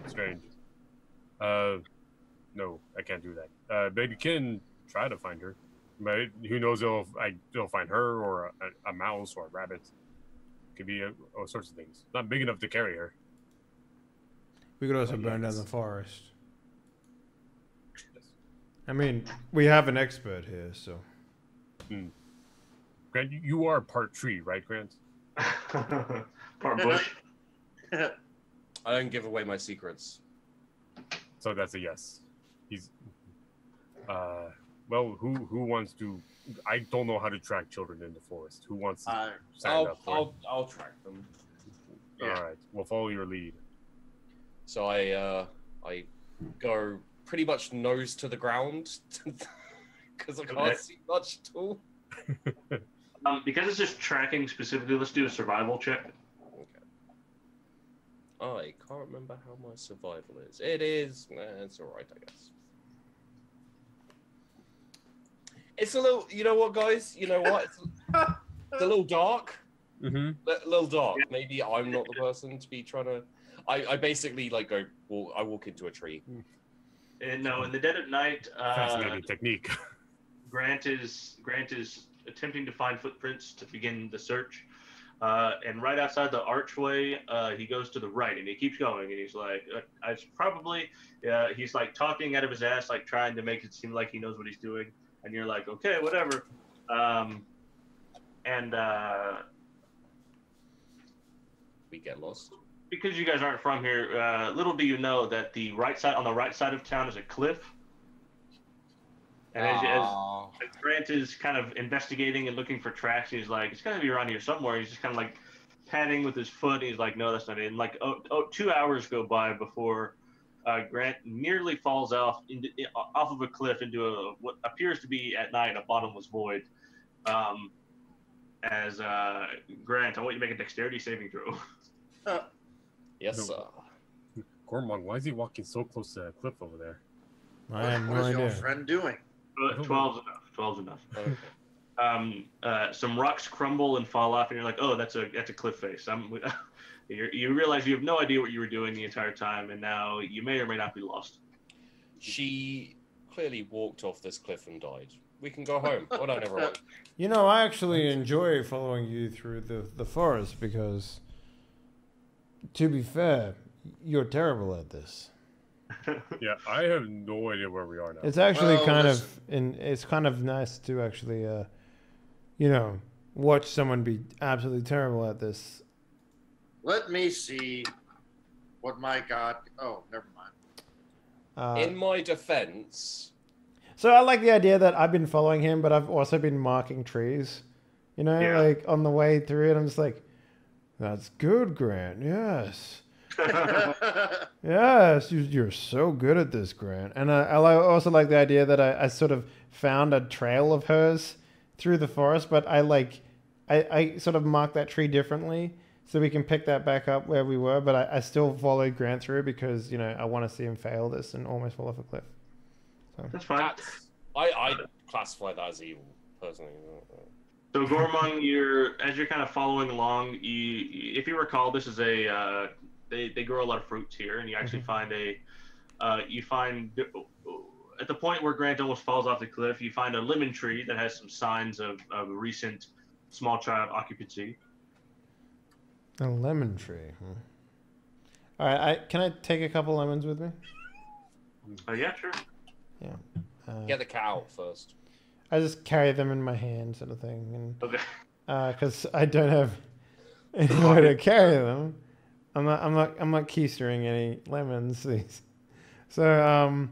Strange. No, I can't do that. But you can try to find her. But who knows if you'll find her or a mouse or a rabbit. Could be all sorts of things. Not big enough to carry her. We could also burn down the forest. I mean, we have an expert here, so. Grant, you are part tree, right, Grant? Part bush. I don't give away my secrets. So that's a yes. He's. Well, who wants to? I don't know how to track children in the forest. Who wants to sign up for it? I'll track them. Yeah. All right, we'll follow your lead. So I go pretty much nose to the ground because I can't Okay. see much at all. Because it's just tracking specifically, let's do a survival check. Okay. I can't remember how my survival is. It is. It's all right, I guess. It's a little. You know what, guys? You know what? It's a little dark. Mm-hmm. A little dark. Maybe I'm not the person to be trying to. I basically like go. Well, I walk into a tree. And no, in the dead of night, Fascinating technique. Grant is attempting to find footprints to begin the search. And right outside the archway, he goes to the right, and he keeps going, and he's like, "It's probably." He's like talking out of his ass, like trying to make it seem like he knows what he's doing. And you're like, "Okay, whatever." We get lost. Because you guys aren't from here, little do you know that on the right side of town is a cliff. And as Grant is kind of investigating and looking for tracks, he's like, it's got to be around here somewhere. He's just kind of like patting with his foot. And he's like, no, that's not it. And like, 2 hours go by before Grant nearly falls off of a cliff into what appears to be at night a bottomless void. Grant, I want you to make a dexterity saving throw. Yes, sir. Gormong, why is he walking so close to that cliff over there? I have no What is your idea. friend doing? 12's enough. 12's enough. Okay. Some rocks crumble and fall off, and you're like, "Oh, that's a cliff face." You realize you have no idea what you were doing the entire time, and now you may or may not be lost. She clearly walked off this cliff and died. We can go home. Well done, everyone. You know, I actually enjoy following you through the forest because, to be fair, you're terrible at this. Yeah, I have no idea where we are now. It's actually Well, it's kind of nice to actually, watch someone be absolutely terrible at this. Let me see what my god. Oh, never mind. In my defense, So I like the idea that I've been following him, but I've also been marking trees. You know, Yeah. like on the way through it, I'm just like, that's good, Grant. Yes. Yes, you're so good at this, Grant. And I also like the idea that I sort of found a trail of hers through the forest, but I sort of marked that tree differently so we can pick that back up where we were, but I still followed Grant through because, I want to see him fail this and almost fall off a cliff. That's fine. I classify that as evil, personally. So Gormong, as you're kind of following along, if you recall, this is they grow a lot of fruits here, and you actually find at the point where Grant almost falls off the cliff, you find a lemon tree that has some signs of recent small child occupancy. A lemon tree. All right, can I take a couple lemons with me? Yeah, sure. Yeah. Get the cow first. I just carry them in my hand, sort of thing, and Okay. because I don't have anywhere to carry them. I'm not keystering any lemons. So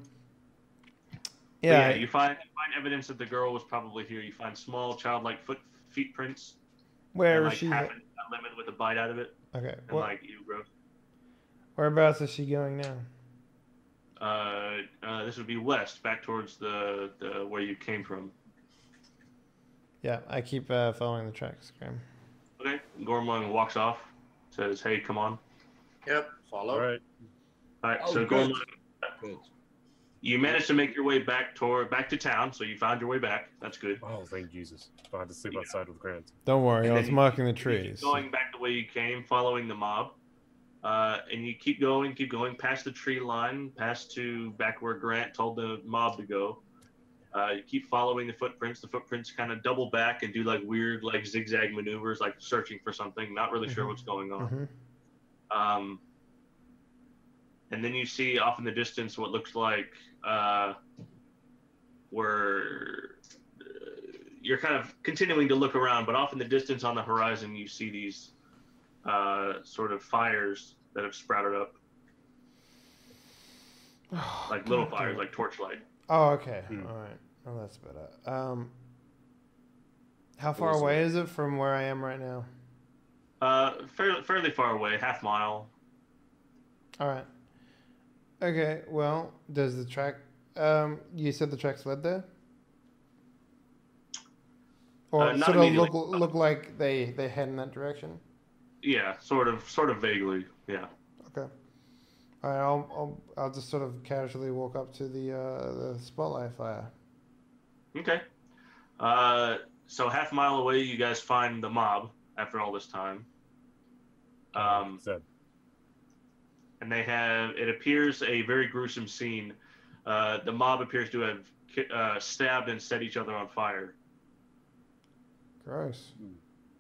Yeah, you find evidence that the girl was probably here. You find small childlike feet prints. Where and, is like, she? half a lemon with a bite out of it, Okay. and like you gross. Whereabouts is she going now? This would be west, back towards the where you came from. Yeah, I keep following the tracks, Graham. Okay. Gormong walks off. says, "Hey, come on." Yep, follow. All right. All right, Oh, so good. Gormon, Good. you managed to make your way back to town, so you found your way back. That's good. Oh, thank Jesus. Don't have to sleep outside with Grant. Don't worry, And I then was you marking the keep trees. going back the way you came, following the mob. And you keep going past the tree line, past to back where Grant told the mob to go. You keep following the footprints. The footprints kind of double back and do like weird, like zigzag maneuvers, like searching for something. Not really sure what's going on. And then you see off in the distance what looks like where you're kind of continuing to look around, but off in the distance on the horizon, you see these sort of fires that have sprouted up, like little fires, like torchlight. Oh, okay. All right. Oh, that's better. How far Awesome. away is it from where I am right now? Fairly far away, half mile. All right. Okay. Well, does the track? You said the tracks led there, or Not sort of immediately. look like they head in that direction. Yeah, sort of vaguely. Yeah. Okay. All right. I'll just sort of casually walk up to the spotlight fire. Okay. So half mile away, you guys find the mob after all this time. Said. And they have, it appears, a very gruesome scene. The mob appears to have stabbed and set each other on fire. Gross.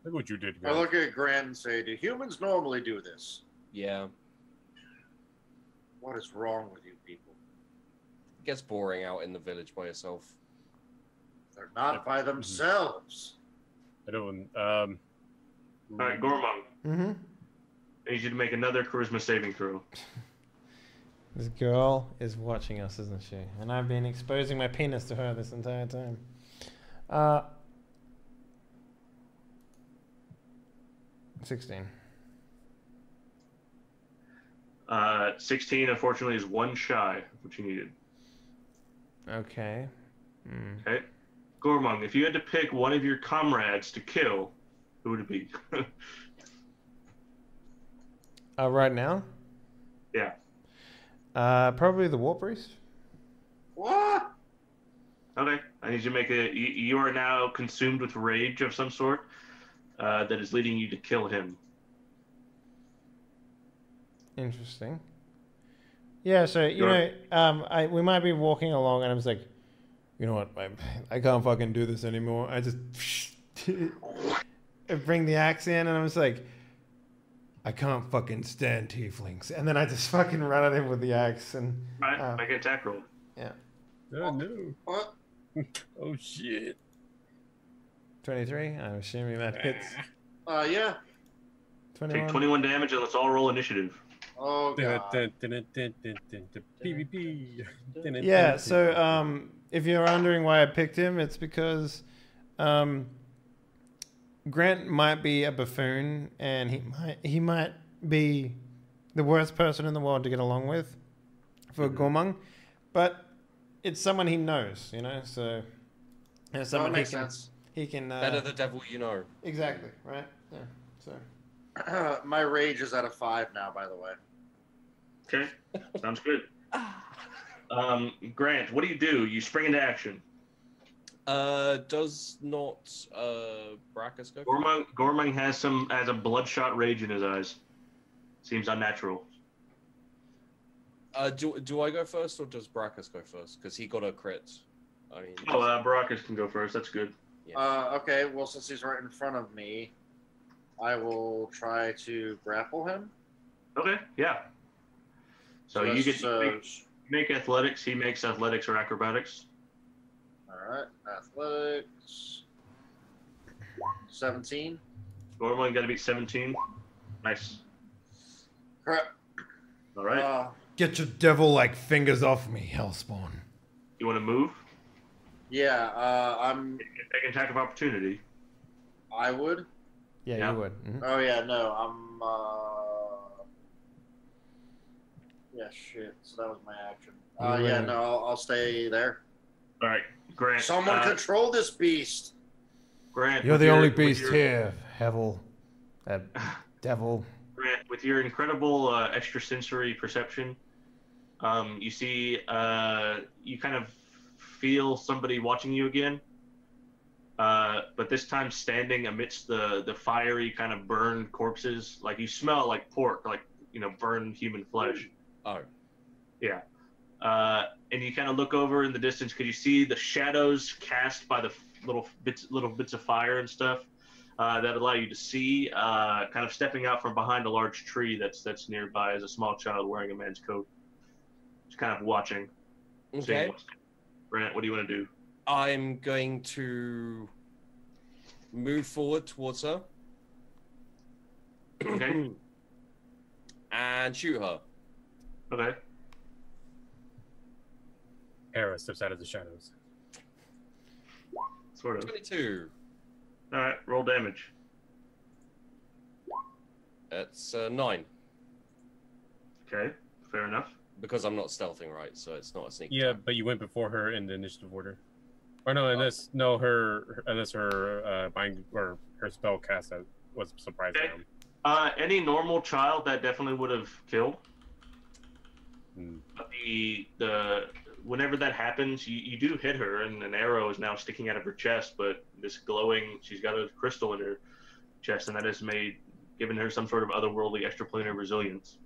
Look what you did, I Grant. look at Grant and say, "Do humans normally do this? Yeah. What is wrong with you people? It gets boring out in the village by yourself. They're not by themselves." I don't. All right, Gormong, Mm-hmm. I need you to make another charisma saving throw. This girl is watching us, isn't she? And I've been exposing my penis to her this entire time. 16. 16, unfortunately, is one shy of what you needed. Okay. Okay. Gormong, if you had to pick one of your comrades to kill, who would it be? Right now? Yeah. Probably the war priest. What? Okay. I need you to make a. You are now consumed with rage of some sort that is leading you to kill him. Interesting. Yeah, so you Sure. know, we might be walking along, and I was like, you know what, I can't fucking do this anymore. I just I bring the axe in, and I was like, I can't fucking stand tieflings, and then I just fucking run at him with the axe, and Right. Make an attack roll. yeah, Oh no! What? Oh shit! 23. I'm assuming that hits. Yeah. Take 21. 21 damage and let's all roll initiative. Oh god. PvP. Yeah, so if you're wondering why I picked him, it's because Grant might be a buffoon, and he might be the worst person in the world to get along with for Gormong, but it's someone he knows, you know, so That someone makes sense. he can Better the devil you know. exactly, right? Yeah. So My rage is at a 5 now, by the way. Okay. Sounds good. Grant, what do? You spring into action. Does not Brackus go? Gormang has a bloodshot rage in his eyes. Seems unnatural. Do I go first or does Brackus go first? Because he got a crit. I mean, Baracus can go first. That's good. Okay, well, since he's right in front of me, I will try to grapple him. Okay. Yeah. So you get that's, to make athletics. He makes athletics or acrobatics. Alright, athletics. 17. Gormang got to beat 17. Nice. Crap. All right. get your devil-like fingers off me, Hellspawn. You want to move? Yeah, I'm. Take an attack of opportunity. I would. Yeah, Yeah. you would. Mhm. Oh yeah, no, I'm. Yeah, shit. So that was my action. Yeah, no, I'll stay there. All right, Grant. Someone control this beast. Grant. You're with the your- only with beast your- here, Hevel. Devil. Grant, Grant, with your incredible extrasensory perception, you see, you kind of feel somebody watching you again, but this time standing amidst the fiery kind of burned corpses. Like you smell like pork, like burned human flesh. Oh. Yeah. And you kind of look over in the distance because you see the shadows cast by the little bits of fire and stuff that allow you to see. Kind of stepping out from behind a large tree that's nearby is a small child wearing a man's coat. Just kind of watching. Okay. Grant, what do you want to do? I'm going to move forward towards her. Okay. And shoot her. Okay. Hera steps out of the shadows. Sort of. 22. All right. Roll damage. It's 9. Okay. Fair enough. Because I'm not stealthing, right? So it's not a sneak Yeah, attack. but you went before her in the initiative order. Or no, unless her mind or her spell cast was surprising Okay. him. Any normal child that definitely would have killed. Hmm. But whenever that happens, you do hit her, and an arrow is now sticking out of her chest. But this glowing, she's got a crystal in her chest, and that has given her some sort of otherworldly extraplanar resilience.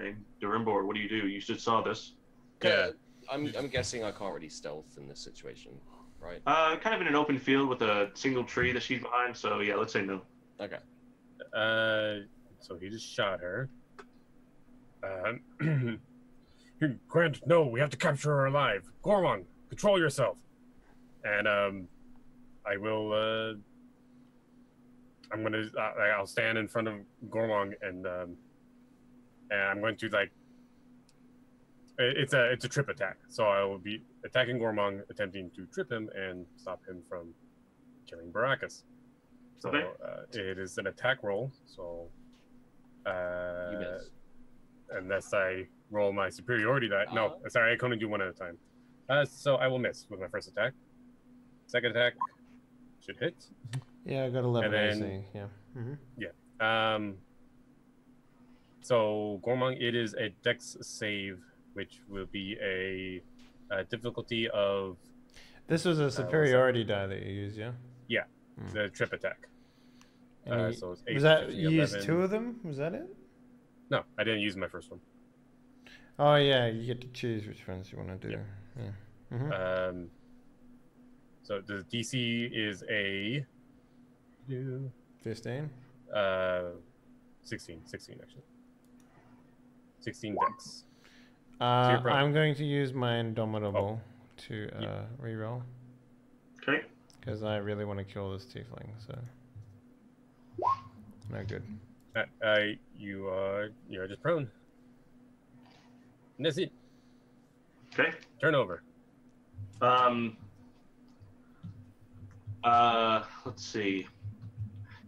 Okay, Durimbor, what do? You just saw this. Yeah. I'm guessing I can't really stealth in this situation, right? Kind of in an open field with a single tree that she's behind. So yeah, let's say no. Okay. So he just shot her. Grant, no, we have to capture her alive. Gormon, control yourself. And I will. I'll stand in front of Gormon and I'm going to It's a trip attack, so I will be attacking Gormon, attempting to trip him and stop him from killing Baracus. So Okay. it is an attack roll. So You miss. unless I roll my superiority die. No, sorry, I can only do one at a time. So I will miss with my first attack. Second attack should hit. Yeah, I got 11 And then- AC. Yeah. Mm-hmm. Yeah. So Gormon, it is a Dex save, which will be a difficulty of This was a superiority die that you used, yeah? the trip attack. And So it's 8, was that 15, you used 11. 2 of them? Was that it? No, I didn't use my first one. Oh yeah, you get to choose which ones you want to do. Yep. Yeah. Mm-hmm. So the DC is a 15. 16 actually. 16 Dex. problem. I'm going to use my Indomitable to reroll Okay. because I really want to kill this tiefling. So no good. You're just prone. And that's it. Okay. Turn over. Let's see.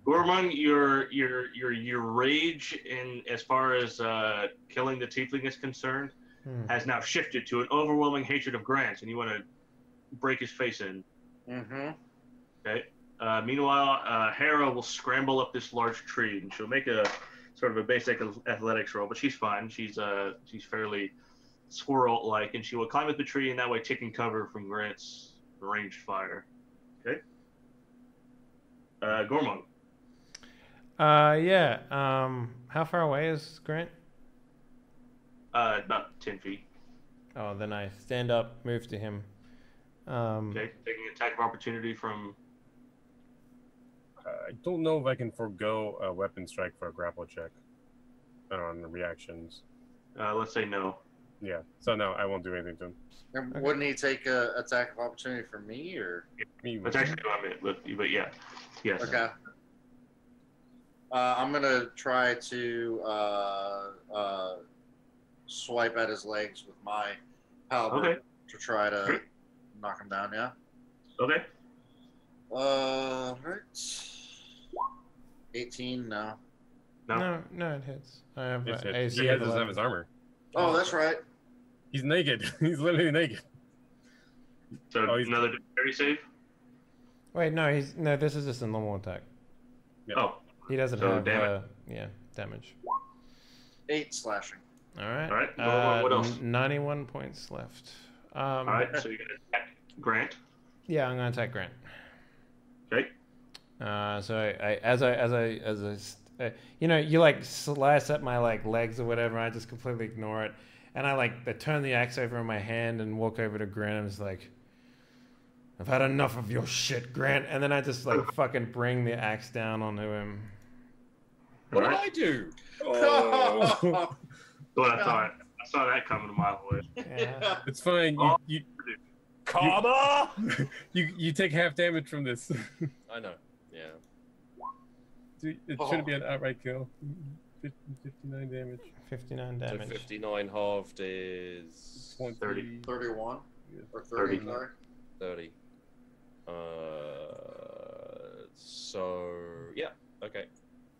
Gormon, your rage in as far as killing the tiefling is concerned has now shifted to an overwhelming hatred of Grant, and you want to break his face in. Mm-hmm. Okay. Meanwhile, Hera will scramble up this large tree, and she'll make a sort of a basic athletics roll, but she's fine. She's fairly squirrel-like, and she will climb up the tree, and that way taking cover from Grant's ranged fire. Okay. Gormon. Yeah. How far away is Grant? About 10 feet. Oh, then I stand up, move to him. Okay. Taking attack of opportunity from. I don't know if I can forego a weapon strike for a grapple check on the reactions. Let's say no. Yeah, so no, I won't do anything to him. And Okay. wouldn't he take a attack of opportunity from me, or? That's actually what I meant, but yeah. Yes. Okay. I'm gonna try to swipe at his legs with my halberd Okay. to try to knock him down. Yeah. Okay. Right. 18. No. No. No, it hits. I have It's it. AC He doesn't 11. have his armor. Oh, that's right. He's naked. He's literally naked. So Oh, he's- another dexterity save. Wait, no, this is just a normal attack. Yeah. Oh. He doesn't So have damage. damage. damage. 8 slashing. All right. All right, what else? 91 points left. All right, so you're gonna attack Grant. Yeah, I'm gonna attack Grant. Okay. You know, you like slice up my like legs or whatever. I just completely ignore it, and I turn the axe over in my hand and walk over to Grant and was like, "I've had enough of your shit, Grant." And then I just like fucking bring the axe down onto him. What did Alright. I do? Oh, What I thought. I saw that coming a mile away. Yeah. It's fine. Oh. Karma! You take half damage from this. I know. Yeah. It shouldn't be an outright kill. 59 damage. 59 So damage. 59 halved is 30. 31 Yeah. or 30. 30. Sorry. 30. So yeah. Okay.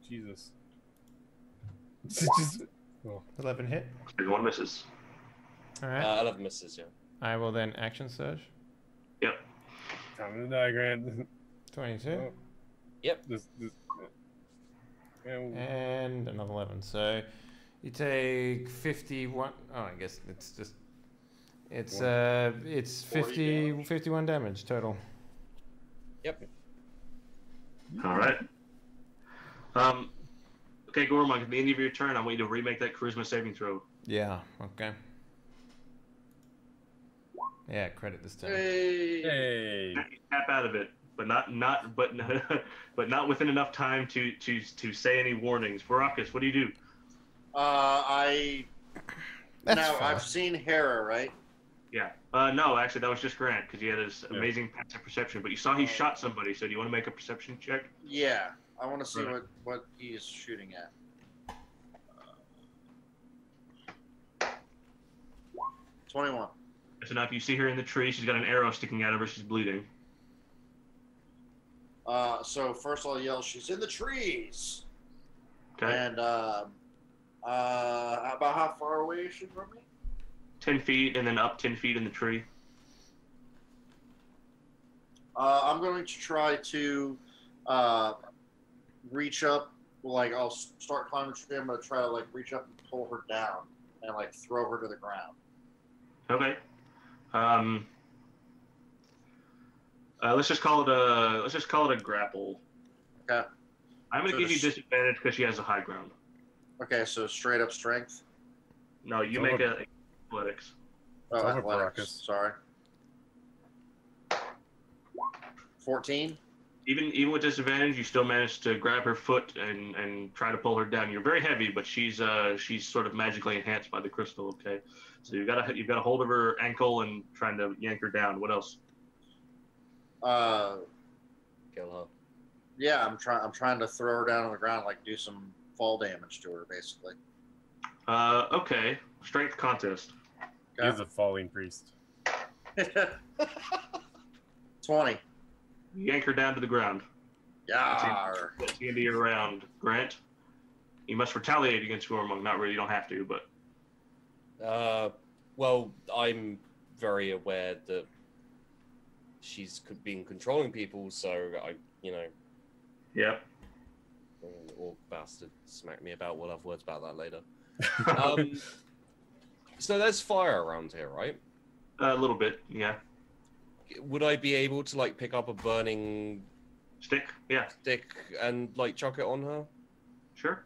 Jesus. Just, 11 hit. One misses. All right. 11 misses. Yeah. I will then action surge. Yep. time to die, Grant. 22. Oh, Yep. this, yeah, And another 11. So you take 51. Oh, I guess it's just. It's 50, 51 damage total. Yep. All right. Okay, Gormunk, at the end of your turn, I want you to remake that charisma saving throw. Yeah. Okay. Yeah, credit this time. Hey. hey. Tap out of it, but but not within enough time to say any warnings. Baracus, what do you do? That's Now fine. I've seen Hera, right? Yeah. No, actually, that was just Grant because he had his amazing passive perception. But you saw he shot somebody, so do you want to make a perception check? Yeah, I want to see Right. what he's shooting at. 21. So now, if you see her in the tree, she's got an arrow sticking out of her. She's bleeding. So first I'll yell, "She's in the trees!" Okay. And about how far away is she from me? 10 feet, and then up 10 feet in the tree. I'm going to try to reach up. Like I'll start climbing the tree. I'm going to try to like reach up and pull her down and like throw her to the ground. Okay. Let's just call it a grapple. Okay. I'm gonna So give you this- disadvantage because she has a high ground. Okay, so straight up strength. No, you It's make over. a athletics. Oh, It's over, athletics. Baracus. Sorry. 14. Even with disadvantage, you still manage to grab her foot and try to pull her down. You're very heavy, but she's sort of magically enhanced by the crystal. Okay, so you've got a hold of her ankle and trying to yank her down. What else? Kill her. Yeah, I'm trying to throw her down on the ground, like do some fall damage to her, basically. Okay, strength contest. He is a falling priest. 20. You yank her down to the ground. Yar. That's the end of your round. Grant, you must retaliate against Gormung. Not really, you don't have to, but Well, I'm very aware that she's been controlling people, so yep. Or bastard smack me about. We'll have words about that later. So there's fire around here, right? A little bit, yeah. Would I be able to like pick up a burning Stick, yeah, stick and like chuck it on her? sure.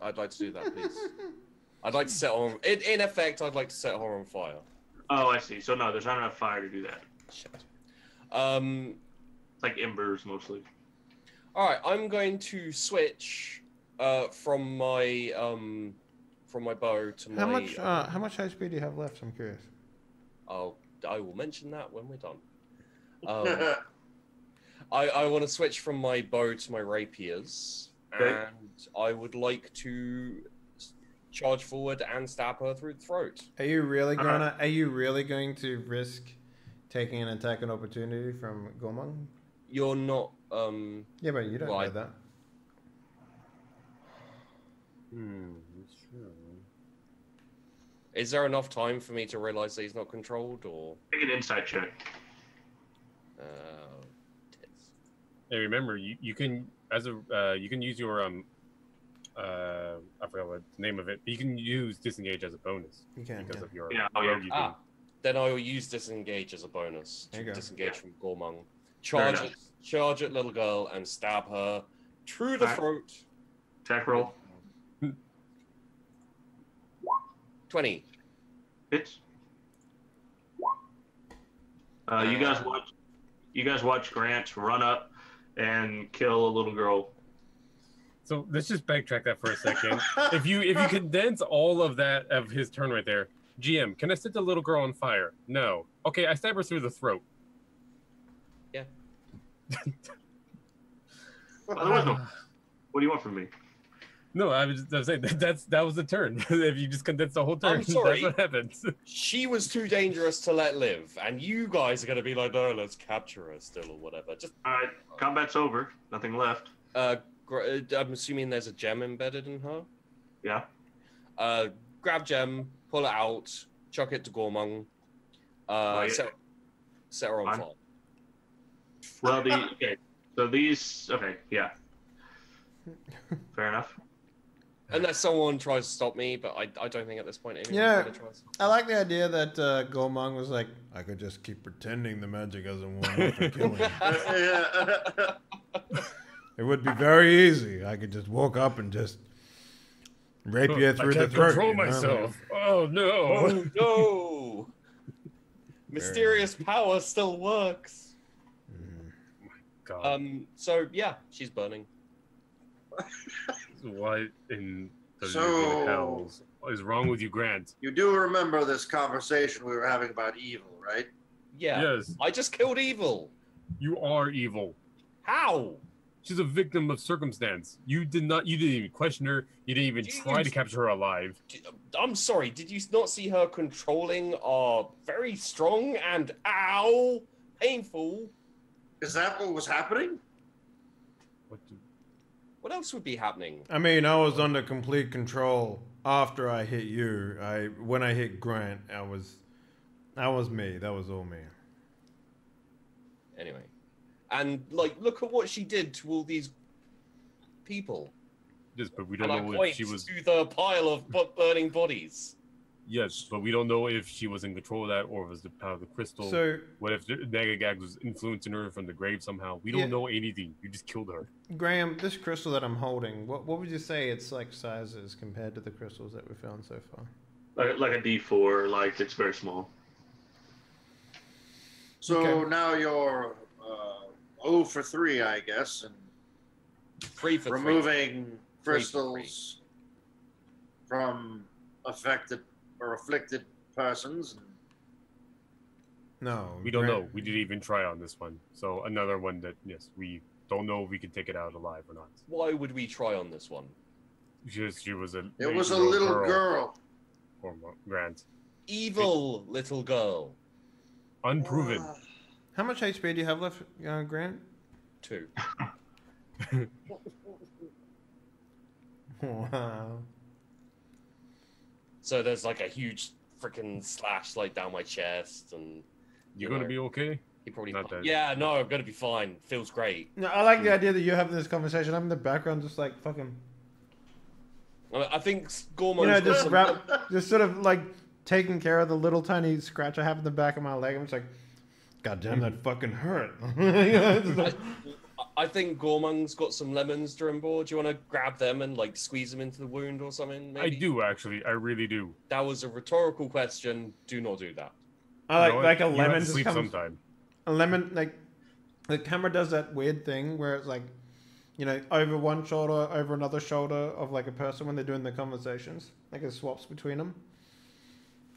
I'd like to do that, please. I'd like to set her on. In effect, I'd like to set her on fire. Oh, I see. So no, there's not enough fire to do that. Shit. It's like embers mostly. All right, I'm going to switch from my bow to my. How much HP do you have left? I'm curious. I will mention that when we're done. I want to switch from my bow to my rapiers, Okay. and I would like to charge forward and stab her through the throat. Are you really going to risk taking an attack and opportunity from Gormung? You're not. Yeah, but you don't Well, know I- that. That's true. Is there enough time for me to realize that he's not controlled, or? Make an insight check. Tits. Hey, remember you can you can use your I forgot what the name of it. You can use disengage as a bonus You can. because Yeah. of your Yeah, rogue you Ah, then I will use disengage as a bonus There to you go. disengage from Gormung. Fair Charge at little girl and stab her through the Alright. throat. Attack roll. 20. Hits. You guys watch Grant run up and kill a little girl. So let's just backtrack that for a second. if you condense all of that of his turn right there, GM, can I set the little girl on fire? No. Okay, I stab her through the throat. Yeah. Otherwise, no. What do you want from me? No, I was saying that was the turn. If you just condense the whole turn, I'm sorry. that's what happens. She was too dangerous to let live, and you guys are going to be like, no, let's capture her still or whatever. Just All right, combat's over. Nothing left. I'm assuming there's a gem embedded in her. Yeah. Grab gem, pull it out, chuck it to Gormung, yeah. set her on Fine. fire. Well, okay. So these. Okay. Yeah. Fair enough. Unless someone tries to stop me, but I don't think at this point anyone's Yeah. going to try to stop me. I like the idea that Gormung was like, I could just keep pretending the magic hasn't worn off and kill him. It would be very easy. I could just walk up and just rape you through I the can't throat. control you know? myself. Oh no! Oh no! Mysterious power still works. God, So yeah, she's burning. what in the So- hells is wrong with you, Grant? You do remember this conversation we were having about evil, right? Yeah. Yes, I just killed evil. you are evil. How? She's a victim of circumstance. You didn't even question her. You didn't even try to capture her alive. I'm sorry, did you not see her controlling our very strong and ow painful? Is that what was happening? What else would be happening? I mean, I was under complete control after I hit you. When I hit Grant, that was me. That was all me. Anyway. And like look at what she did to all these people. Yes, but we don't And I know if point she was. to the pile of burning bodies. Yes, but we don't know if she was in control of that or if it was the power of the crystal. So, What if Negagag was influencing her from the grave somehow? We don't Yeah. know anything. You just killed her. Graham, this crystal that I'm holding, what would you say its like size is compared to the crystals that we found so far? Like a D4. Like it's very small. So Okay. now you're 0 for 3, I guess, and 3 for 3. removing 3 for 3. crystals from affected or afflicted persons. No, We don't Grant- know. We didn't even try on this one. So another one that, yes, we don't know if we can take it out alive or not. Why would we try on this one? She was a It was a 8-year-old little girl. Or Grant. Evil little girl. Unproven. How much HP do you have left, Grant? 2. Wow. So there's like a huge freaking slash like down my chest, and You gonna be okay? he probably Not that- Yeah, no, I'm gonna be fine. Feels great. No, I like the idea that you're having this conversation. I'm in the background, just like fucking, I think Gorman's you know, got just some- just sort of like taking care of the little tiny scratch I have in the back of my leg. I'm just like, God damn, that fucking hurt. You know, it's like- I think Gormung's got some lemons during board. Do you want to grab them and like squeeze them into the wound or something? Maybe? I do actually. I really do. That was a rhetorical question. Do not do that. I You know what? like a You have lemon to just sleep comes. sometime. A lemon, like the camera does that weird thing where it's like, you know, over one shoulder, over another shoulder of like a person when they're doing their conversations. Like it swaps between them.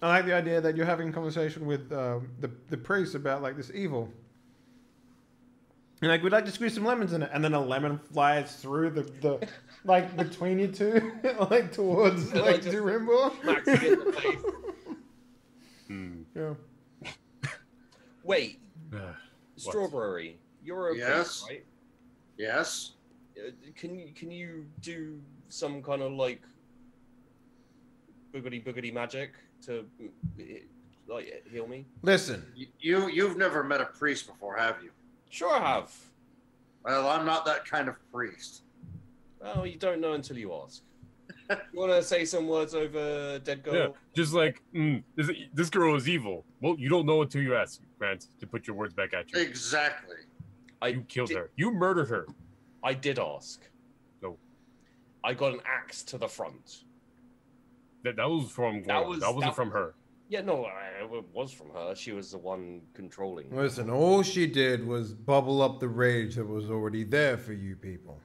I like the idea that you're having a conversation with the priest about like this evil. And like, we'd like to squeeze some lemons in it, and then a lemon flies through the like between you two, like towards And, like like, just Durimbo. smacks you in the face. Hmm. Yeah. Wait, Strawberry, you're a Yes? priest, right? Yes. Can you do some kind of like boogity magic to like heal me? Listen, You've never met a priest before, have you? Sure, I have. Well, I'm not that kind of priest. Oh, you don't know until you ask. You want to say some words over dead girl? Yeah, just like, this girl is evil. Well, you don't know until you ask, Grant, to put your words back at you. Exactly. You killed her. You murdered her. I did ask. No. I got an axe to the front. That was from Gorman. That wasn't from her. Yeah, no, it was from her. She was the one controlling. Listen, all she did was bubble up the rage that was already there for you people.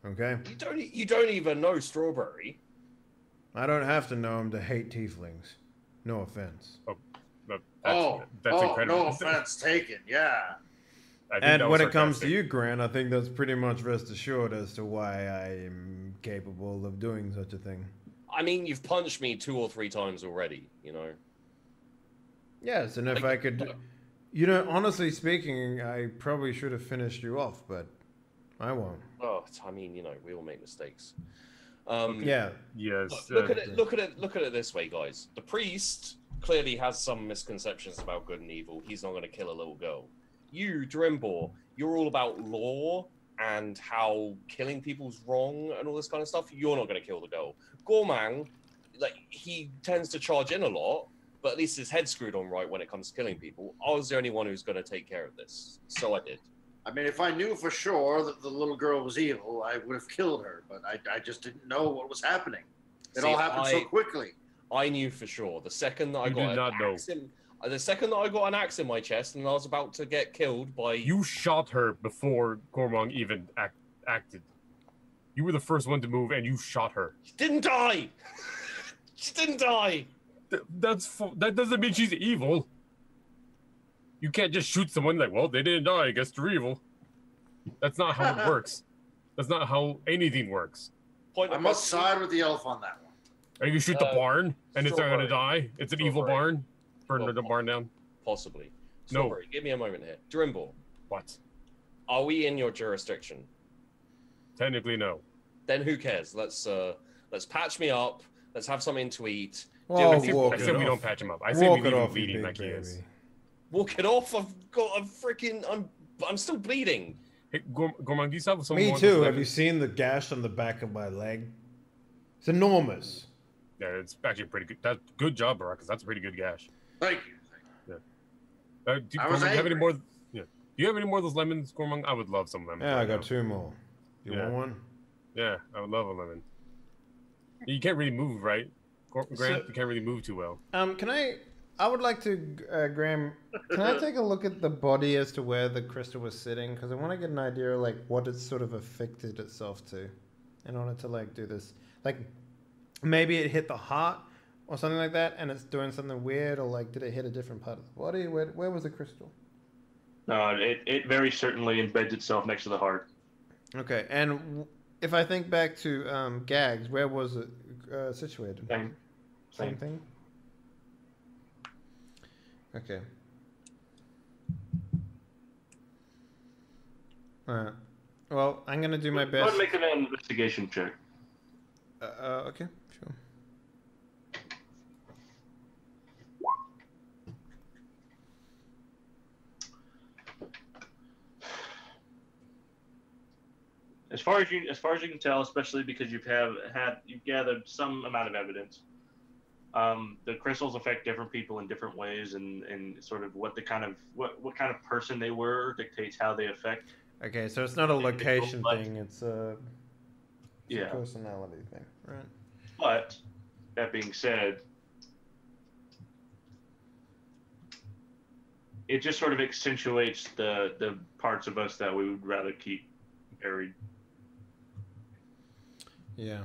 Okay? You don't even know Strawberry. I don't have to know him to hate tieflings. No offense. That's incredible. No offense taken. Yeah. And when it comes to you, Grant, I think that's pretty much rest assured as to why I am capable of doing such a thing. I mean, you've punched me 2 or 3 times already, you know? Yes, and if I could... You know, honestly speaking, I probably should have finished you off, but I won't. Oh, I mean, you know, we all make mistakes. Yeah. Yes. Look at it this way, guys. The priest clearly has some misconceptions about good and evil. He's not going to kill a little girl. You, Drimbor, you're all about law and how killing people's wrong and all this kind of stuff. You're not going to kill the girl. Gormang, like, he tends to charge in a lot, but at least his head's screwed on right when it comes to killing people. I was the only one who's going to take care of this, so I did. I mean, if I knew for sure that the little girl was evil, I would have killed her, but I just didn't know what was happening. It all happened so quickly. I knew for sure. The second that I got an axe in my chest and I was about to get killed by... You shot her before Gormang even acted. You were the first one to move and you shot her. She didn't die! She didn't die! That doesn't mean she's evil. You can't just shoot someone like, well, they didn't die, I guess they're evil. That's not how it works. That's not how anything works. I must side with the elf on that one. Are you gonna shoot the barn and it's not gonna die? It's an evil barn? Burn the barn down? Possibly. No. Strawberry, give me a moment here. Drimble. What? Are we in your jurisdiction? Technically, no. Then who cares? Let's patch me up. Let's have something to eat. Well, I said we don't patch him up. I said we leave him bleeding like he is. Walk it off. I've got a freaking... I'm still bleeding. Hey, Gormang, do you have someone? Me too. Have you seen the gash on the back of my leg? It's enormous. Yeah, it's actually pretty good. Good job, Barack, because that's a pretty good gash. Thank you. Yeah. Do you have any more? Yeah. Do you have any more of those lemons, Gormang? I would love some lemons. Yeah, I got 2 more. You want one? Yeah, I would love a lemon. You can't really move, right? Grant, you can't really move too well. I would like to, Graham, can I take a look at the body as to where the crystal was sitting? Because I want to get an idea of, like, what it sort of affected itself to in order to, like, do this. Like, maybe it hit the heart or something like that, and it's doing something weird, or, like, did it hit a different part of the body? Where was the crystal? No, it very certainly embeds itself next to the heart. Okay, and if I think back to Gags, where was it situated? Same thing? Okay. Alright. Well, I'm gonna do my best. Go ahead and make an investigation check. Okay, sure. As far as you can tell, especially because you've gathered some amount of evidence. The crystals affect different people in different ways, and sort of what kind of person they were dictates how they affect. Okay, so it's not a location thing; it's a personality thing, right? But that being said, it just sort of accentuates the parts of us that we would rather keep buried. Yeah.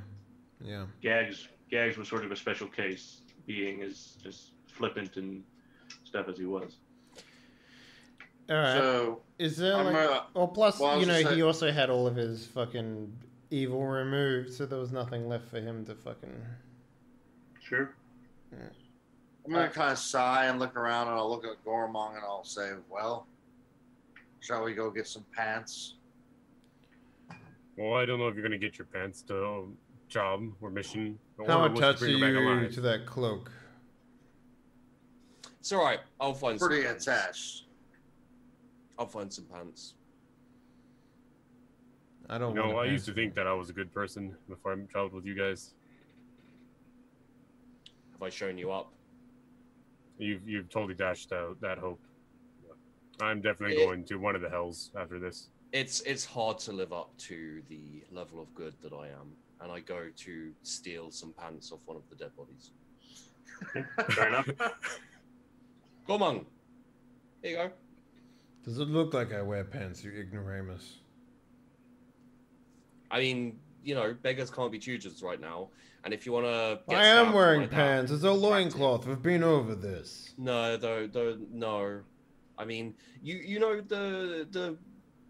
Gags was sort of a special case, being as just flippant and stuff as he was. All right. So is there he also had all of his fucking evil removed, so there was nothing left for him to fucking. Sure. Yeah. I'm gonna kind of sigh and look around, and I'll look at Gormang and I'll say, "Well, shall we go get some pants?" Well, I don't know if you're gonna get your pants to job or mission. How attached are you to that cloak? It's all right. I'll find pretty some pants. Attached. I'll find some pants. I don't You know, want I used to think that I was a good person before I traveled with you guys. Have I shown you up? You've totally dashed out that hope. I'm definitely It- going to one of the hells after this. It's hard to live up to the level of good that I am, and I go to steal some pants off one of the dead bodies. Fair enough. Come on, here you go. Does it look like I wear pants, you ignoramus? I mean, you know, beggars can't be choosers right now, and if you want to, I am wearing pants. It's a loincloth. We've been over this. No, no. I mean, you know the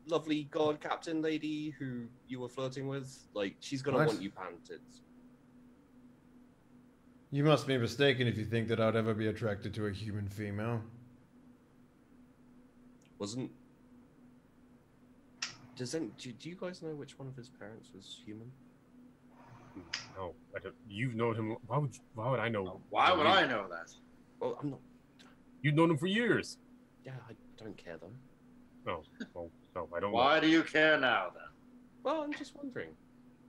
lovely guard captain lady who you were flirting with? Like, she's gonna What? want you panted. You must be mistaken if you think that I'd ever be attracted to a human female. Wasn't... do you guys know which one of his parents was human? No, I don't, you've known him. Why would I know? Why would I know that? Well, I'm not... You've known him for years. Yeah, I don't care, though. No, well, no, I don't. Why do you care now then? Well, I'm just wondering.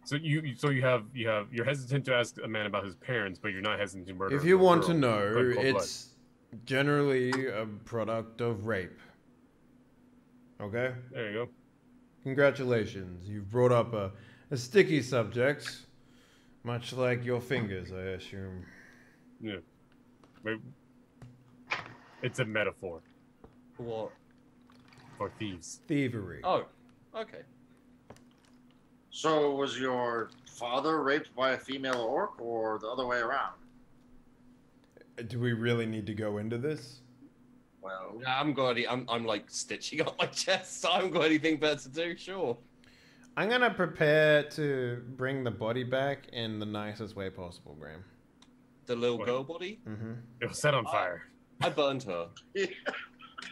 So you're hesitant to ask a man about his parents, but you're not hesitant to murder. If you a want to girl. know, Cold blood. it's generally a product of rape. Okay? There you go. Congratulations. You've brought up a sticky subject, much like your fingers, I assume. Yeah. Wait. It's a metaphor What? for thieves. Thievery. Oh, okay. So was your father raped by a female orc, or the other way around? Do we really need to go into this? Well, Yeah, I'm like stitching up my chest, so I haven't got anything better to do, sure. I'm gonna prepare to bring the body back in the nicest way possible, Graham. The little What? girl body? Mm-hmm. It was set on fire. I burned her.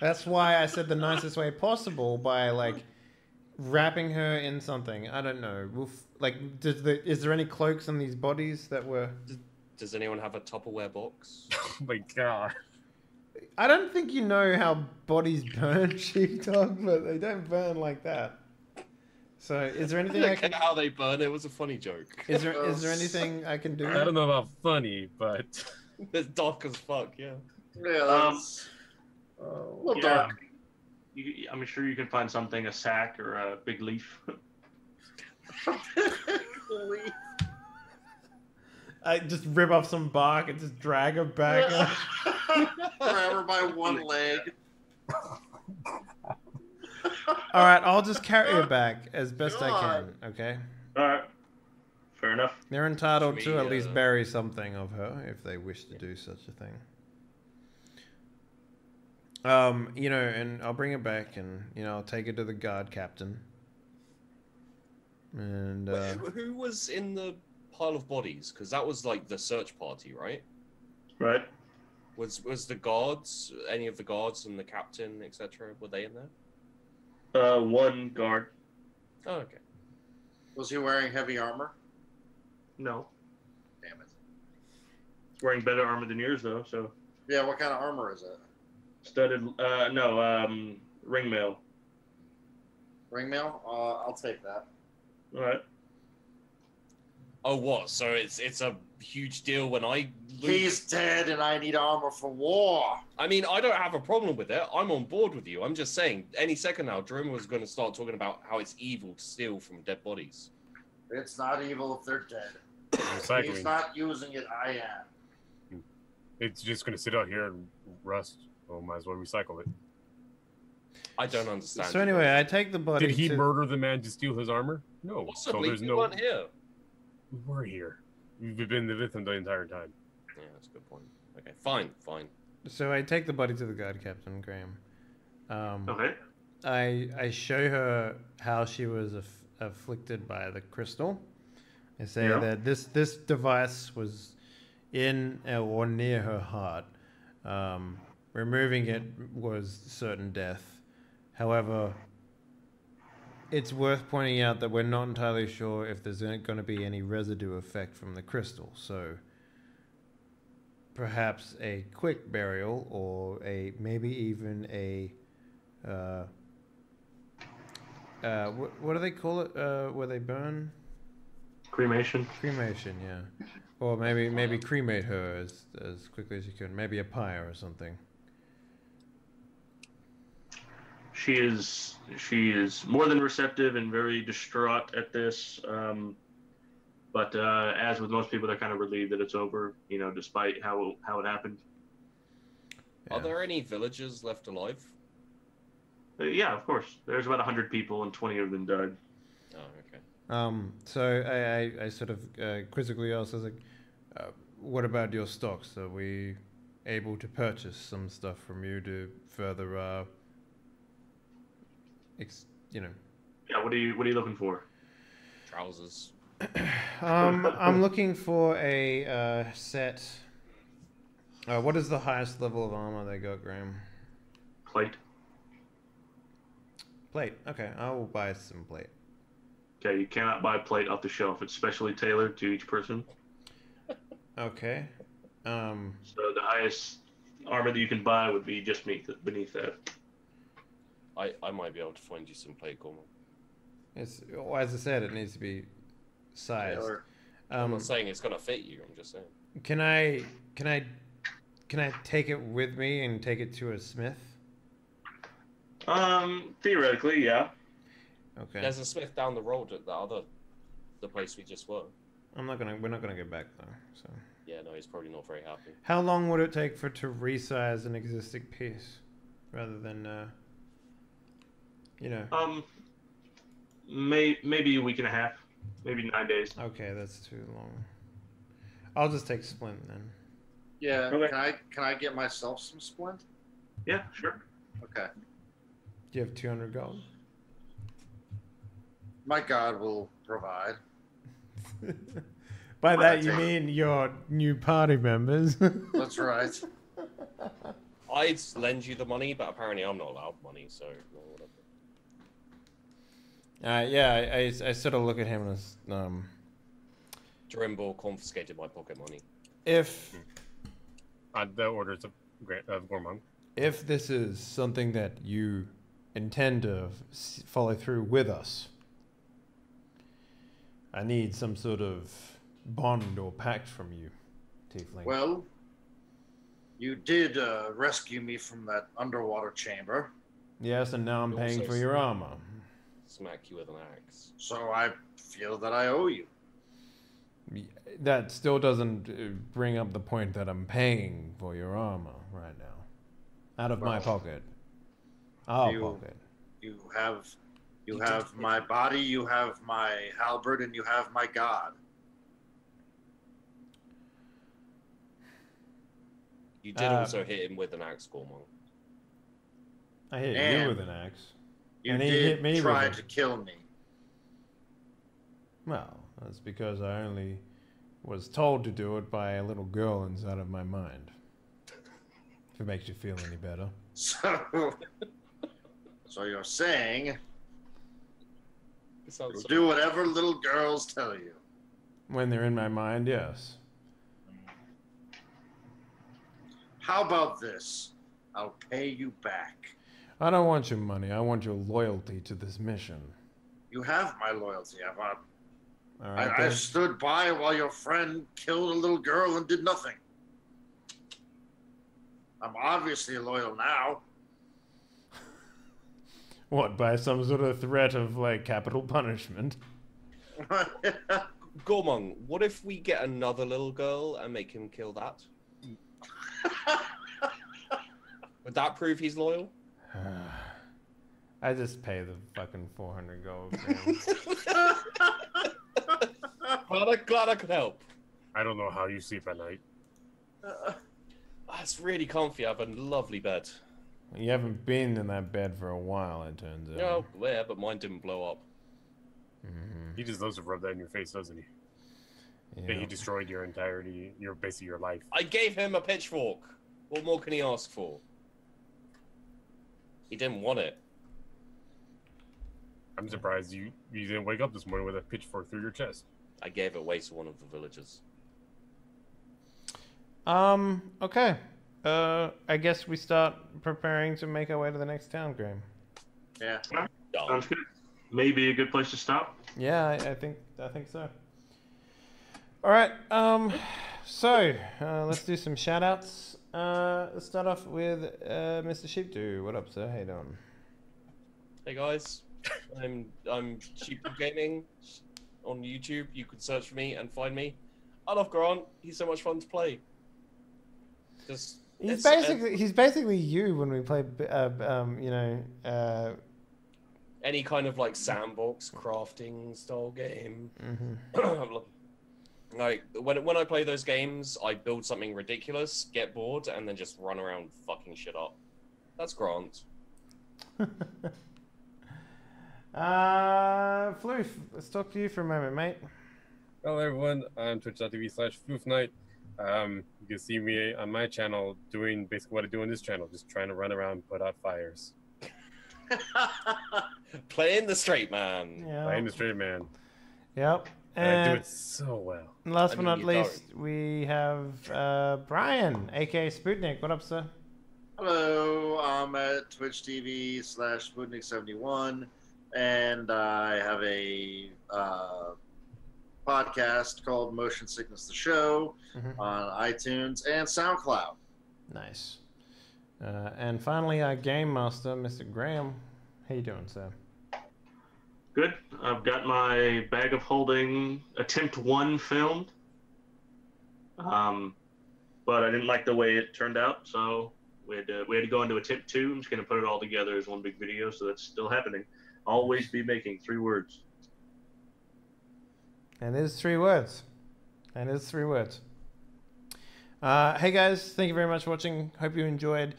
That's why I said the nicest way possible by like wrapping her in something. I don't know. Is there any cloaks on these bodies that were? Does anyone have a Tupperware box? Oh my god. I don't think you know how bodies burn, sheepdog, but they don't burn like that. So, is there anything I Look can? at how they burn. It was a funny joke. Is there anything I can do? I don't know about funny, but It's dark as fuck, yeah. yeah, that's a little dark. I'm sure you can find something, a sack or a big leaf. I just rip off some bark and just drag her back. Grab her by one leg. All right, I'll just carry her back as best I can. Okay. All right. Fair enough. They're entitled Should to we, at least bury something of her if they wish to do such a thing. And I'll bring her back, and I'll take her to the guard captain. And Who was in the pile of bodies? Because that was like the search party, right? Right. Was the guards, any of the guards and the captain, etc., were they in there? One guard. Oh, okay. Was he wearing heavy armor? No. Damn it. He's wearing better armor than yours, though. So Yeah, what kind of armor is it? studded. Ringmail. Ringmail? I'll take that. All right. Oh, what? So it's a huge deal when I lose. He's dead, and I need armor for war. I mean, I don't have a problem with it. I'm on board with you. I'm just saying, any second now, Jerome was going to start talking about how it's evil to steal from dead bodies. It's not evil if they're dead. He's recycling. not using it. I am. It's just gonna sit out here and rust. Well, might as well recycle it. I don't understand. so anyway, I take the body. Did he to... murder the man to steal his armor? No. Possibly, so there's we no. weren't here. We were here. We've been with him the entire time. Yeah, that's a good point. Okay, fine. So I take the body to the guard captain, Graham. Okay. I show her how she was afflicted by the crystal. I say Yeah. that this device was in or near her heart. Removing it was certain death. However, it's worth pointing out that we're not entirely sure if there's going to be any residue effect from the crystal. So perhaps a quick burial, or maybe even a what do they call it? Where they burn? Cremation. Cremation, yeah. Or maybe cremate her as quickly as you can. Maybe a pyre or something. She is more than receptive and very distraught at this. But as with most people, they're kind of relieved that it's over. You know, despite how it happened. Yeah. Are there any villagers left alive? Yeah, of course. There's about 100 people, and 20 of them died. Oh, okay. So I sort of quizzically asked, I was like, what about your stocks? Are we able to purchase some stuff from you to further, you know? Yeah. What are you looking for? Trousers. I'm looking for a set. What is the highest level of armor they got, Graham? Plate. Plate. Okay, I will buy some plate. Okay, you cannot buy plate off the shelf. It's specially tailored to each person. Okay. So the highest armor that you can buy would be just beneath that. I might be able to find you some plate, Gorman. It's, well, as I said, it needs to be sized. I'm not saying it's gonna fit you. I'm just saying. Can I take it with me and take it to a smith? Theoretically, yeah. Okay. There's a smith down the road at the place we just were. We're not gonna get back though. So. Yeah, no, he's probably not very happy. How long would it take to resize an existing piece, rather than, you know? Maybe a week and a half, maybe 9 days. Okay, that's too long. I'll just take splint then. Yeah. Okay. Can I get myself some splint? Yeah, sure. Okay. Do you have 200 gold? My God will provide. By Well, that you I take- mean your new party members? That's right. I'd lend you the money, but apparently I'm not allowed money, so whatever. Yeah, I sort of look at him as Drimble confiscated my pocket money. if The orders of Gormong. if this is something that you intend to follow through with us, I need some sort of bond or pact from you, Tiefling. Well, you did rescue me from that underwater chamber, yes, and now I'm You paying also for your armor. Smack you with an axe. so I feel that I owe you. That still doesn't bring up the point that I'm paying for your armor right now, out of my Well, pocket, our you- pocket. You have You have did- my body, you have my halberd, and you have my God. You did also hit him with an axe, Gormong. I hit you And with an axe. You And he did hit me with try it. to kill me. Well, that's because I only was told to do it by a little girl inside of my mind. If it makes you feel any better. So, so you're saying It you'll sounds do whatever little girls tell you. When they're in my mind, yes. How about this? I'll pay you back. I don't want your money. I want your loyalty to this mission. You have my loyalty. All right, I then. stood by while your friend killed a little girl and did nothing. I'm obviously loyal now. What, by some sort of threat of, like, capital punishment? Gormong, what if we get another little girl and make him kill that? Would that prove he's loyal? I just pay the fucking 400 gold. Man. Glad I could help. I don't know how you sleep at night. That's really comfy. I have a lovely bed. You haven't been in that bed for a while, it turns out. No, yeah, but mine didn't blow up. Mhm. He just loves to rub that in your face, doesn't he? That Yeah. he destroyed your entirety, basically your life. I gave him a pitchfork. What more can he ask for? He didn't want it. I'm surprised you didn't wake up this morning with a pitchfork through your chest. I gave it away to one of the villagers. Okay. I guess we start preparing to make our way to the next town, Graham. Yeah. Done. Sounds good. maybe a good place to stop. Yeah, I think so. All right. So let's do some shout outs. Let's start off with Mr. Sheepdo. What up, sir? How you doing? Hey guys, I'm Sheepdo Gaming on YouTube. You can search for me and find me. I love Grant. He's so much fun to play. Just He's basically you when we play, any kind of like sandbox crafting style game. Mm-hmm. Like when I play those games, I build something ridiculous, get bored, and then just run around fucking shit up. That's Grant. Floof, let's talk to you for a moment, mate. Hello everyone, I'm twitch.tv/floofnight. You can see me on my channel doing basically what I do on this channel, just trying to run around and put out fires. Playing the straight man. Yeah. Playing the straight man. Yep. And I do it so well. Last but not least, we have Brian, aka Sputnik. What up, sir? Hello, I'm at Twitch TV/Sputnik71, and I have a podcast called Motion Sickness the Show on iTunes and SoundCloud. Nice. And finally, our game master, Mr. Graham. How you doing, sir? Good. I've got my bag of holding attempt 1 filmed. But I didn't like the way it turned out, so we had to go into attempt 2. I'm just going to put it all together as one big video, so that's still happening. Always be making 3 words. And there's 3 words. Hey guys, thank you very much for watching. Hope you enjoyed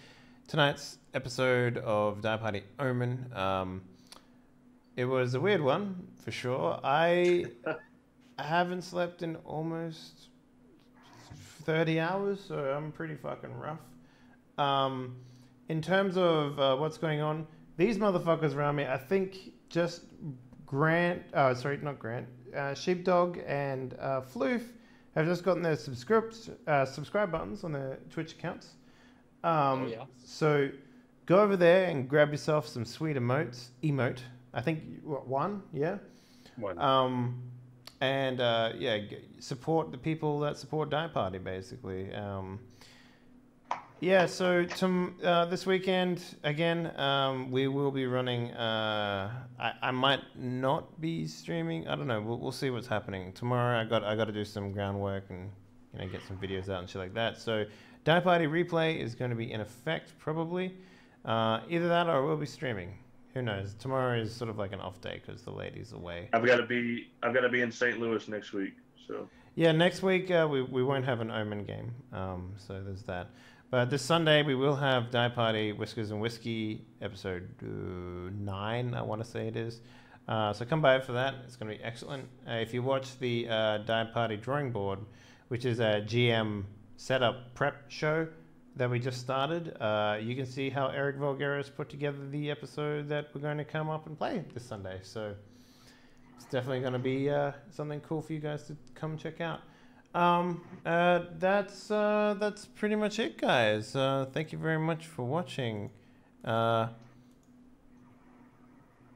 tonight's episode of Die Party Omen. It was a weird one, for sure. I haven't slept in almost 30 hours, so I'm pretty fucking rough. In terms of what's going on, these motherfuckers around me, I think just Sheepdog and Floof have just gotten their subscribe buttons on their Twitch accounts. So go over there and grab yourself some sweet emote. I think one, yeah. One. Support the people that support Die Party, basically. So this weekend again, we will be running. I might not be streaming. I don't know. We'll see what's happening tomorrow. I got to do some groundwork and get some videos out and shit like that. So Die Party replay is going to be in effect probably. Either that or we'll be streaming. Who knows? Tomorrow is sort of like an off day because the lady's away. I've got to be in St. Louis next week, so. Yeah, next week we won't have an Omen game. So there's that. But this Sunday we will have Die Party Whiskers and Whiskey episode 9, I want to say it is. So come by for that. It's going to be excellent. If you watch the Die Party Drawing Board, which is a GM setup prep show that we just started, you can see how Eric Volgaris put together the episode that we're going to come up and play this Sunday. So it's definitely going to be something cool for you guys to come check out. That's pretty much it, guys. Thank you very much for watching.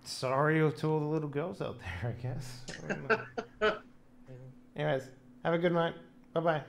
Sorry to all the little girls out there, I guess. Anyways, have a good night. Bye-bye.